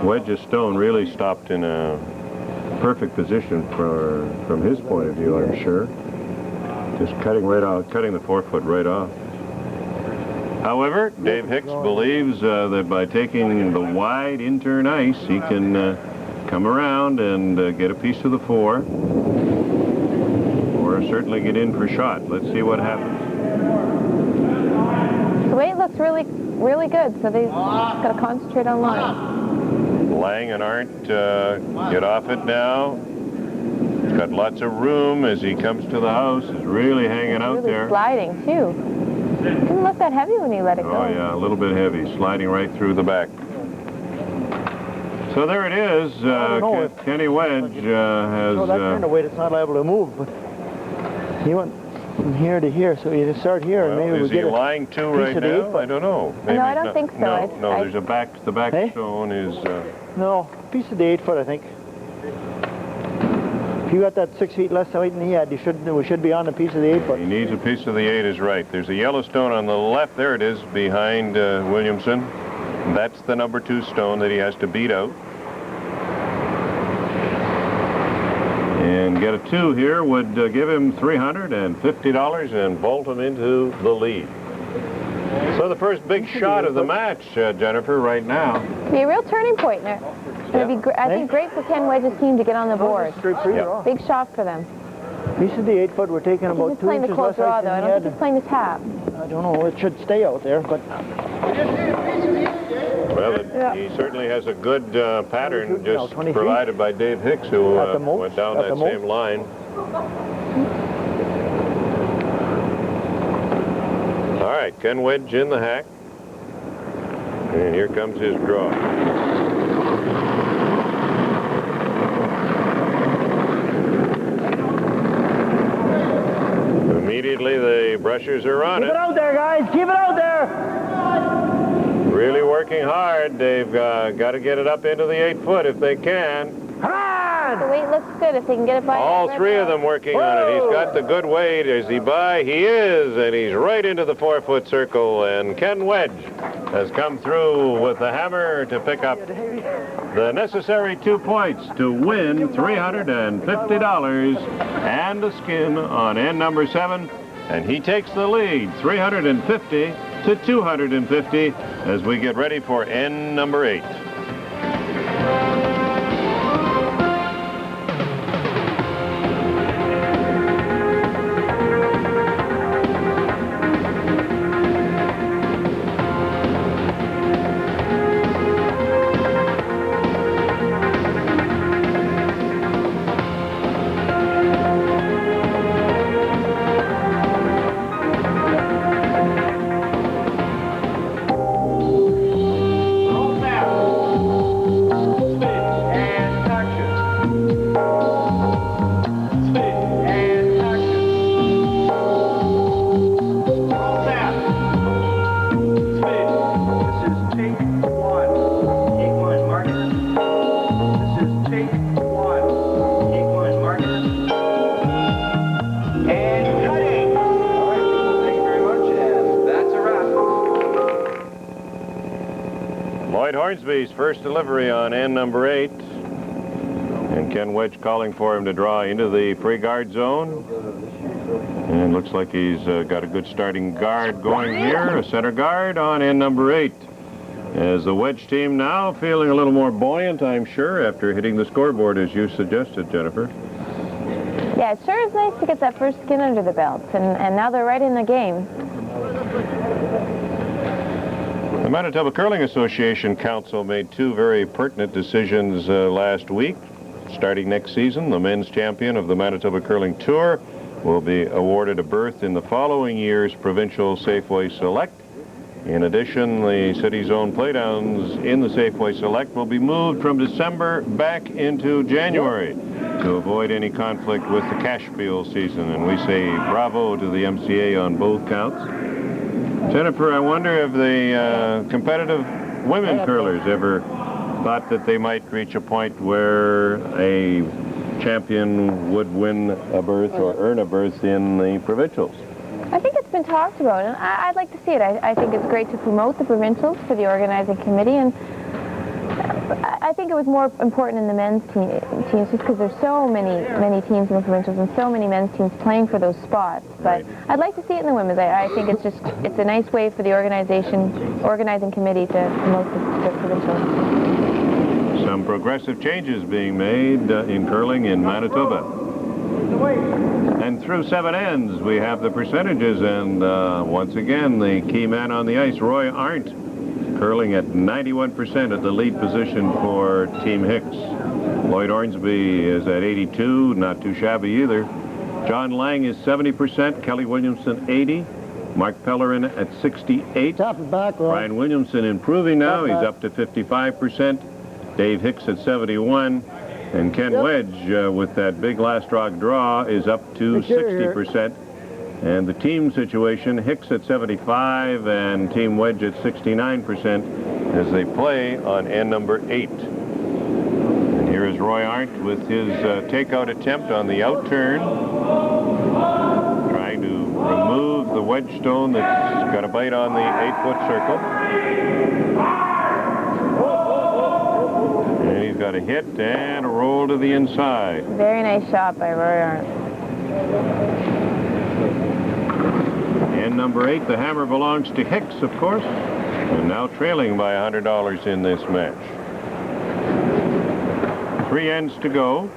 Wedge's stone really stopped in a perfect position from his point of view, I'm sure. Just cutting the 4-foot right off. However, Dave Hicks believes that by taking the wide in-turn ice, he can come around and get a piece of the 4, or certainly get in for shot. Let's see what happens. The weight looks really, really good, so they've got to concentrate on line. Lange and Arndt get off it now. He's got lots of room as he comes to the house. He's really hanging out really there. Sliding, too. It didn't look that heavy when he let it go. Oh, yeah, a little bit heavy, sliding right through the back. So there it is. Kenny Wedge has... So that kind of weight, it's not liable to move, but he went from here to here, so you just start here, and maybe is we get he lying 2 right now? I don't know. Maybe no, I don't think so. No, there's the back stone is... No, piece of the 8-foot, I think. If you got that 6 feet less weight than he had, we should be on a piece of the 8-foot. He needs a piece of the 8 is right. There's a yellow stone on the left. There it is, behind Williamson. That's the number 2 stone that he has to beat out. And get a 2 here would give him $350 and vault him into the lead. So the first big shot of the match, Jennifer, right now. Be a real turning point. It's going to be, I think, great for Ken Wedge's team to get on the board. Big shot for them. Piece of the 8-foot, we're taking about 2 inches less draw, ice though. I don't think he's playing the tap. I don't know. It should stay out there, but... Well, he certainly has a good pattern just provided by Dave Hicks, who went down that same line. All right, Ken Wedge in the hack. And here comes his draw. Immediately, the brushers are on it. Keep it out there, guys. Keep it out there. Really working hard. They've got to get it up into the 8-foot if they can. Come on! The weight looks good if they can get it by. All 3 of them working on it. He's got the good weight. Is he by? He is, and he's right into the 4-foot circle. And Ken Wedge has come through with the hammer to pick up the necessary 2 points to win $350 and a skin on end number 7. And he takes the lead, 350 to 250, as we get ready for end number 8. Llyod Hornsby's first delivery on end number 8. And Ken Wedge calling for him to draw into the free guard zone. And looks like he's got a good starting guard going here, a center guard on end number 8. As the Wedge team now feeling a little more buoyant, I'm sure, after hitting the scoreboard as you suggested, Jennifer. Yeah, it sure is nice to get that first skin under the belt, and now they're right in the game. The Manitoba Curling Association Council made 2 very pertinent decisions last week. Starting next season, the men's champion of the Manitoba Curling Tour will be awarded a berth in the following year's Provincial Safeway Select. In addition, the city's own playdowns in the Safeway Select will be moved from December back into January to avoid any conflict with the Cashfield season. And we say bravo to the MCA on both counts. Jennifer, I wonder if the competitive women curlers ever thought that they might reach a point where a champion would win a berth or earn a berth in the provincials. I think it's been talked about, and I'd like to see it. I think it's great to promote the provincials for the organizing committee, and I think it was more important in the men's teams just because there's so many teams in the provincials and so many men's teams playing for those spots. But I'd like to see it in the women's. I think it's a nice way for the organizing committee to promote the provincials. Some progressive changes being made in curling in Manitoba. And through 7 ends, we have the percentages, and once again, the key man on the ice, Roy Arndt, curling at 91% at the lead position for Team Hicks. Llyod Hornsby is at 82, not too shabby either. John Lange is 70%, Kelly Williamson 80, Mark Pellerin at 68. Tap it back, Roy. Brian Williamson improving now, he's up to 55%. Dave Hicks at 71. And Ken Wedge, with that big last rock draw, is up to 60%. And the team situation, Hicks at 75 and Team Wedge at 69% as they play on end number 8. And here is Roy Arndt with his takeout attempt on the out turn, trying to remove the wedge stone that's got a bite on the 8-foot circle. And he's got a hit and a roll to the inside. Very nice shot by Roy Arndt. And number 8, the hammer belongs to Hicks, of course, and now trailing by $100 in this match. 3 ends to go.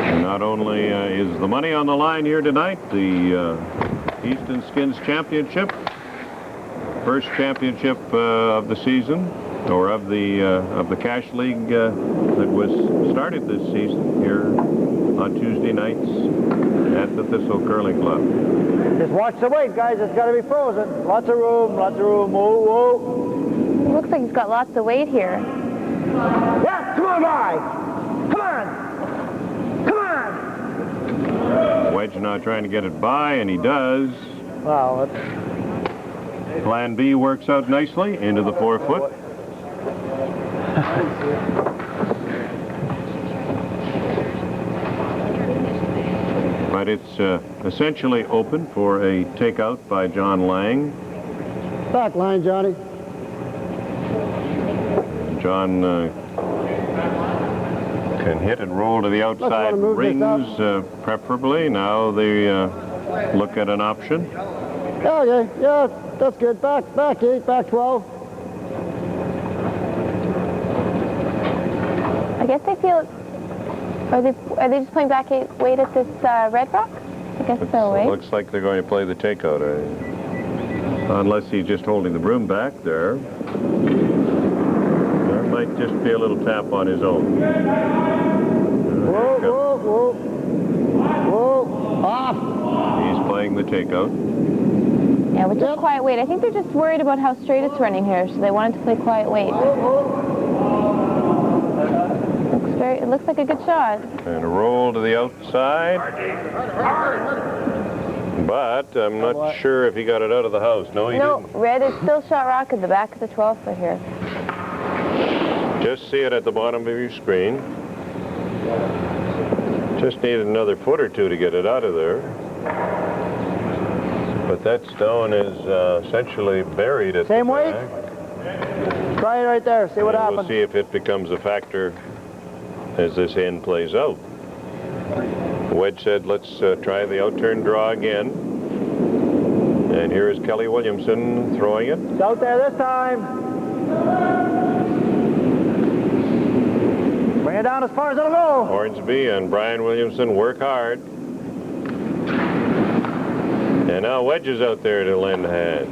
And not only is the money on the line here tonight, the Easton Skins Championship, first championship of the season, or of the Cash League that was started this season here on Tuesday nights at the Thistle Curling Club. Just watch the weight, guys. It's got to be frozen. Lots of room, lots of room. Whoa, whoa. Looks like he's got lots of weight here. Yeah, come on, by. Come on. Come on. Wedge now trying to get it by, and he does. Wow. Plan B works out nicely into the 4-foot. But it's essentially open for a takeout by John Lange. Back line, Johnny. John can hit and roll to the outside rings, preferably. Now they look at an option. Okay, yeah, that's good. Back 8, back 12. I guess they feel. Are they just playing back 8 weight at this Red Rock? I guess so, eh? Looks like they're going to play the takeout, unless he's just holding the broom back there. There might just be a little tap on his own. Whoa, whoa, whoa. Whoa, off. He's playing the takeout. Yeah, with just quiet weight. I think they're just worried about how straight it's running here, so they wanted to play quiet weight. It looks like a good shot. And a roll to the outside. But I'm not sure if he got it out of the house. No, he didn't. No, Red is still shot rock at the back of the 12-foot here. Just see it at the bottom of your screen. Just needed another foot or two to get it out of there. But that stone is essentially buried at the back. Try it right there. See what happens. We'll see if it becomes a factor as this end plays out. Wedge said, let's try the out-turn draw again. And here is Kelly Williamson throwing it. It's out there this time. Bring it down as far as it'll go. Hornsby and Brian Williamson work hard. And now Wedge is out there to lend a hand.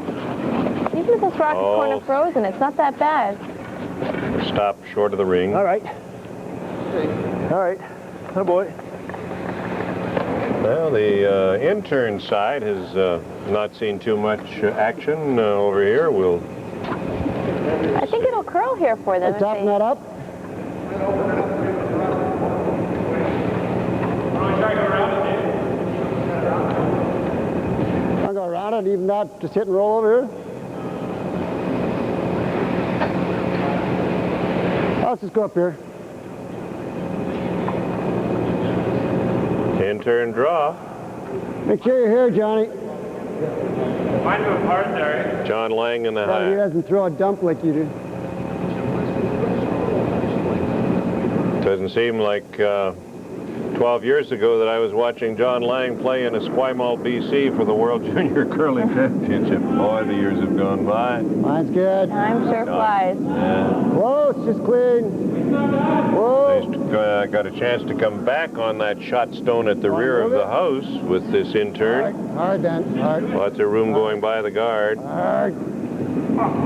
Even if this rock is corner frozen, it's not that bad. Stop short of the ring. All right. All right. Oh, boy. Well, the in-turn side has not seen too much action over here. I think it'll curl here for them. Toughen that up. I'll go around it, even not just hit and roll over here. Let's just go up here. In-turn draw. Make sure you're here, Johnny. Find him apart there. John Lange in the He high. doesn't throw a dump like you do. Doesn't seem like 12 years ago that I was watching John Lange play in Esquimalt, BC for the World Junior Curling Championship. Boy, the years have gone by. Mine's good. Time sure flies. Yeah. Close, just clean. Whoa. He's got a chance to come back on that shot stone at the rear of the house with this in-turn. Hard then, hard. Lots of room going by the guard. Hard.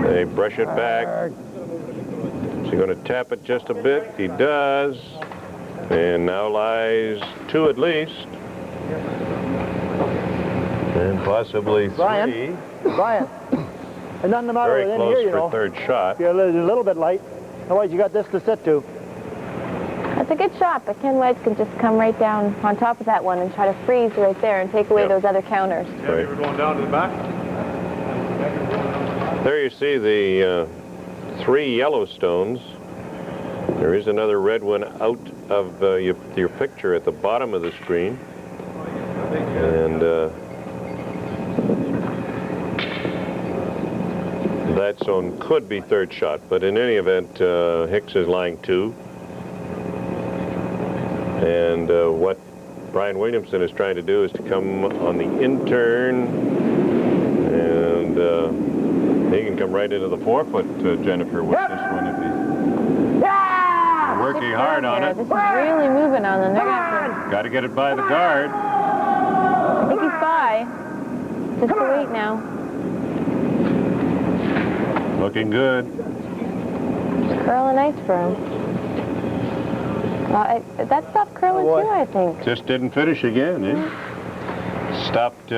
They brush it back. Is he going to tap it just a bit? He does. And now lies 2 at least. And possibly 3. Brian, there's nothing the matter Very with in close here, you for know. third shot. You're a little bit light. Otherwise, you got this to sit to. That's a good shot, but Ken Wedge can just come right down on top of that one and try to freeze right there and take away those other counters. Yeah, we were going down to the back. There you see the 3 yellow stones. There is another red one out of your picture at the bottom of the screen. And that zone could be third shot, but in any event, Hicks is lying 2. And what Brian Williamson is trying to do is to come on the in-turn, and he can come right into the 4-foot, Jennifer, with this one if he's working hard on it. This is really moving on them. They're gonna Got to get it by the guard. I think he's by. Just to wait now. Looking good. Just curling nice for him. That stopped curling too, I think. Just didn't finish again, eh? Stopped in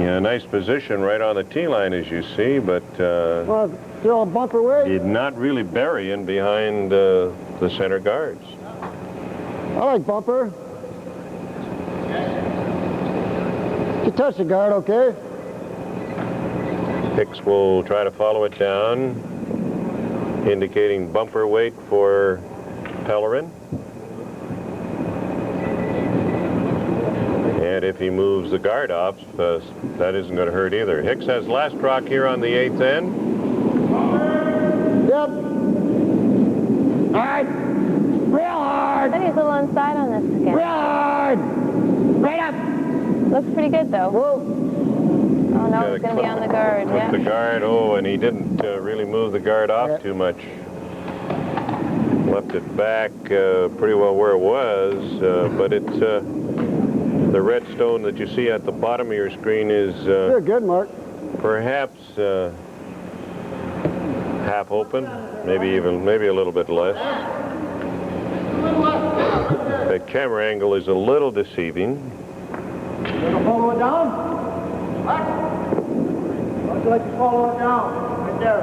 a nice position right on the tee line, as you see, but Well, still a bumper way. did not really bury in behind the center guards. I like bumper. You touch the guard, okay? Hicks will try to follow it down, indicating bumper weight for Pellerin. And if he moves the guard off, that isn't going to hurt either. Hicks has last rock here on the 8th end. Yep. All right. Real hard. I think he's a little inside on this again. Real hard. Right up. Looks pretty good, though. Whoa. Oh, no, it's going to be on the guard. With Yeah. the guard, and he didn't really move the guard off too much. Left it back pretty well where it was, but it's the red stone that you see at the bottom of your screen is You're good, Mark. perhaps half open, maybe a little bit less. The camera angle is a little deceiving. Gonna follow it down? What? I'd like to follow it down. Right there.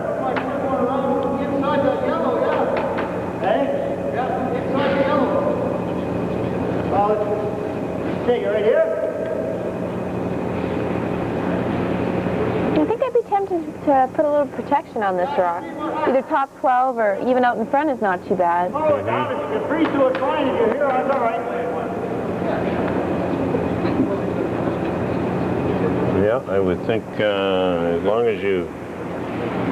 Inside that yellow, yeah. Hey? Yeah, inside the yellow. Well, let's take it right here. I think I'd be tempted to put a little protection on this rock. Either top 12 or even out in front is not too bad. Follow it down. If you freeze to it fine, if you're here, that's all right. Yeah, I would think as long as you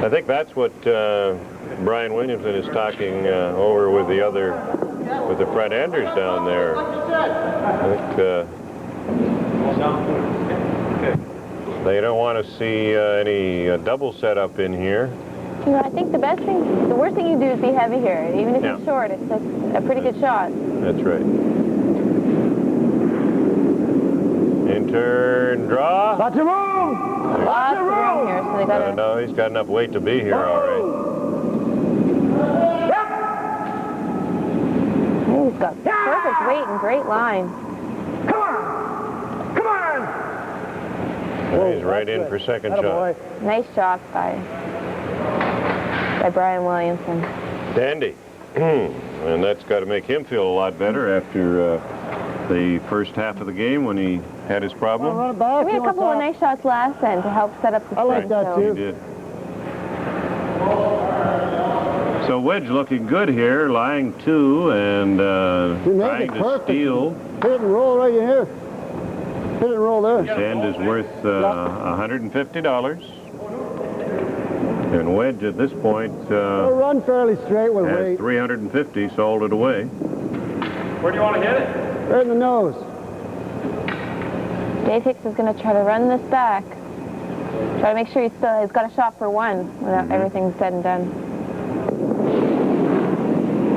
I think that's what Brian Williamson is talking over with the front-enders down there. I think they don't want to see any double setup in here. You know, I think the worst thing you do is be heavy here. Even if it's short, it's a pretty good shot. That's right. In turn, draw. Lots of room! Lots of room here, so they got to... No, he's got enough weight to be here, all right. He's got perfect weight and great line. Come on! Come on! He's right in for second shot. Nice shot by Brian Williamson. Dandy. And that's got to make him feel a lot better after the first half of the game when he had his problem. We had a couple of nice shots last end to help set up the sprint. I like that too. He did. So Wedge looking good here, lying 2 and trying to steal. Hit it and roll right in here. Hit it and roll there. His end is worth $150. And Wedge at this point It'll run fairly straight with has weight. 350 salted away. Where do you want to hit it? Right in the nose. Dave Hicks is going to try to run this back. Try to make sure he's got a shot for 1 without everything said and done.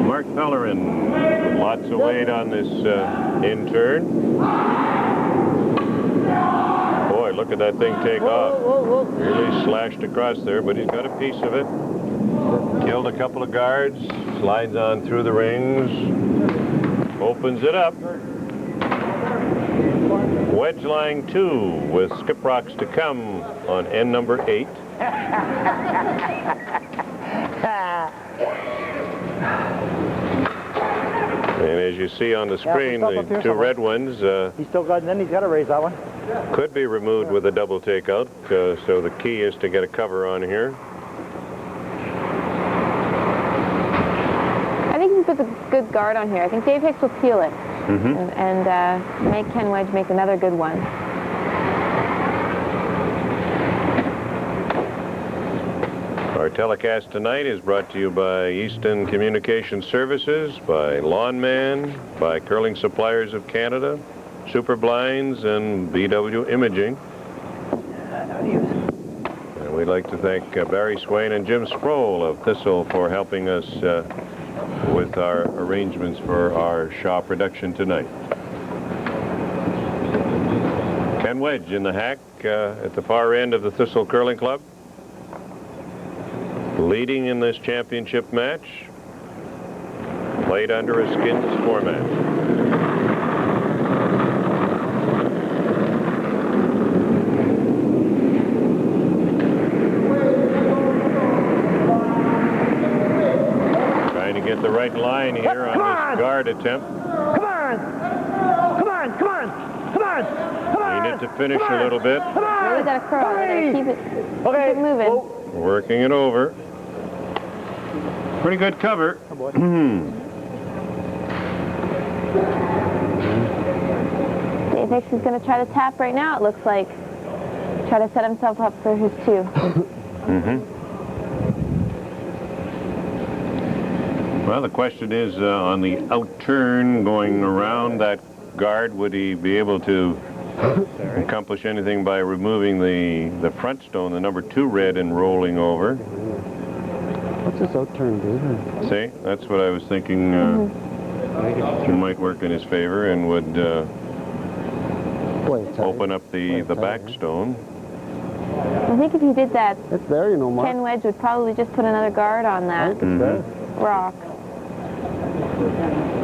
Mark Pellerin, lots of weight on this in turn. Boy, look at that thing take off. Really slashed across there, but he's got a piece of it. Killed a couple of guards, slides on through the rings, opens it up. Wedge lying 2 with skip rocks to come on end number 8. And as you see on the screen, the 2 red ones He's still got, and then he's got to raise that one. could be removed with a double takeout. So the key is to get a cover on here. I think he puts a good guard on here. I think Dave Hicks will peel it and make Ken Wedge make another good one. Our telecast tonight is brought to you by Easton Communication Services, by Lawnman, by Curling Suppliers of Canada, Super Blinds, and BW Imaging. And we'd like to thank Barry Swain and Jim Sproul of Thistle for helping us with our arrangements for our Shaw production tonight. Ken Wedge in the hack at the far end of the Thistle Curling Club, leading in this championship match, played under a skins format. Trying to get the right line here on this guard attempt. Come on! Come on! Come on! Come on! Come on! Needed to finish a little bit. Really got to curl. Keep it moving. Working it over. Pretty good cover. Dave Hicks is going to try to tap right now, it looks like. Try to set himself up for his 2. Well, the question is on the out turn going around that guard, would he be able to accomplish anything by removing the front stone, the number 2 red, and rolling over? What's this out turn do? See, that's what I was thinking might work in his favor and would open up the back stone. I think if he did that, it's there, you know, Mark. Ken Wedge would probably just put another guard on that rock.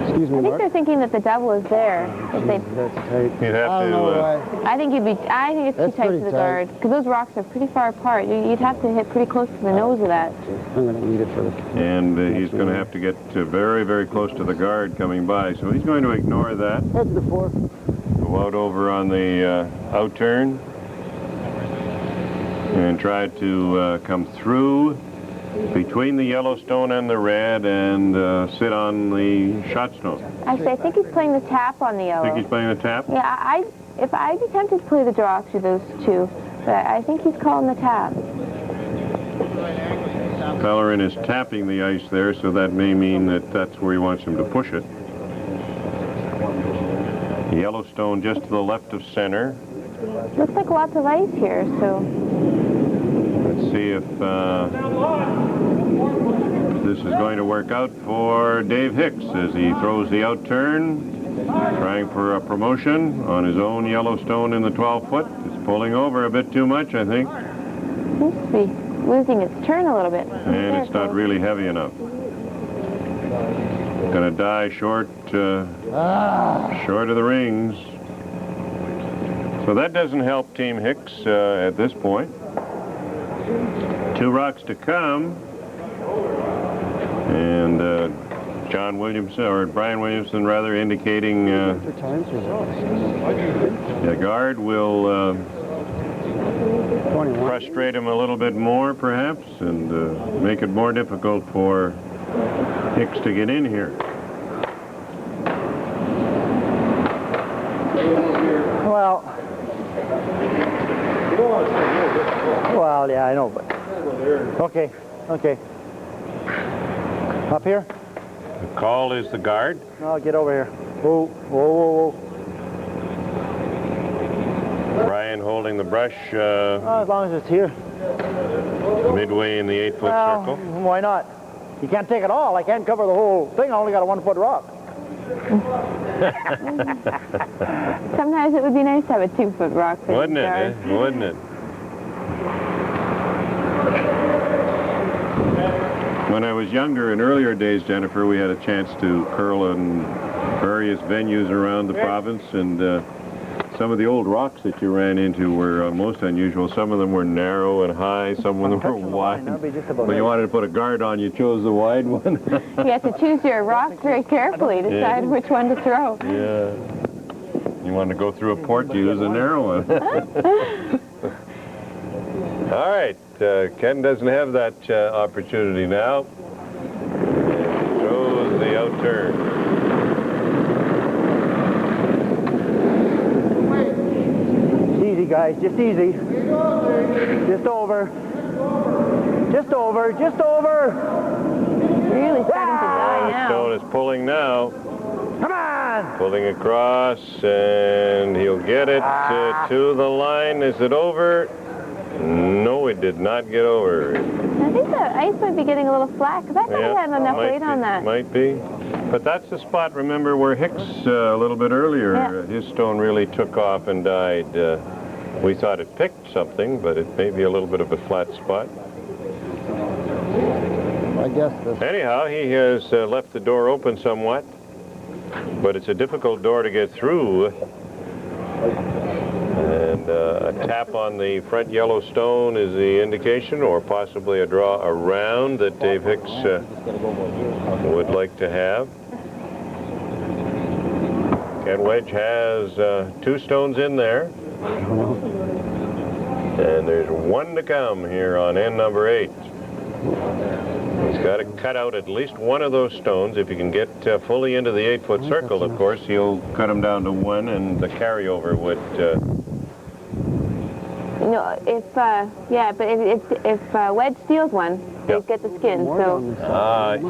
Excuse me, I think they're thinking that the double is there. That's tight. You'd have to. I think it's too tight to the guard because those rocks are pretty far apart. You'd have to hit pretty close to the nose of that. I'm going to need it for the... And he's going to have to get very, very close to the guard coming by. So he's going to ignore that. That's the 4. Go out over on the out turn and try to come through between the yellow stone and the red and sit on the shot stone. Actually, I think he's playing the tap on the yellow. Think he's playing the tap? Yeah, if I'd be tempted to play the draw through those 2, but I think he's calling the tap. Pellerin is tapping the ice there, so that may mean that that's where he wants him to push it. Yellowstone just to the left of center. Looks like lots of ice here, so... Let's see if this is going to work out for Dave Hicks as he throws the out turn, trying for a promotion on his own Yellowstone in the 12-foot. It's pulling over a bit too much, I think. Seems to be losing its turn a little bit. And it's not really heavy enough. Going to die short, short of the rings. So that doesn't help Team Hicks at this point. 2 rocks to come. And John Williamson, or Brian Williamson rather, indicating the guard will frustrate him a little bit more, perhaps, and make it more difficult for Hicks to get in here. Well, yeah, I know, but... Okay. Up here? The call is the guard. No, get over here. Whoa. Brian holding the brush As long as it's here. midway in the 8-foot circle. Why not? You can't take it all. I can't cover the whole thing. I only got a 1-foot rock. Sometimes it would be nice to have a 2-foot rock. Wouldn't it? Wouldn't it? When I was younger, in earlier days, Jennifer, we had a chance to curl in various venues around the province, and some of the old rocks that you ran into were most unusual. Some of them were narrow and high, some of them were wide. When you wanted to put a guard on, you chose the wide one. You have to choose your rocks very carefully, decide which one to throw. Yeah. You want to go through a port, you use a narrow one. All right, Ken doesn't have that opportunity now. And throws the out turn. Easy, guys, just easy. Just over. Really starting to die now. Stone is pulling now. Come on! Pulling across, and he'll get it to the line. Is it over? No, it did not get over. I think the ice might be getting a little flat, because I thought it had enough weight on that. Might be. But that's the spot, remember, where Hicks, a little bit earlier, his stone really took off and died. We thought it picked something, but it may be a little bit of a flat spot. I guess this... Anyhow, he has left the door open somewhat, but it's a difficult door to get through. And a tap on the front yellow stone is the indication, or possibly a draw around that Dave Hicks would like to have. Ken Wedge has 2 stones in there. And there's 1 to come here on end number 8. He's got to cut out at least 1 of those stones. If he can get fully into the 8-foot circle, of course, he'll cut them down to 1, and the carryover would... No, if Wedge steals one, he'll get the skin. So.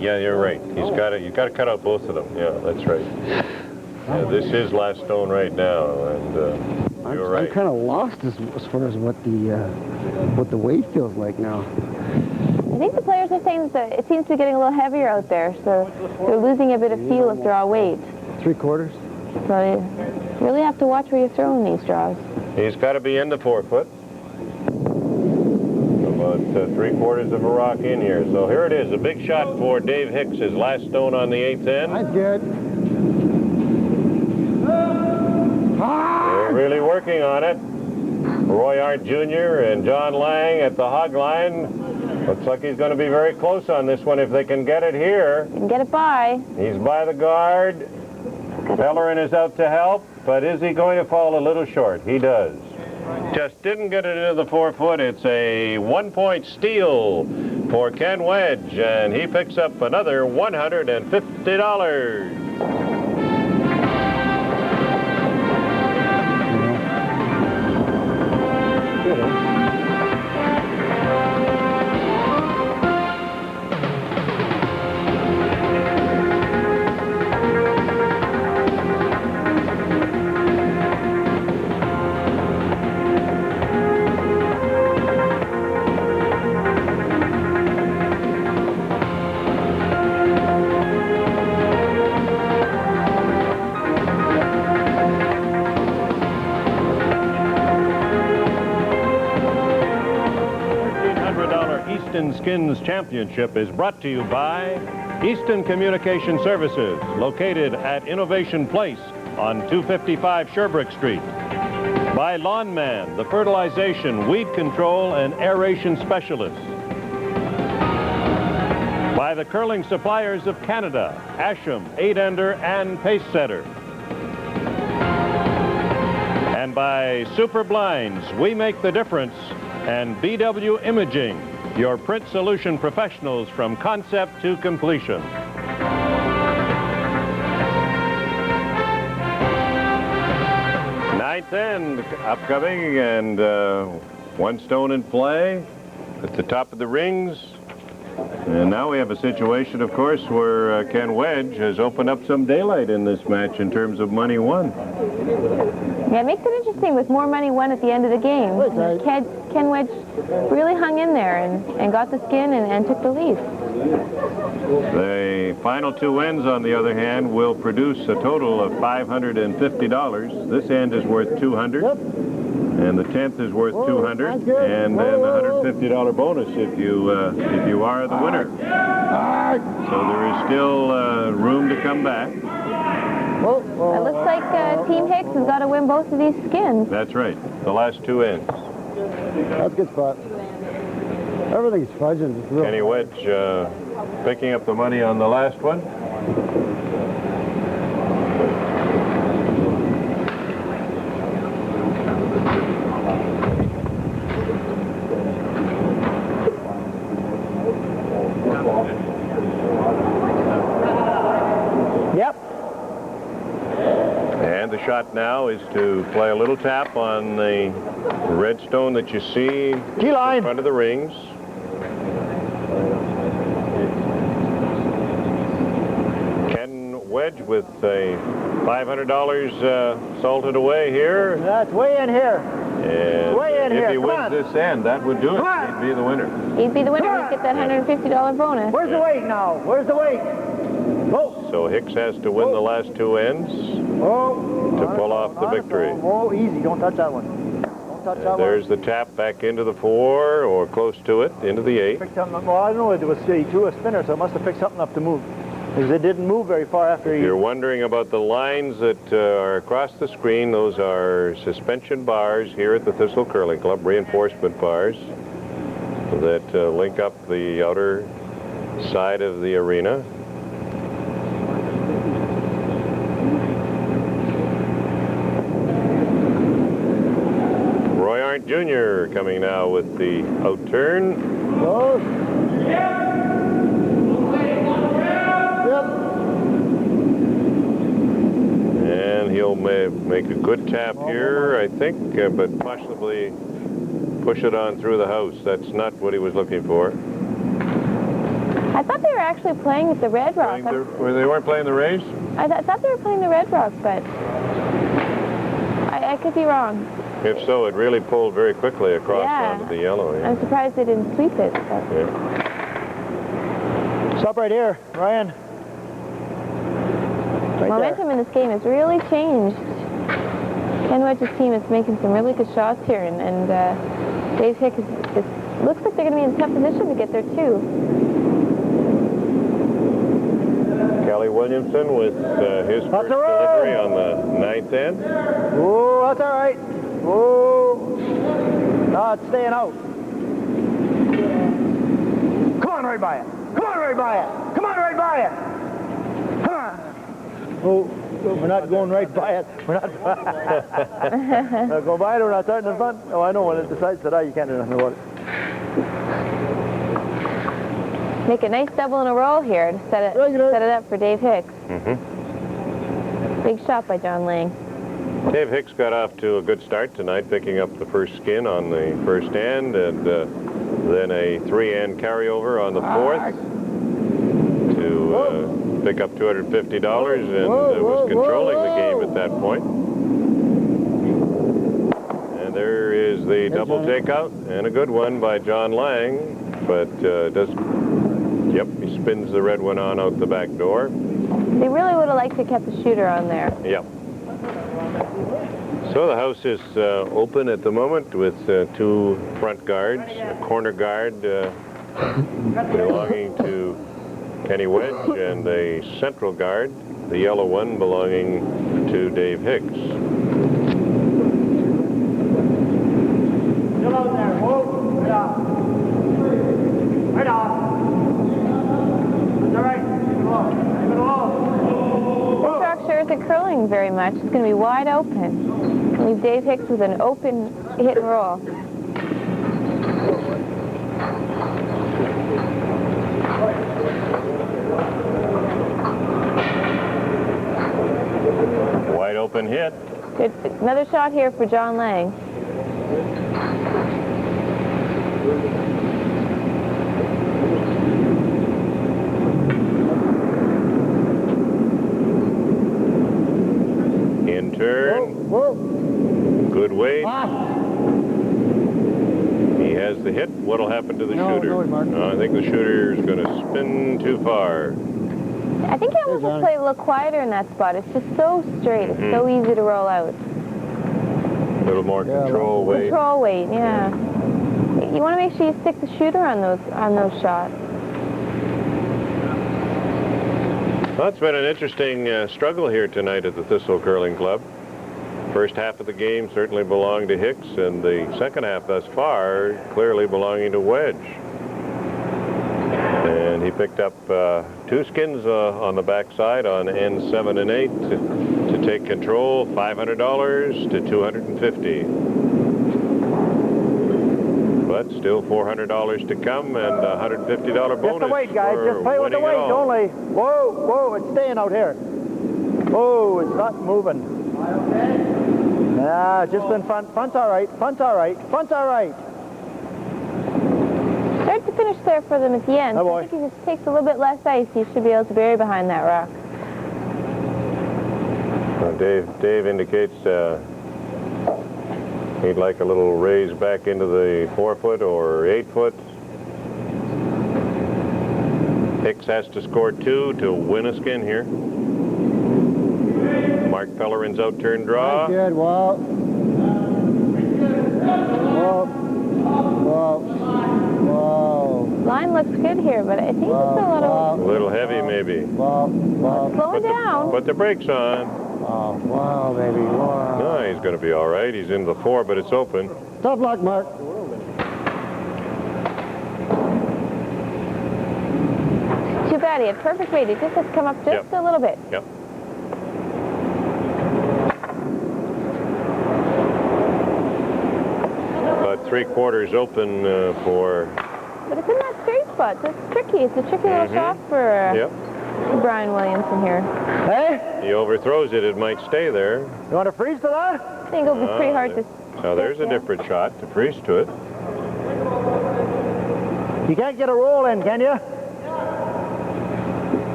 Yeah, you're right. You've got to cut out both of them. Yeah, that's right. This is last stone right now, and you're right. I'm kind of lost as far as what the weight feels like now. I think the players are saying that it seems to be getting a little heavier out there, so they're losing a bit of feel of draw weight. 3/4. So you really have to watch where you're throwing these draws. He's got to be in the 4-foot. About 3/4 of a rock in here. So here it is, a big shot for Dave Hicks, his last stone on the 8th end. That's good. They're really working on it. Roy Arndt Jr. and John Lange at the hog line. Looks like he's going to be very close on this one if they can get it here. You can get it by. He's by the guard. Pellerin is out to help, but is he going to fall a little short? He does. Just didn't get it into the 4-foot. It's a 1-point steal for Ken Wedge, and he picks up another $150. Easton Skins Championship is brought to you by Easton Communication Services, located at Innovation Place on 255 Sherbrooke Street. By Lawn Man, the fertilization, weed control, and aeration specialist. By the curling suppliers of Canada, Asham, 8-ender, and Pace Setter. And by Super Blinds, we make the difference, and BW Imaging, your print solution professionals from concept to completion. Ninth end upcoming, and one stone in play at the top of the rings. And now we have a situation, of course, where Ken Wedge has opened up some daylight in this match in terms of money won. Yeah, it makes it interesting with more money won at the end of the game. Ken Wedge really hung in there and got the skin and took the lead. The final two ends, on the other hand, will produce a total of $550. This end is worth $200. And the 10th is worth $200, and then a $150 bonus if you are the winner. So there is still room to come back. It looks like Team Hicks has got to win both of these skins. That's right, the last two ends. That's a good spot. Everything's fudging. It's real. Kenny Wedge picking up the money on the last one. Shot now is to play a little tap on the red stone that you see in front of the rings. Ken Wedge with a $500 salted away here. That's way in here. And way in if here. he wins this end, that would do it. He'd be the winner. He'd be the winner. He'd get that $150 bonus. Where's the weight now? Where's the weight? So Hicks has to win the last two ends to pull off the victory. Oh, easy. Don't touch that one. Don't touch that one. There's the tap back into the 4, or close to it, into the 8. Well, I don't know. It was he threw a spinner, so it must have picked something up to move. Because it didn't move very far after he... If you're wondering about the lines that are across the screen, those are suspension bars here at the Thistle Curling Club, reinforcement bars that link up the outer side of the arena. Arndt Jr. coming now with the outturn. Close. And he'll make a good tap here, I think, but possibly push it on through the house. That's not what he was looking for. I thought they were actually playing at the Red Rock. They weren't playing the race? I thought they were playing the Red Rock, but I could be wrong. If so, it really pulled very quickly across onto the yellow. Yeah. I'm surprised they didn't sweep it. Stop right here, Ryan. Right Momentum in this game has really changed. Ken Wedge's team is making some really good shots here, and Dave Hicks looks like they're going to be in a tough position to get there too. Kelly Williamson with his first delivery on the 9th end. Oh, that's all right. Oh, no, it's staying out. Come on right by it. Come on right by it. Come on right by it. Huh. Oh, we're not going right by it. We're not. Go by it, we're not starting in front. Oh, I know when it decides to die, you can't do nothing about it. Make a nice double in a roll here to set it up for Dave Hicks. Big shot by John Lange. Dave Hicks got off to a good start tonight, picking up the first skin on the first end, and then a 3-end carryover on the 4th to pick up $250, and was controlling the game at that point. And there is the double takeout, and a good one by John Lange, but he spins the red one on out the back door. They really would have liked to kept the shooter on there. Yep. So the house is open at the moment with 2 front guards, a corner guard belonging to Kenny Wedge, and a central guard, the yellow one, belonging to Dave Hicks. Still out there. Whoa. Right off. Right off. That's all right. Leave it alone. Leave it alone. This rock sure isn't curling very much. It's going to be wide open. Leave Dave Hicks with an open hit and roll. Wide open hit. Good. Another shot here for John Lange. In turn. Good weight. He has the hit. What'll happen to the shooter? I think the shooter is going to spin too far. I think he almost has played a little quieter in that spot. It's just so straight. It's so easy to roll out. A little more control weight. Control weight, yeah. You want to make sure you stick the shooter on those shots. Well, it's been an interesting struggle here tonight at the Thistle Curling Club. First half of the game certainly belonged to Hicks, and the second half thus far clearly belonging to Wedge. And he picked up 2 skins on the backside on ends 7 and 8 to take control, $500 to $250. But still $400 to come and a $150 bonus. Just the weight, guys. Just play with the weight only. Whoa, whoa, it's staying out here. Whoa, it's not moving. Nah, just in front. Front's all right. Front's all right. Front's all right. Start to finish there for them at the end. Oh, I think he just takes a little bit less ice. He should be able to bury behind that rock. Well, Dave indicates he'd like a little raise back into the 4-foot or 8-foot. Hicks has to score 2 to win a skin here. Mark Pellerin's out-turn draw. Good, whoa. Whoa. Whoa. Whoa. Line looks good here, but I think it's a little heavy, maybe. Slowing down. Put the brakes on. Oh, wow, baby, wow. No, he's going to be all right. He's in the 4, but it's open. Tough luck, Mark. Too bad. He had perfect weight. He just has to come up just a little bit. Yep. About 3/4 open for... But it's in that straight spot, so it's tricky. It's a tricky little shot for Brian Williamson here. Hey? He overthrows it. It might stay there. You want to freeze to that? I think it'll be pretty hard to... Now, there's a different shot to freeze to it. You can't get a roll in, can you?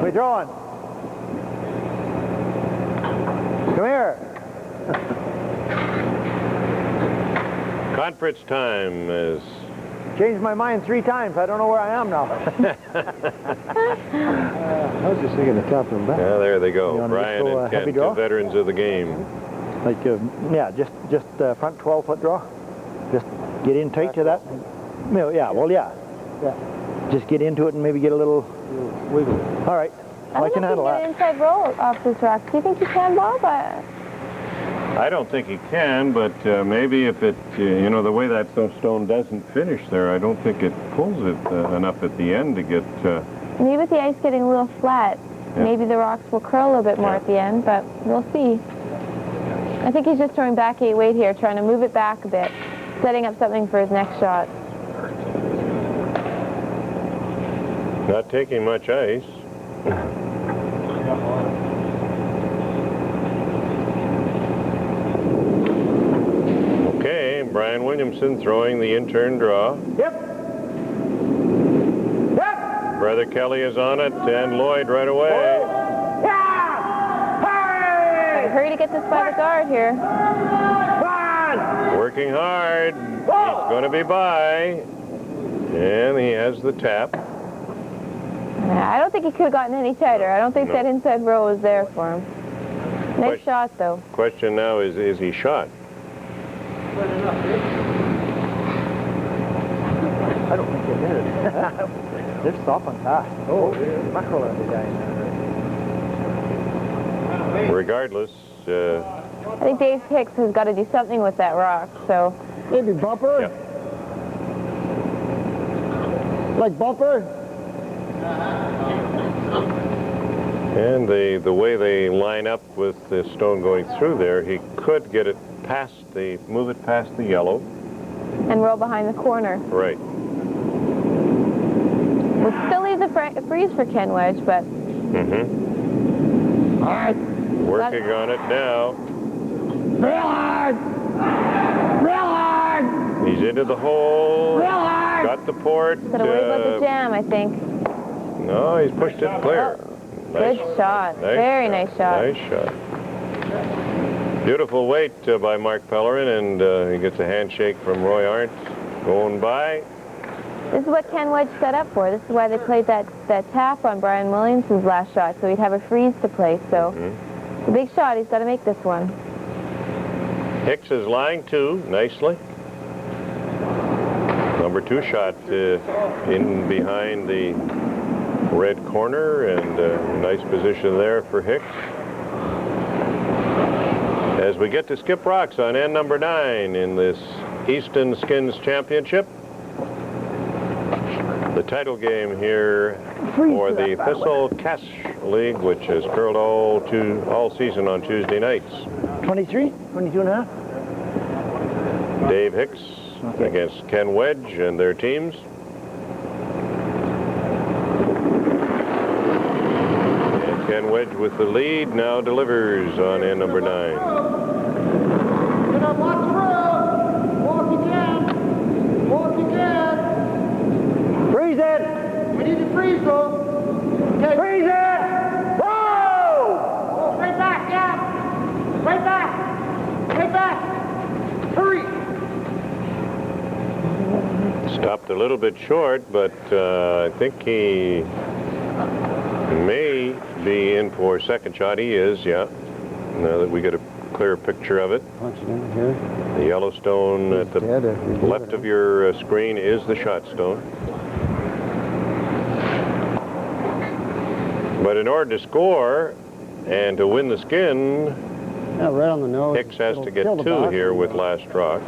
We're drawing. Come here. Conference time is... Changed my mind 3 times. I don't know where I am now. I was just thinking of top and back. Yeah, there they You go. wanna Brian just go, and heavy Kent, draw? 2 veterans of the game. Like, yeah, just front 12-foot draw. Just get in tight to that. Yeah, well, yeah. Just get into it and maybe get a little wiggle. All right. I can handle that. I don't think you can get an inside roll off this rock. Do you think you can, Bob? I don't think he can, but maybe if it, you know, the way that stone doesn't finish there, I don't think it pulls it enough at the end to get... Maybe with the ice getting a little flat, maybe the rocks will curl a little bit more at the end, but we'll see. I think he's just throwing back 8 weight here, trying to move it back a bit, setting up something for his next shot. Not taking much ice. Okay, Brian Williamson throwing the in-turn draw. Yep. Brother Kelly is on it, and Llyod right away. Hurry to get this by the guard here. Working hard. He's going to be by. And he has the tap. I don't think he could have gotten any tighter. I don't think that inside row was there for him. Nice shot, though. Question now is he shot? I don't think they did it. They're stopping fast. Oh, mackerel are the guy in there. Regardless, I think Dave Hicks has got to do something with that rock, so... Maybe bumper? yeah. Like bumper? And the way they line up with the stone going through there, he could get it past move it past the yellow. And roll behind the corner. Right. We'll still leave the freeze for Ken Wedge, but... Mm-hmm. All right. Working on it now. Real hard! Real hard! He's into the hole. Real hard! Got the port. Gotta worry about the jam, I think. No, he's pushed it clear. Good shot. Very nice shot. Nice shot. Beautiful weight by Mark Pellerin, and he gets a handshake from Roy Arndt going by. This is what Ken Wedge set up for. This is why they played that tap on Brian Williamson's last shot, so he'd have a freeze to play. So it's a big shot. He's got to make this one. Hicks is lying too, nicely. Number 2 shot in behind the red corner, and nice position there for Hicks. As we get to skip rocks on end number 9 in this Easton Skins Championship. The title game here for the Thistle Cash League, which has curled all season on Tuesday nights. 23? 22 and a half? Dave Hicks against Ken Wedge and their teams. And Ken Wedge with the lead now delivers on end number 9. Freeze it! We need to freeze, though. Okay. Freeze it! Whoa! Oh, right back, yeah. Right back. Right back. Hurry. Stopped a little bit short, but I think he may be in for a second shot. He is, yeah. Now that we get a clear picture of it. Punch it in here. The yellow stone at the left of your screen is the shot stone. But in order to score and to win the skin, right on the nose. Hicks has to get 2 here with last rock.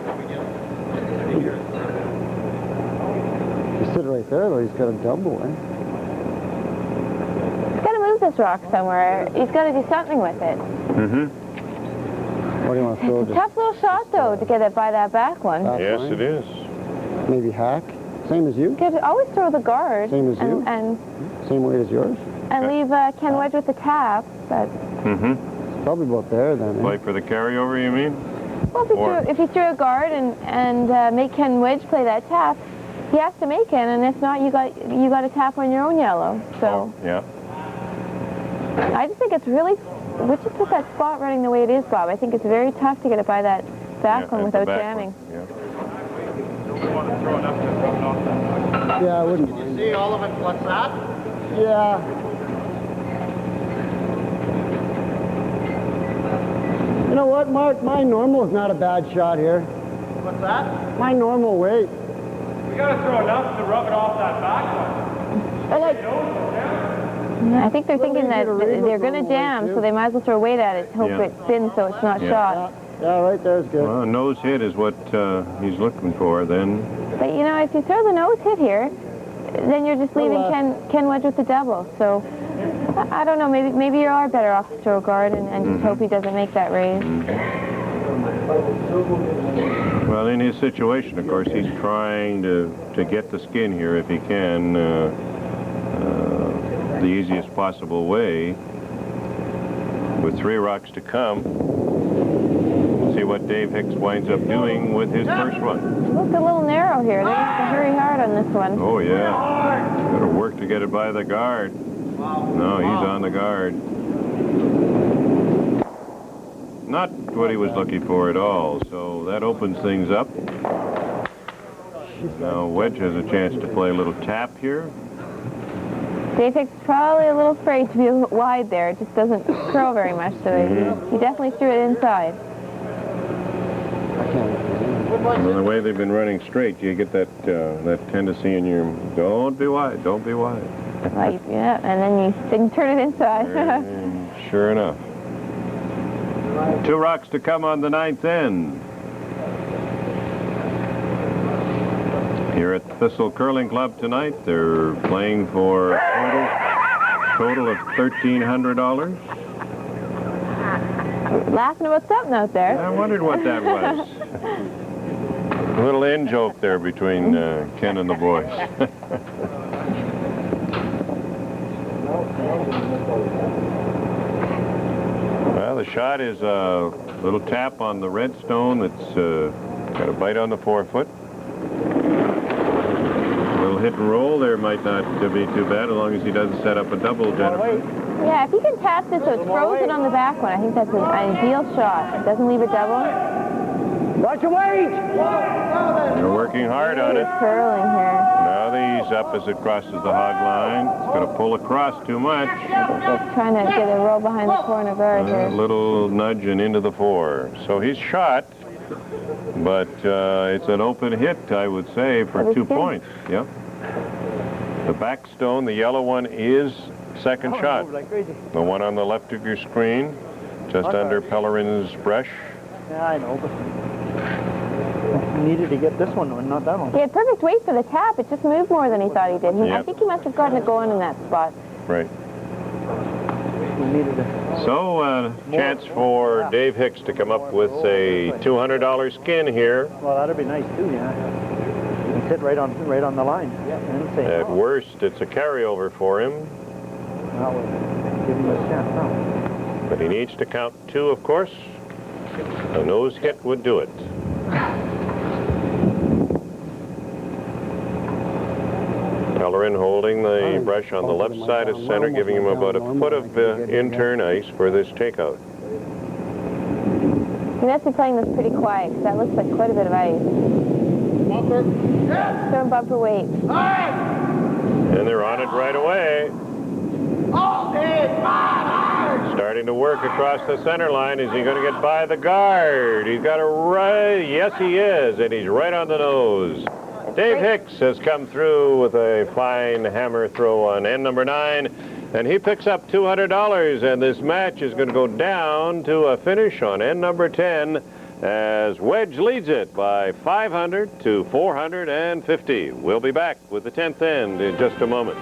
He's sitting right there, though. He's got a double, eh? He's got to move this rock somewhere. He's got to do something with it. Mm-hmm. What do you want to throw? It's a tough little shot, though, to get it by that back one. Yes, it is. Maybe hack. Same as you? You could always throw the guard. Same as you? And same weight as yours? And leave Ken Wedge with the tap, but... Mm-hmm. It's probably about there, then, eh? Play for the carryover, you mean? Well, if he threw a guard and make Ken Wedge play that tap, he has to make it, and if not, you got to tap on your own yellow. So yeah. I just think it's really, we just put that spot running the way it is, Bob. I think it's very tough to get it by that back one without jamming. Yeah, I wouldn't. Did you see all of it? What's that? Yeah. You know what, Mark? My normal is not a bad shot here. What's that? My normal weight. We got to throw enough to rub it off that back one. I think they're thinking that they're going to jam, so they might as well throw weight at it, hope it spins so it's not shot. Yeah, right there's good. Well, a nose hit is what he's looking for then. But, you know, if you throw the nose hit here, then you're just leaving Ken Wedge with the double. So, I don't know, maybe you are better off to throw a guard and just hope he doesn't make that raise. Well, in his situation, of course, he's trying to get the skin here if he can, the easiest possible way. With 3 rocks to come, see what Dave Hicks winds up doing with his first one. Looks a little narrow here. They have to hurry hard on this one. Oh, yeah. Got to work to get it by the guard. No, he's on the guard. Not what he was looking for at all, so that opens things up. Now Wedge has a chance to play a little tap here. Dave Hicks is probably a little afraid to be wide there. It just doesn't curl very much, so he definitely threw it inside. Well, the way they've been running straight, you get that tendency in your, don't be wide, don't be wide. Right, yeah, and then you turn it inside. And sure enough. 2 rocks to come on the 9th end. Here at Thistle Curling Club tonight, they're playing for a total of $1,300. Laughing about something out there. I wondered what that was. A little in-joke there between Ken and the boys. Well, the shot is a little tap on the red stone that's got a bite on the forefoot. A little hit and roll there might not be too bad as long as he doesn't set up a double, Jennifer. Yeah, if he can tap this so it's frozen on the back one, I think that's an ideal shot. It doesn't leave a double. Watch your weight! They're working hard on it. Curling here. Now the ease up as it crosses the hog line. It's going to pull across too much. Just trying to get a roll behind the corner guard here. A little nudge and into the 4. So he's shot, but it's an open hit, I would say, for 2 points. Yep. The back stone, the yellow one, is second shot. The one on the left of your screen, just under Pellerin's brush. Yeah, I know, but he needed to get this one, not that one. He had perfect weight for the tap. It just moved more than he thought he did. I think he must have gotten it going in that spot. Right. He needed it. So, chance for Dave Hicks to come up with a $200 skin here. Well, that'd be nice too, yeah. It's hit right on the line. At worst, it's a carryover for him. Well, we'll give him a chance now. But he needs to count 2, of course. A nose hit would do it. Pellerin holding the brush on the left side of center, giving him about a foot of in-turn ice for this takeout. He must be playing this pretty quiet, because that looks like quite a bit of ice. Bumper. Throw bumper weight. And they're on it right away. Starting to work across the center line. Is he going to get by the guard? He's got a right. Yes, he is. And he's right on the nose. Dave Hicks has come through with a fine hammer throw on end number 9. And he picks up $200. And this match is going to go down to a finish on end number 10 as Wedge leads it by 500 to 450. We'll be back with the 10th end in just a moment.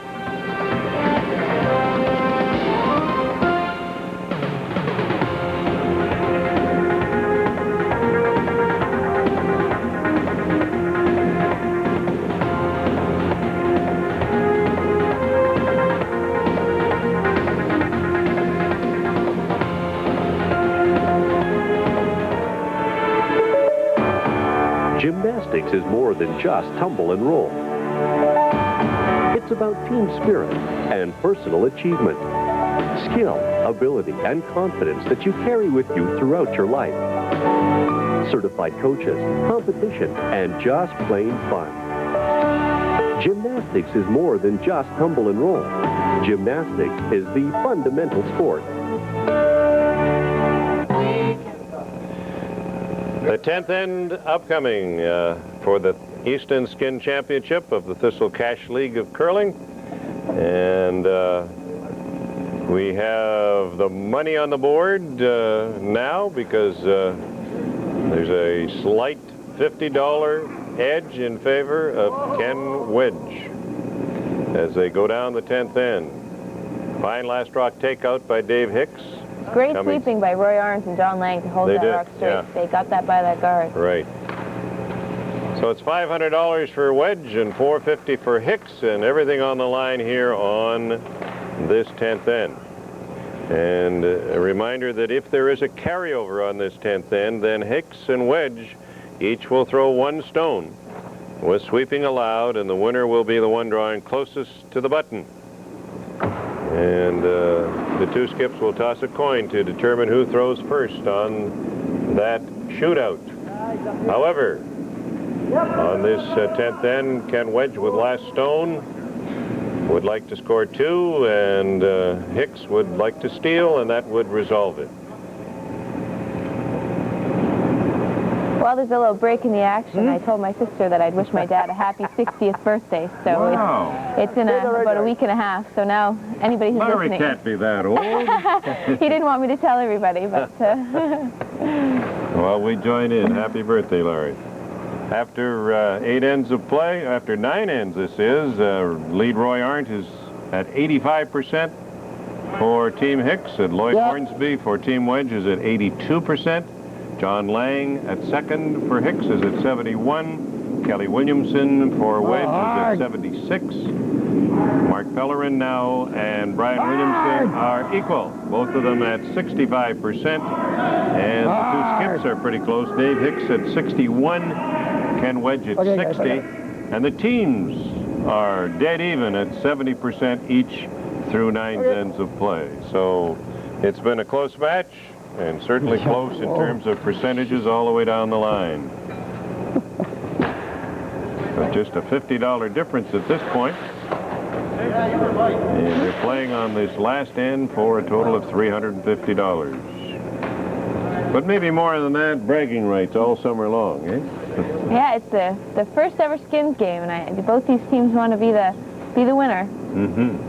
Gymnastics is more than just tumble and roll. It's about team spirit and personal achievement, skill, ability, and confidence that you carry with you throughout your life. Certified coaches, competition, and just plain fun. Gymnastics is more than just tumble and roll. Gymnastics is the fundamental sport. The 10th end upcoming for the Easton Skin Championship of the Thistle Cash League of Curling. And we have the money on the board now because there's a slight $50 edge in favor of Ken Wedge as they go down the 10th end. Fine last rock takeout by Dave Hicks. Great sweeping by Roy Arndt and John Lange to hold that rock straight. Yeah. They got that by that guard. Right. So it's $500 for Wedge and $450 for Hicks, and everything on the line here on this 10th end. And a reminder that if there is a carryover on this 10th end, then Hicks and Wedge each will throw 1 stone with sweeping allowed, and the winner will be the one drawing closest to the button. And the 2 skips will toss a coin to determine who throws first on that shootout. However, on this 10th end, Ken Wedge with last stone would like to score 2, and Hicks would like to steal, and that would resolve it. Well, there's a little break in the action. I told my sister that I'd wish my dad a happy 60th birthday. So it's in about a week and a half. So now anybody who's Larry listening... can't be that old. He didn't want me to tell everybody, but... Well, we join in. Happy birthday, Larry. After 8 ends of play, after 9 ends this is, lead Roy Arndt is at 85% for Team Hicks, and Llyod Hornsby for Team Wedge is at 82%. John Lange at second for Hicks is at 71. Kelly Williamson for Wedge is at 76. Mark Pellerin now and Brian Williamson are equal, both of them at 65%. And the two skips are pretty close. Dave Hicks at 61, Ken Wedge at 60. And the teams are dead even at 70% each through 9 ends of play. So it's been a close match, and certainly close in terms of percentages all the way down the line. But just a $50 difference at this point. And they're playing on this last end for a total of $350. But maybe more than that, bragging rights all summer long, eh? Yeah, it's the first ever skins game, and both these teams want to be the winner. Mm-hmm.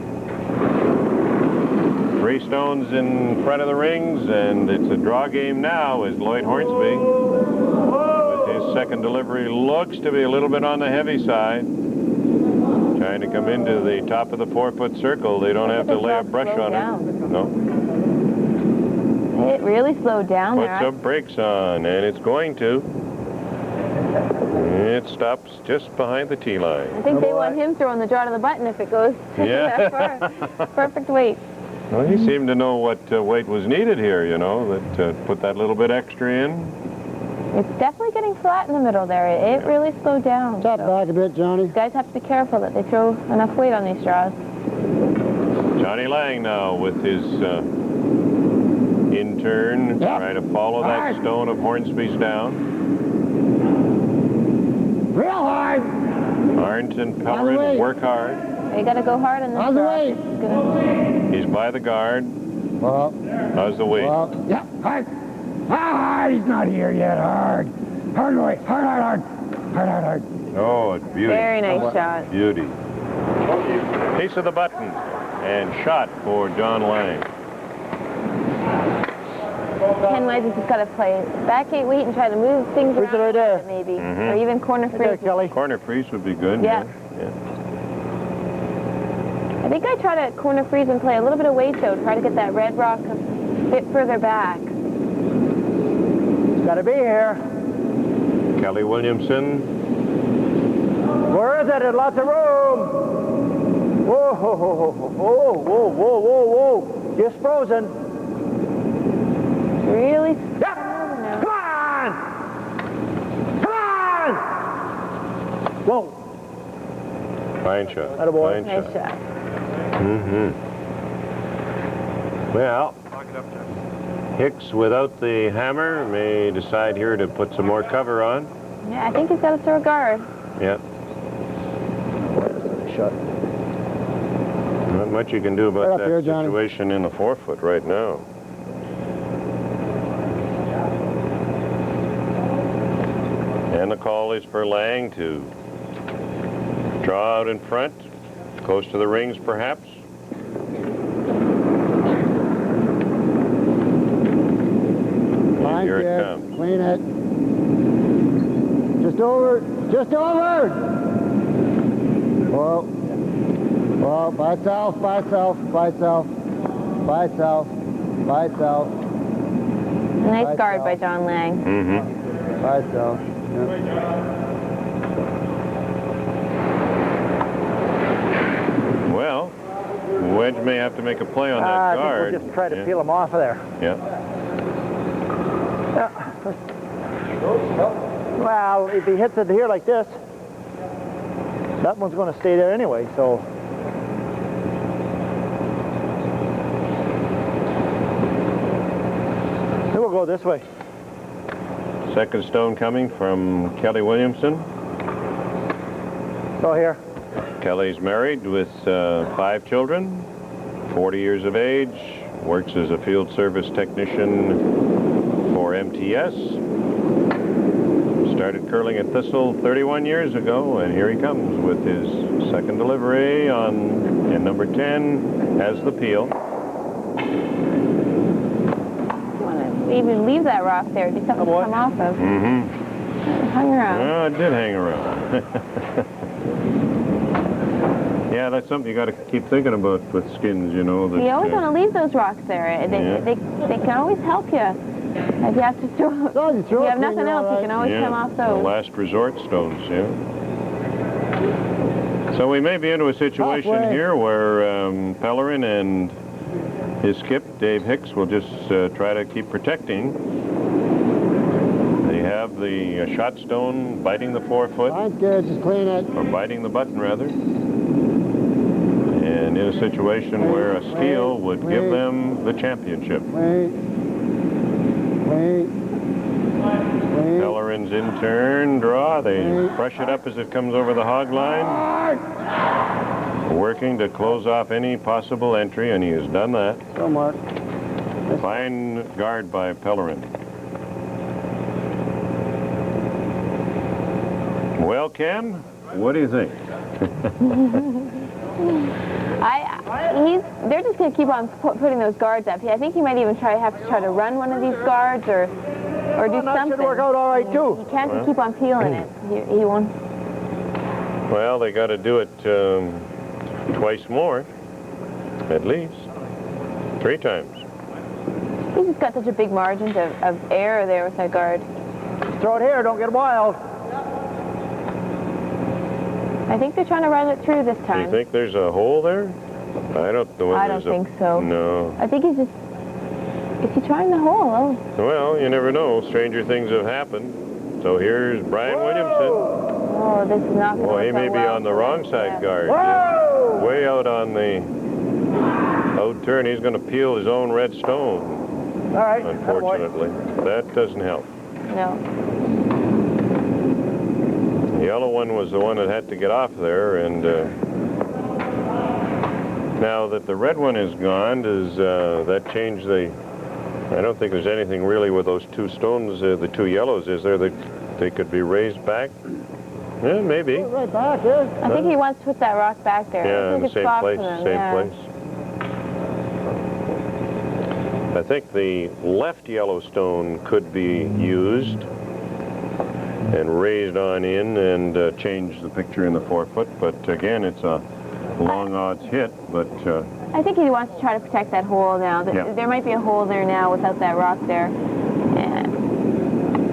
3 stones in front of the rings, and it's a draw game now as Llyod Hornsby, with his second delivery, looks to be a little bit on the heavy side. Trying to come into the top of the 4-foot circle. They don't have to lay a brush on it. No. It really slowed down there. Put some brakes on, and it's going to. It stops just behind the tee line. I think they want him throwing the draw to the button if it goes that far. Perfect weight. Well, he seemed to know what weight was needed here, you know, that put that little bit extra in. It's definitely getting flat in the middle there. It really slowed down. Step back a bit, Johnny. Guys have to be careful that they throw enough weight on these draws. Johnny Lange now with his in-turn, trying to follow that stone of Hornsby's down. Real hard. Arndt and Pellerin work hard. You got to go hard on this draw. He's by the guard. Well, how's the weight? Well, yeah, hard. Hard, he's not here yet. Hard. Hard away. Hard, hard, hard. Hard, hard, hard. Oh, it's beauty. Very nice shot. Beauty. Piece of the button. And shot for John Lange. Ken Wedge has got to play back 8 weight and try to move things around maybe. Or even corner freeze. Corner freeze would be good. Yeah. I think I try to corner freeze and play a little bit of weight though. Try to get that red rock a bit further back. It's got to be here. Kelly Williamson. Where is it? There's lots of room. Whoa, whoa, whoa, whoa, whoa, whoa, whoa, whoa. Just frozen. Really? Yeah. Come on! Come on! Whoa. Fine shot. Attaboy. Fine Nice shot. Mm-hmm. Well, Hicks without the hammer may decide here to put some more cover on. Yeah, I think he's got to throw a guard. Yeah. Shot. Not much you can do about that here, situation in the 4-foot right now. And the call is for Lange to draw out in front, close to the rings perhaps. Fine, here kid. it comes. Clean it. Just over. Just over. Whoa. Whoa. By itself. By itself. By itself. By itself. By itself. Nice guard by John Lange. Mm-hmm. By itself. Yeah. Well, Wedge may have to make a play on that I guard. think we'll just try to peel him off of there. Yeah. Well, if he hits it here like this, that one's going to stay there anyway, so. Then we'll go this way. Second stone coming from Kelly Williamson. Go here. Kelly's married with 5 children, 40 years of age, works as a field service technician for MTS. Started curling at Thistle 31 years ago, and here he comes with his second delivery and number 10 has the peel. You want to even leave that rock there. Do something to come off of. Mm-hmm. It hung around. Oh, it did hang around. Yeah, that's something you got to keep thinking about with skins, you know. That, You always want to leave those rocks there. They can always help you. If you have to throw, if you have nothing else, you can always come off the those. last resort stones, yeah. So we may be into a situation here where Pellerin and his skip, Dave Hicks, will just try to keep protecting. They have the shot stone biting the forefoot. Just clean it. Or biting the button, rather. And in a situation where a steal would give them the championship. Pellerin's in turn draw. They brush it up as it comes over the hog line. Working to close off any possible entry, and he has done that. Go, Mark. Fine guard by Pellerin. Well, Ken, what do you think? They're just going to keep on putting those guards up. I think he might even have to try to run one of these guards or do something. That should work out all right, too. He can't just keep on peeling it. He won't. Well, they got to do it twice more, at least. 3 times. He's just got such a big margin of error there with that guard. Throw it here, don't get wild. I think they're trying to run it through this Do time. you think there's a hole there? I don't know. I don't think so. No. I think he's just... Is he trying the hole? Oh. Well, you never know. Stranger things have happened. So here's Brian Williamson. Oh, this is not going to Well, he may be on the wrong side guard. Way out on the out turn. He's going to peel his own red stone. All right. Unfortunately. That doesn't help. No. The yellow one was the one that had to get off there, and now that the red one is gone, does that change the... I don't think there's anything really with those 2 stones, the 2 yellows, is there, that they could be raised back? Yeah, maybe. Right back, yeah. I think he wants to put that rock back there. Yeah, in the same place, place. I think the left yellow stone could be used and raised on in and change the picture in the forefoot, but again, it's a long odds hit, but... I think he wants to try to protect that hole now. There might be a hole there now without that rock there.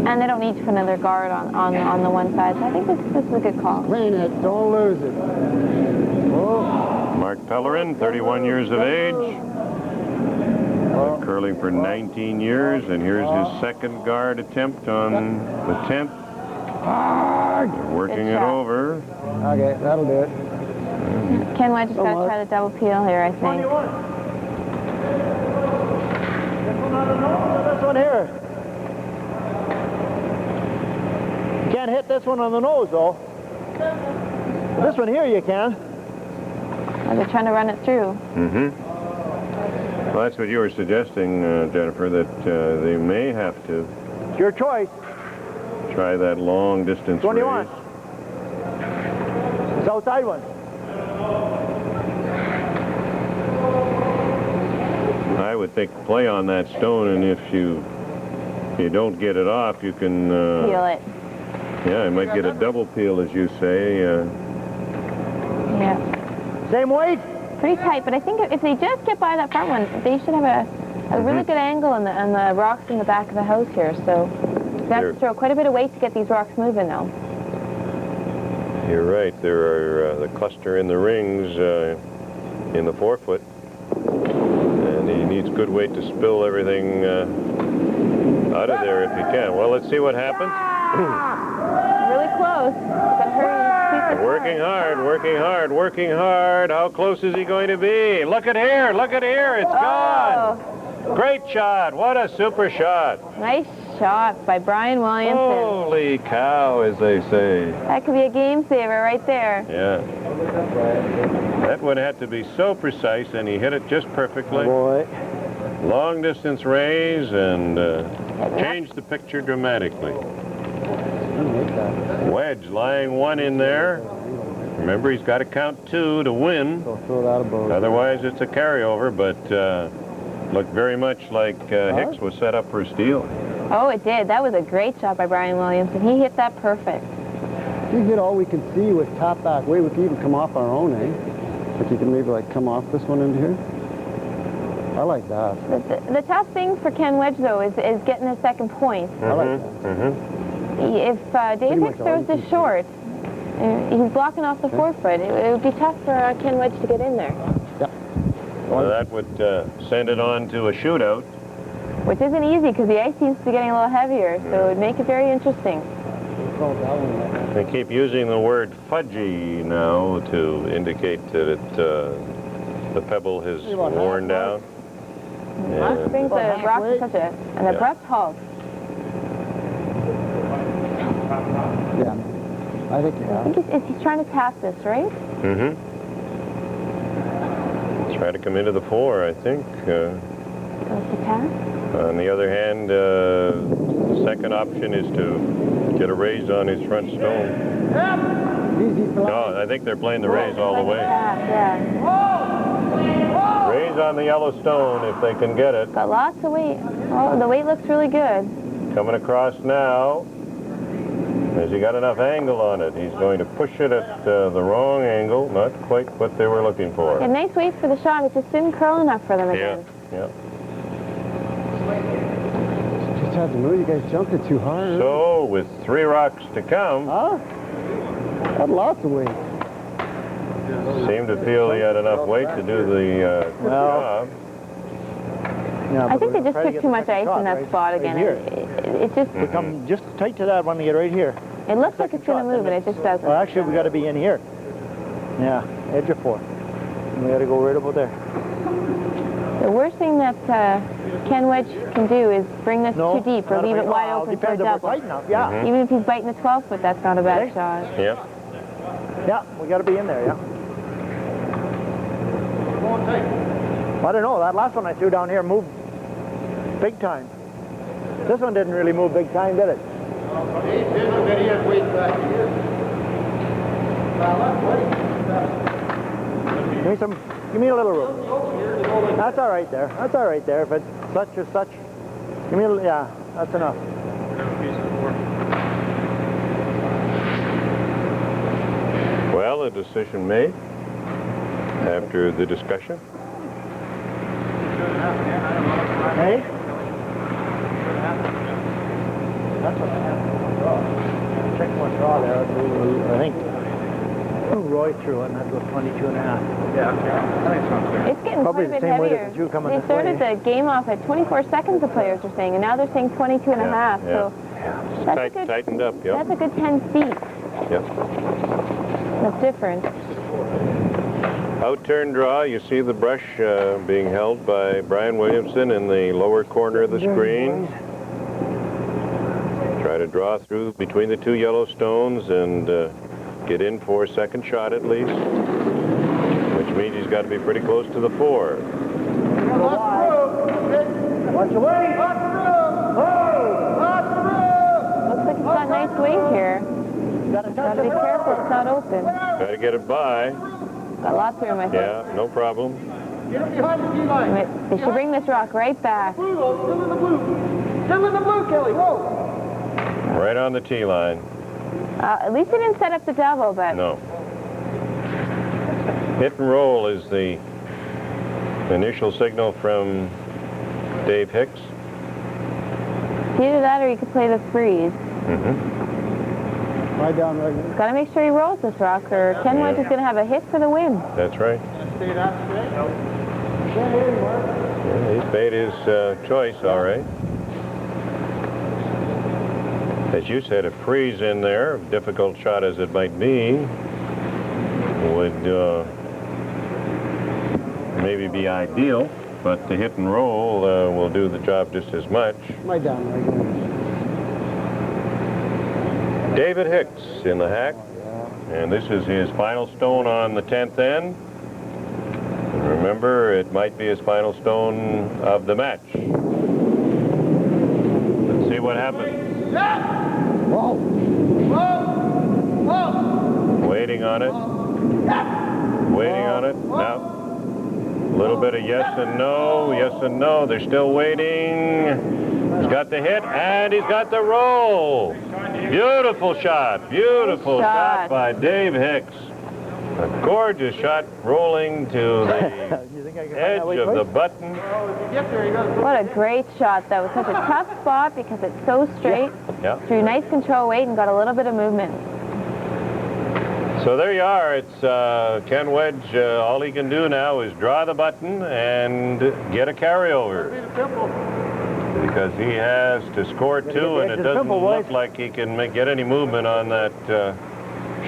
And they don't need to put another guard on the one side, so I think this is a good call. Clean it, don't lose it. Oh. Mark Pellerin, 31 years of age. Curling for 19 years, and here's his second guard attempt on the 10th. They're working it over. Okay, that'll do it. Ken Wedge has got to try the double peel here, I think. This one here. You can't hit this one on the nose, though. This one here you can. Well, they're trying to run it through. Mm-hmm. Well, that's what you were suggesting, Jennifer, that they may have to... It's your choice. Try that long distance Which one do you raise. want? This outside one. I would think play on that stone, and if you don't get it off, you can... peel it. Yeah, you might get a double peel, as you say. Yeah. Same weight? Pretty tight, but I think if they just get by that front one, they should have a really good angle on the rocks in the back of the house here, so they have to throw quite a bit of weight to get these rocks moving now. You're right. There are the cluster in the rings in the forefoot, and he needs good weight to spill everything out of there if he can. Well, let's see what happens. Really close. Gotta hurry. Working hard, working hard, working hard. How close is he going to be? Look at here, look at here. It's gone. Great shot. What a super shot. Nice shot by Brian Williamson. Holy cow, as they say. That could be a game saver right there. Yeah. That would have to be so precise, and he hit it just perfectly. Boy. Long distance raise and changed the picture dramatically. Wedge lying one in there. Remember, he's got to count 2 to win. Otherwise, it's a carryover, but looked very much like Hicks was set up for a steal. Oh, it did. That was a great shot by Brian Williamson. He hit that perfect. You hit all we can see with top back way. We can even come off our own, eh? Like you can maybe like come off this one into here. I like that. The tough thing for Ken Wedge, though, is getting a second point. I like that. If Dave Hicks throws this short, he's blocking off the forefoot. It would be tough for Ken Wedge to get in there. Yep. Well, that would send it on to a shootout. Which isn't easy because the ice seems to be getting a little heavier, so it would make it very interesting. They keep using the word fudgy now to indicate that the pebble has worn down. This brings the rock to such an abrupt halt. Yeah, I think he's trying to tap this, right? Mm-hmm. Try to come into the 4, I think. Goes to tap. On the other hand, the second option is to get a raise on his front stone. No, I think they're playing the raise all the way. Raise on the yellow stone if they can get it. Got lots of weight. Oh, the weight looks really good. Coming across now. Has he got enough angle on it? He's going to push it at the wrong angle. Not quite what they were looking for. A nice weight for the shot. It just didn't curl enough for them again. Yeah. Just had to move. You guys jumped it too hard. So, with 3 rocks to come. Huh? Had lots of weight. Seemed to feel he had enough weight to do the job. Yeah, I think they just took too much ice in that spot again. It just... We come just tight to that one to get right here. It looks like it's going to move, and it just doesn't. Well, actually, we got to be in here. Yeah, edge of 4. And we got to go right about there. The worst thing that Ken Wedge can do is bring this too deep or leave it wide open for a double. Yeah. Even if he's biting the 12 foot, that's not a bad shot. Yeah. Yeah, we got to be in there, yeah. I don't know, that last one I threw down here moved big time. This one didn't really move big time, did it? Give me a little room. That's all right there. That's all right there. If it's such or such, give me a little, yeah, that's enough. Well, a decision made after the discussion. Hey? That's what I have. Check one draw there. I think Roy threw it, and that was 22 and a half. Yeah. It's getting quite a bit heavier. They started the game off at 24 seconds, the players are saying, and now they're saying 22 and a half. So that's a good, tightened up, yeah. That's a good 10 feet. Yep. That's different. Out-turn draw, you see the brush being held by Brian Williamson in the lower corner of the screen. Try to draw through between the 2 yellow stones and get in for a second shot at least, which means he's got to be pretty close to the 4. Watch away! Looks like it's got nice weight here. Got to be careful it's not open. Got to get it by. Got lots of room, I think. Yeah, no problem. Get him behind the T line. They should bring this rock right back. Still in the blue. Still in the blue, Kelly. Whoa. Right on the tee line. At least they didn't set up the double, but... No. Hit and roll is the initial signal from Dave Hicks. It's either that or you could play the freeze. Lie down right here. Got to make sure he rolls this rock, or Ken Wedge is going to have a hit for the win. That's right. Yeah, he's made his choice, all right. As you said, a freeze in there, difficult shot as it might be, would maybe be ideal, but the hit and roll will do the job just as much. Lie down right here. David Hicks in the hack, and this is his final stone on the 10th end. And remember, it might be his final stone of the match. Let's see what happens. Whoa. waiting on it. Waiting on it. Now, a little bit of yes and no, yes and no. They're still waiting. He's got the hit, and he's got the roll. Beautiful shot. Beautiful shot by Dave Hicks. A gorgeous shot rolling to the edge of the button. What a great shot. That was such a tough spot because it's so straight. Yeah. Threw nice control weight and got a little bit of movement. So there you are. It's Ken Wedge. All he can do now is draw the button and get a carryover. Because he has to score two, and it doesn't look like he can get any movement on that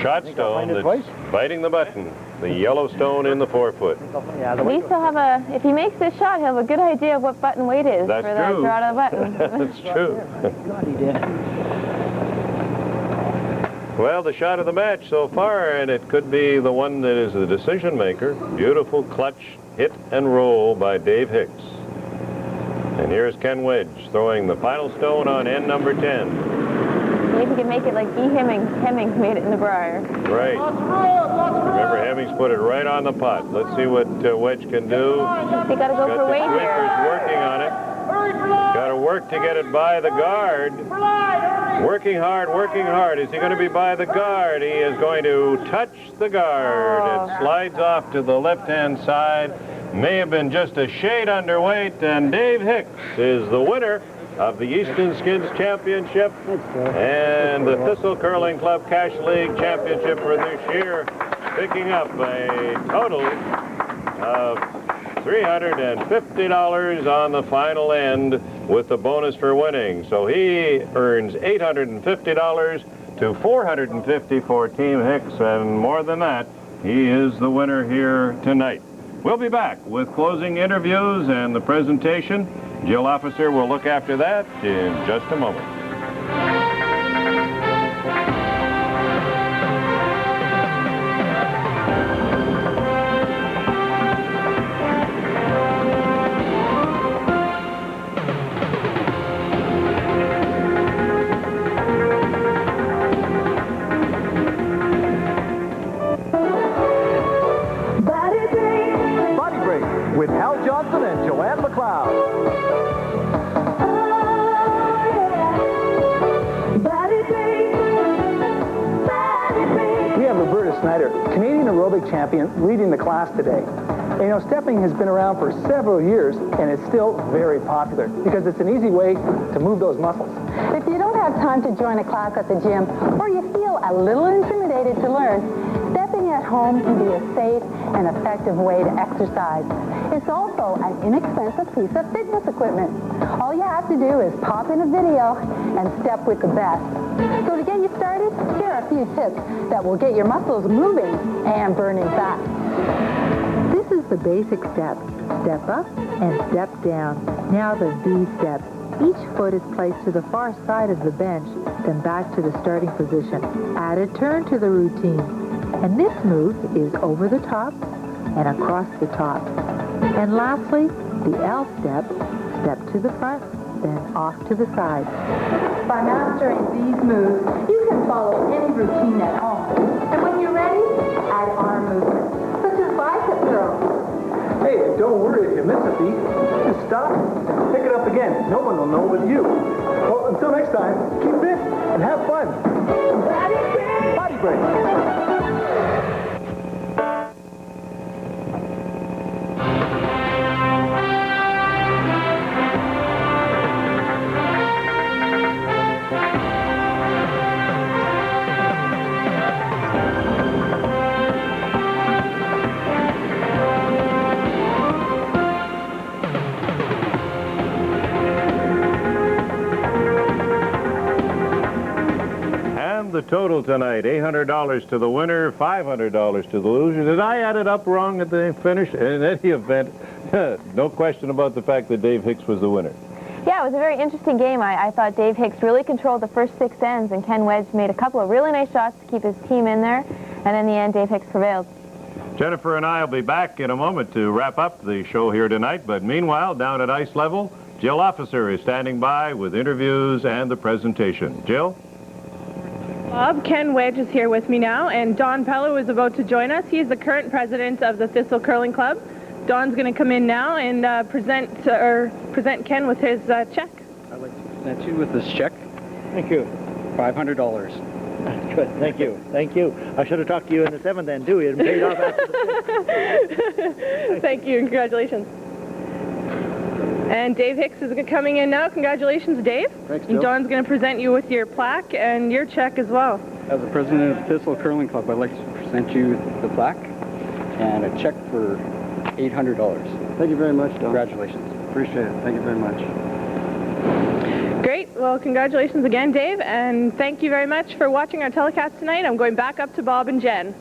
shot stone that's biting the button. The yellow stone in the forefoot. At least he'll have if he makes this shot, he'll have a good idea of what button weight is for that draw to the button. That's true. God, he did. Well, the shot of the match so far, and it could be the one that is the decision maker. Beautiful clutch hit and roll by Dave Hicks. And here's Ken Wedge throwing the final stone on end number 10. Maybe he can make it like E. Hemmings made it in the Briar. Right. Remember, Hemmings put it right on the pot. Let's see what Wedge can do. They got to go for weight here. Working on it. Got to work to get it by the guard. Working hard, working hard. Is he going to be by the guard? He is going to touch the guard. It slides off to the left-hand side. May have been just a shade underweight, and Dave Hicks is the winner of the Easton Skins Championship and the Thistle Curling Club Cash League Championship for this year, picking up a total of $350 on the final end with the bonus for winning. So he earns $850 to $450 for Team Hicks, and more than that, he is the winner here tonight. We'll be back with closing interviews and the presentation. Jill Officer will look after that in just a moment. Canadian aerobic champion, leading the class today. And, you know, stepping has been around for several years, and it's still very popular because it's an easy way to move those muscles. If you don't have time to join a class at the gym, or you feel a little intimidated to learn, stepping at home can be a safe and effective way to exercise. It's also an inexpensive piece of fitness equipment. All you have to do is pop in a video and step with the best. So to get you started, here are a few tips that will get your muscles moving and burning fat. This is the basic step. Step up and step down. Now the V step. Each foot is placed to the far side of the bench, then back to the starting position. Add a turn to the routine. And this move is over the top and across the top. And lastly, the L step. Step to the front, then off to the side. By mastering these moves, you can follow any routine at home. And when you're ready, add arm movements, such as bicep curls. Hey, don't worry if you miss a beat. Just stop and pick it up again. No one will know but you. Well, until next time, keep fit and have fun. Body break. The total tonight, $800 to the winner, $500 to the loser. Did I add it up wrong at the finish? In any event, no question about the fact that Dave Hicks was the winner. Yeah, it was a very interesting game. I thought Dave Hicks really controlled the first 6 ends, and Ken Wedge made a couple of really nice shots to keep his team in there, and in the end, Dave Hicks prevailed. Jennifer and I will be back in a moment to wrap up the show here tonight, but meanwhile, down at ice level, Jill Officer is standing by with interviews and the presentation. Jill? Bob, Ken Wedge is here with me now, and Don Pello is about to join us. He's the current president of the Thistle Curling Club. Don's going to come in now and present Ken with his check. I'd like to present you with this check. Thank you. $500. Good, thank you, thank you. I should have talked to you in the 7th then, too. You paid off after the 5th. Thank you, and congratulations. And Dave Hicks is coming in now. Congratulations, Dave. Thanks, And Bill. Don's going to present you with your plaque and your check as well. As the president of the Thistle Curling Club, I'd like to present you the plaque and a check for $800. Thank you very much, Don. Congratulations. Appreciate it. Thank you very much. Great. Well, congratulations again, Dave, and thank you very much for watching our telecast tonight. I'm going back up to Bob and Jen.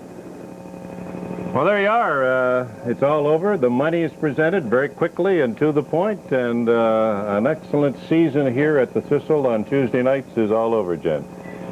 Well, there you are. It's all over. The money is presented very quickly and to the point, and an excellent season here at the Thistle on Tuesday nights is all over, Jen.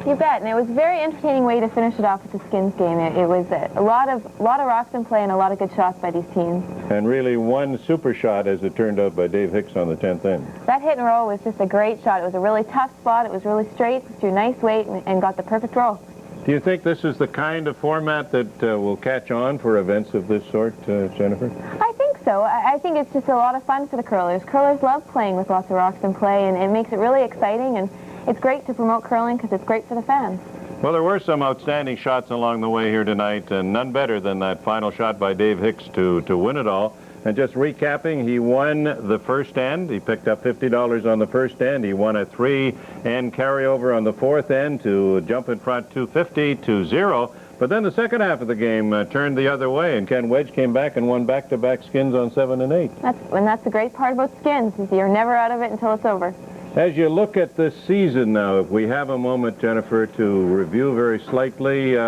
You bet, and it was a very entertaining way to finish it off with the Skins game. It was a lot of Roxton play and a lot of good shots by these teams. And really one super shot, as it turned out, by Dave Hicks on the 10th end. That hit and roll was just a great shot. It was a really tough spot. It was really straight, threw nice weight, and got the perfect roll. Do you think this is the kind of format that will catch on for events of this sort, Jennifer? I think so. I think it's just a lot of fun for the curlers. Curlers love playing with lots of Roxton play, and it makes it really exciting, and it's great to promote curling because it's great for the fans. Well, there were some outstanding shots along the way here tonight, and none better than that final shot by Dave Hicks to win it all. And just recapping, he won the first end. He picked up $50 on the first end. He won a 3-end carryover on the fourth end to jump in front 250-0. But then the second half of the game turned the other way, and Ken Wedge came back and won back-to-back Skins on 7 and 8. That's the great part about Skins, is you're never out of it until it's over. As you look at this season now, if we have a moment, Jennifer, to review very slightly,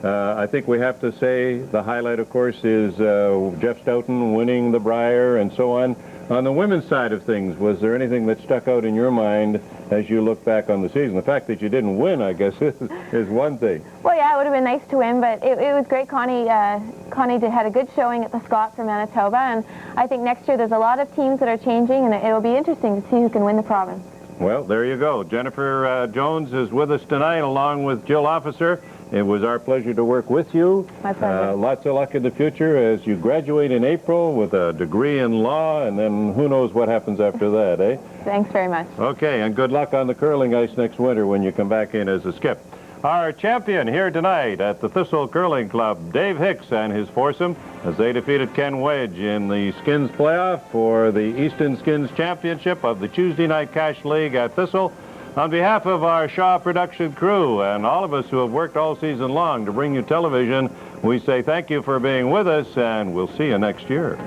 I think we have to say the highlight, of course, is Jeff Stoughton winning the Brier and so on. On the women's side of things, was there anything that stuck out in your mind as you look back on the season? The fact that you didn't win, I guess, is one thing. Well, yeah, it would have been nice to win, but it was great. Connie had a good showing at the Scott for Manitoba, and I think next year there's a lot of teams that are changing, and it'll be interesting to see who can win the province. Well, there you go. Jennifer Jones is with us tonight, along with Jill Officer. It was our pleasure to work with you. My pleasure. Lots of luck in the future as you graduate in April with a degree in law, and then who knows what happens after that, eh? Thanks very much. Okay, and good luck on the curling ice next winter when you come back in as a skip. Our champion here tonight at the Thistle Curling Club, Dave Hicks and his foursome, as they defeated Ken Wedge in the Skins playoff for the Easton Skins Championship of the Tuesday Night Cash League at Thistle. On behalf of our Shaw production crew and all of us who have worked all season long to bring you television, we say thank you for being with us, and we'll see you next year.